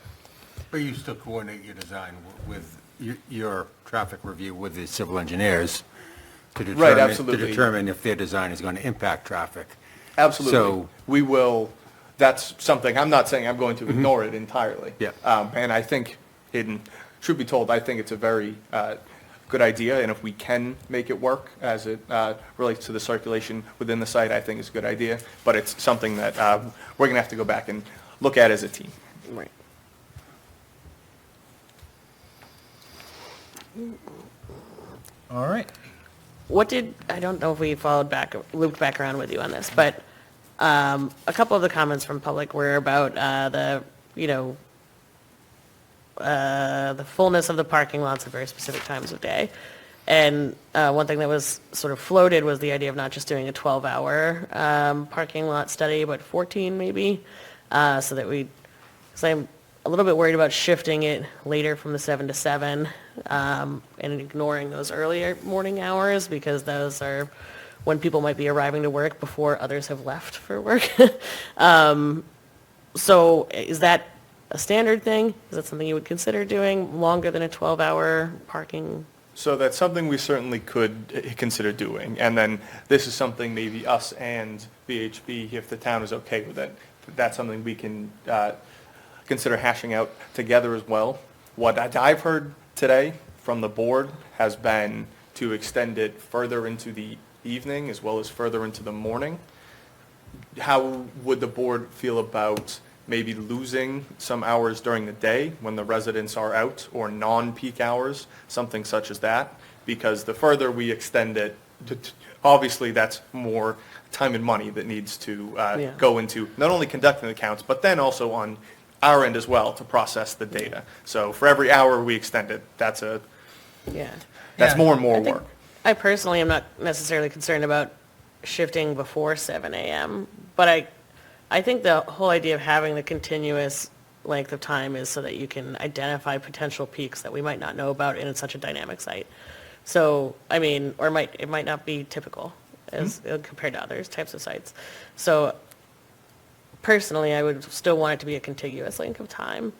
But you still coordinate your design with your traffic review with the civil engineers to determine if their design is going to impact traffic. Absolutely. So we will, that's something, I'm not saying I'm going to ignore it entirely. Yeah. And I think, truth be told, I think it's a very good idea, and if we can make it work as it relates to the circulation within the site, I think it's a good idea. But it's something that we're going to have to go back and look at as a team. Right. All right. I don't know if we looped back around with you on this, but a couple of the comments from public were about the fullness of the parking lots at very specific times of day. And one thing that was sort of floated was the idea of not just doing a 12-hour parking lot study, but 14 maybe, so that because I'm a little bit worried about shifting it later from the 7 to 7 and ignoring those earlier morning hours, because those are when people might be arriving to work before others have left for work. So is that a standard thing? Is that something you would consider doing, longer than a 12-hour parking? So that's something we certainly could consider doing. And then this is something maybe us and VHB, if the town is okay with it, that's something we can consider hashing out together as well. What I've heard today from the board has been to extend it further into the evening as well as further into the morning. How would the board feel about maybe losing some hours during the day when the residents are out, or non-peak hours, something such as that? Because the further we extend it, obviously that's more time and money that needs to go into not only conducting the counts, but then also on our end as well to process the data. So for every hour we extend it, that's more and more work. I personally am not necessarily concerned about shifting before 7 a.m., but I think the whole idea of having the continuous length of time is so that you can identify potential peaks that we might not know about in such a dynamic site. So, I mean, or it might not be typical as compared to other types of sites. So personally, I would still want it to be a contiguous length of time.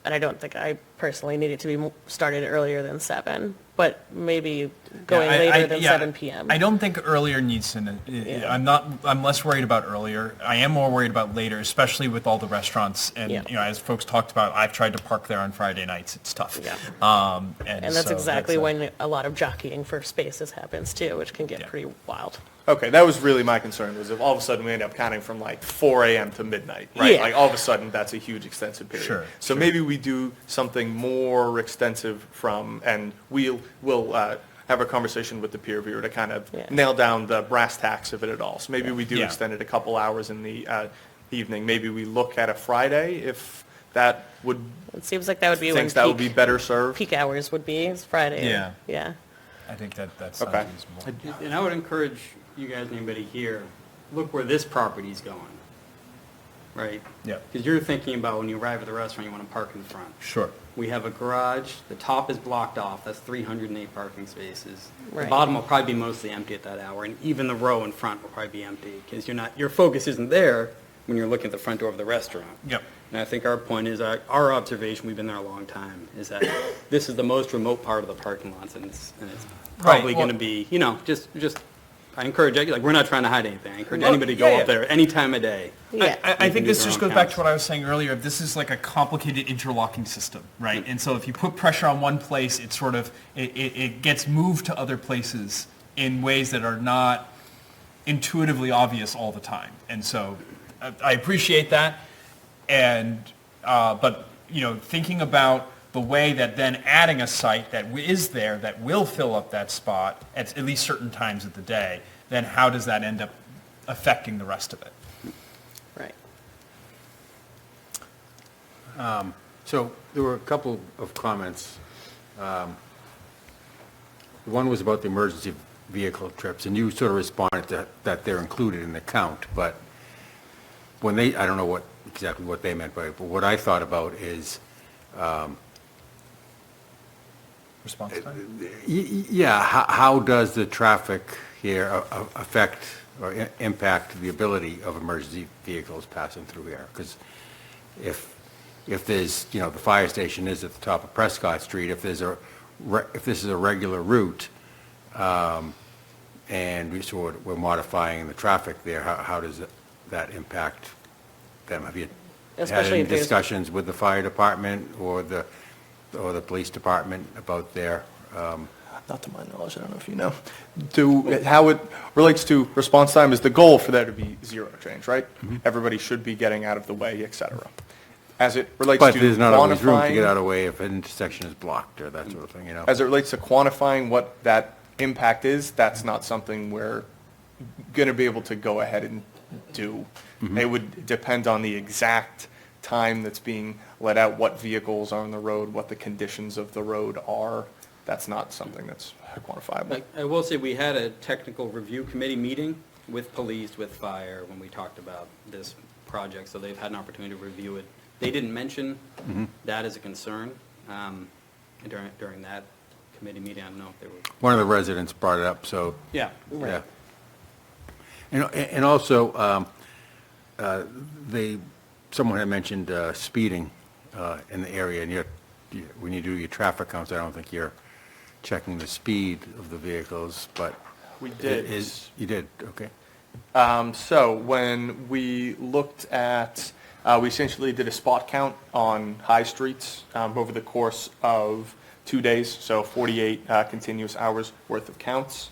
And I don't think I personally need it to be started earlier than 7, but maybe going later than 7 p.m. I don't think earlier needs to, I'm less worried about earlier. I am more worried about later, especially with all the restaurants. And, as folks talked about, I've tried to park there on Friday nights. It's tough. Yeah. And that's exactly when a lot of jockeying for spaces happens too, which can get pretty wild. Okay, that was really my concern, was if all of a sudden we end up counting from like 4 a.m. to midnight, right? Yeah. Like all of a sudden that's a huge extensive period. Sure. So maybe we do something more extensive and we'll have a conversation with the peer reviewer to kind of nail down the brass tacks of it at all. So maybe we do extend it a couple hours in the evening. Maybe we look at a Friday if that would. It seems like that would be when that would be better served. Peak hours would be is Friday. Yeah. Yeah. I think that's okay. reasonable. And I would encourage you guys, anybody here, look where this property's going, right? Yeah. Because you're thinking about when you arrive at the restaurant, you want to park in the front. Sure. We have a garage, the top is blocked off, that's 308 parking spaces. Right. The bottom will probably be mostly empty at that hour, and even the row in front will probably be empty, because your focus isn't there when you're looking at the front door of the restaurant. Yep. And I think our point is, our observation, we've been there a long time, is that this is the most remote part of the parking lots, and it's probably going to be, just I encourage, like, we're not trying to hide anything. I encourage anybody to go up there any time of day. Yeah. I think this just goes back to what I was saying earlier. This is like a complicated interlocking system, right? And so if you put pressure on one place, it sort of, it gets moved to other places in ways that are not intuitively obvious all the time. And so I appreciate that. And, but, thinking about the way that then adding a site that is there that will fill up that spot at least certain times of the day, then how does that end up affecting the rest of it? Right. So there were a couple of comments. One was about the emergency vehicle trips, and you sort of responded that they're included in the count, but when I don't know exactly what they meant by it, but what I thought about is Response time? how does the traffic here affect or impact the ability of emergency vehicles passing through here? Because if there's, the fire station is at the top of Prescott Street, if this is a regular route, and we're modifying the traffic there, how does that impact them? Have you had any discussions with the fire department or the police department about their? Not to my knowledge, I don't know if you know. How it relates to response time is the goal for there to be zero change, right? Mm-hmm. Everybody should be getting out of the way, et cetera. As it relates to quantifying. But there's not always room to get out of the way if an intersection is blocked or that sort of thing, As it relates to quantifying what that impact is, that's not something we're going to be able to go ahead and do. Mm-hmm. It would depend on the exact time that's being let out, what vehicles are on the road, what the conditions of the road are. That's not something that's quantifiable. I will say, we had a technical review committee meeting with police, with fire, when we talked about this project, so they've had an opportunity to review it. They didn't mention that as a concern during that committee meeting. I don't know if they were... One of the residents brought it up, so. Yeah. Yeah. And also, someone had mentioned speeding in the area, and when you do your traffic counts, I don't think you're checking the speed of the vehicles, but. We did. You did, okay. So when we looked at, we essentially did a spot count on high streets over the course of 2 days, so 48 continuous hours worth of counts.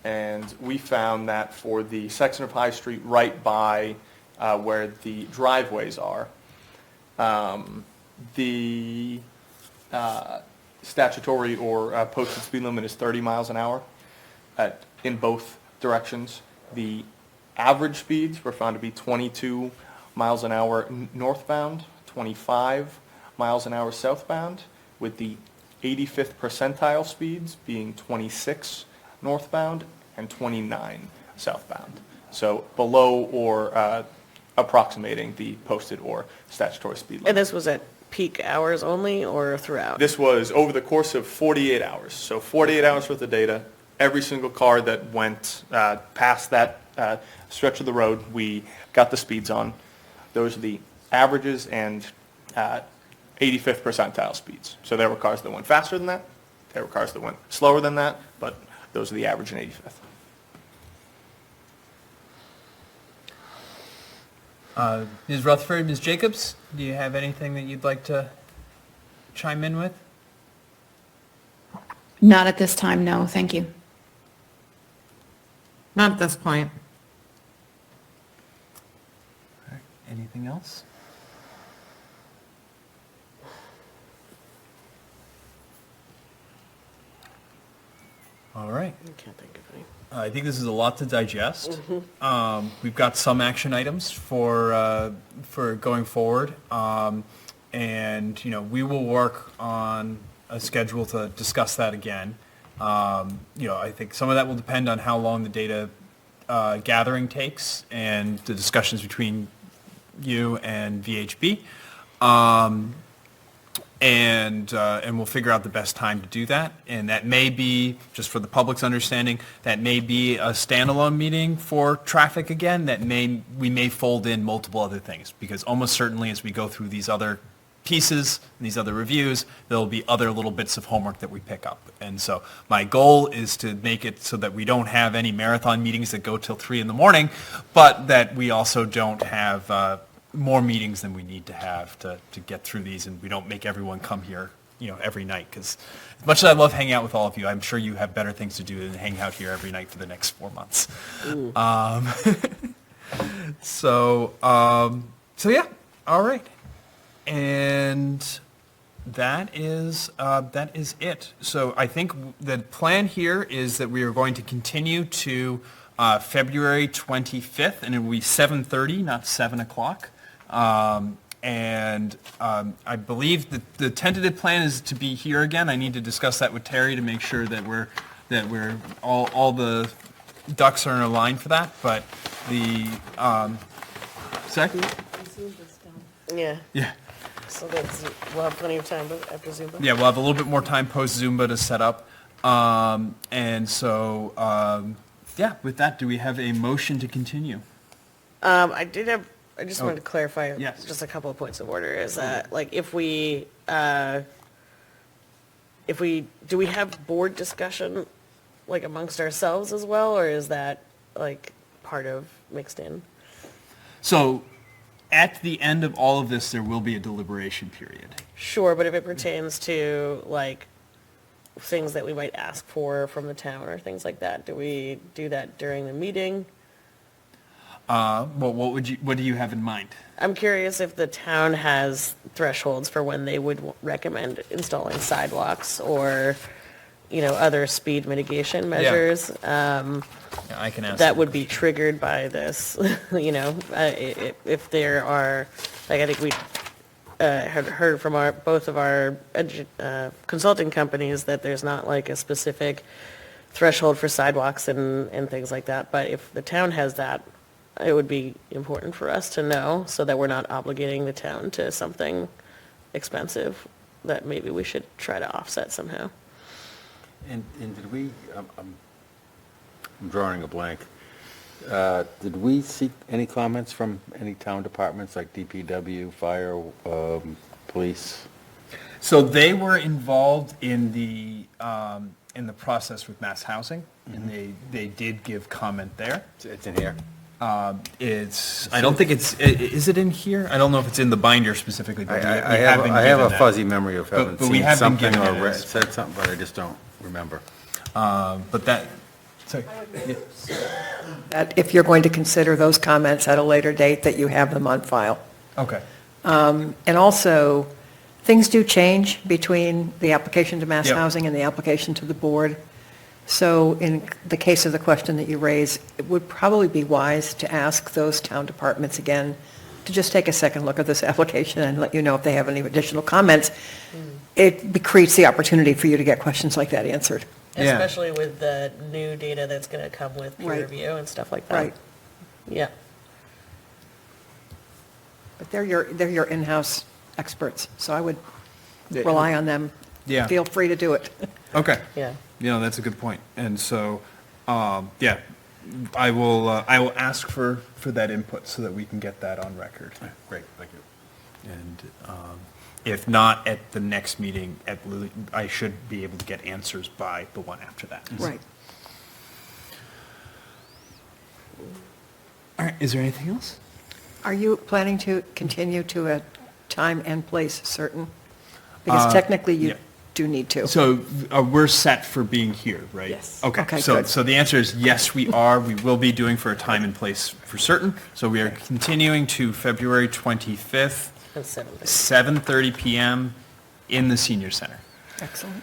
And we found that for the section of High Street right by where the driveways are, the statutory or posted speed limit is 30 miles an hour in both directions. The average speeds were found to be 22 miles an hour northbound, 25 miles an hour southbound, with the 85th percentile speeds being 26 northbound and 29 southbound. So below or approximating the posted or statutory speed limit. And this was at peak hours only or throughout? This was over the course of 48 hours. So 48 hours worth of data. Every single car that went past that stretch of the road, we got the speeds on. Those are the averages and 85th percentile speeds. So there were cars that went faster than that. There were cars that went slower than that, but those are the average and 85th. Ms. Rutherford, Ms. Jacobs, do you have anything that you'd like to chime in with? Not at this time, no, thank you. Not at this point. All right. Anything else? All right. I can't think of any. I think this is a lot to digest. We've got some action items for going forward, and we will work on a schedule to discuss that again. I think some of that will depend on how long the data gathering takes and the discussions between you and VHB. And we'll figure out the best time to do that. And that may be, just for the public's understanding, that may be a standalone meeting for traffic again. We may fold in multiple other things, because almost certainly as we go through these other pieces and these other reviews, there'll be other little bits of homework that we pick up. And so my goal is to make it so that we don't have any marathon meetings that go till 3 a.m, but that we also don't have more meetings than we need to have to get through these, and we don't make everyone come here, every night. Because as much as I love hanging out with all of you, I'm sure you have better things to do than hang out here every night for the next 4 months. So yeah, all right. And that is it. So I think the plan here is that we are going to continue to February 25th, and it will be 7:30, not 7 o'clock. And I believe that the tentative plan is to be here again. I need to discuss that with Terry to make sure that we're all the ducks are in a line for that. But the second. Yeah. Yeah. So we'll have plenty of time after Zumba? Yeah, we'll have a little bit more time post-Zumba to set up. And so, with that, do we have a motion to continue? I just wanted to clarify Yes. just a couple of points of order. Is that, if we do we have board discussion, amongst ourselves as well, or is that, part of mixed in? So, at the end of all of this, there will be a deliberation period. Sure, but if it pertains to, things that we might ask for from the town or things like that, do we do that during the meeting? Well, what do you have in mind? I'm curious if the town has thresholds for when they would recommend installing sidewalks or, other speed mitigation measures. Yeah, I can ask. That would be triggered by this, if there are, I think had heard from both of our consulting companies that there's not like a specific threshold for sidewalks and things like that, but if the town has that, it would be important for us to know so that we're not obligating the town to something expensive that maybe we should try to offset somehow. And did we, I'm drawing a blank. Did we seek any comments from any town departments like DPW, fire, police? So they were involved in the process with Mass Housing, and they did give comment there. It's in here? I don't think is it in here? I don't know if it's in the binder specifically, but I have a fuzzy memory of having but we seen have been something given or it as- said something, but I just don't remember. But that, sorry. That if you're going to consider those comments at a later date, that you have them on file. Okay. And also, things do change between the application to Mass Yep. Housing and the application to the board. So in the case of the question that you raise, it would probably be wise to ask those town departments again to just take a second look at this application and let you know if they have any additional comments. It creates the opportunity for you to get questions like that answered. Yeah. Especially with the new data that's going to come with peer Right. review and stuff like that. Right. Yeah. But they're your in-house experts, so I would rely on them. Yeah. Feel free to do it. Okay. Yeah. That's a good point. And so, yeah, I will ask for that input so that we can get that on record. Great, thank you. And if not at the next meeting, I should be able to get answers by the one after that. Right. All right, is there anything else? Are you planning to continue to a time and place certain? Because technically you yeah. do need to. So we're set for being here, right? Yes. Okay, Okay, so good. so the answer is yes, we are. We will be doing for a time and place for certain. So we are continuing to February 25th, That's 7:30. 7:30 PM in the Senior Center. Excellent.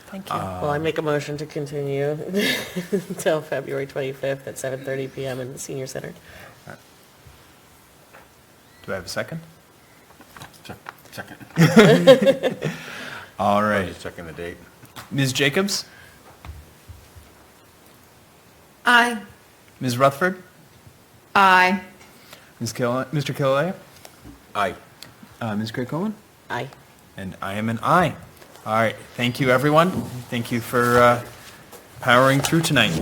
Thank you. Well, I make a motion to continue until February 25th at 7:30 PM in the Senior Center. Do I have a second? Second. All I'm right. just checking the date. Ms. Jacobs? Aye. Ms. Rutherford? Aye. Mr. Killalea? Aye. Ms. Craig Coleman? Aye. And I am an aye. All right, thank you, everyone. Thank you for powering through tonight.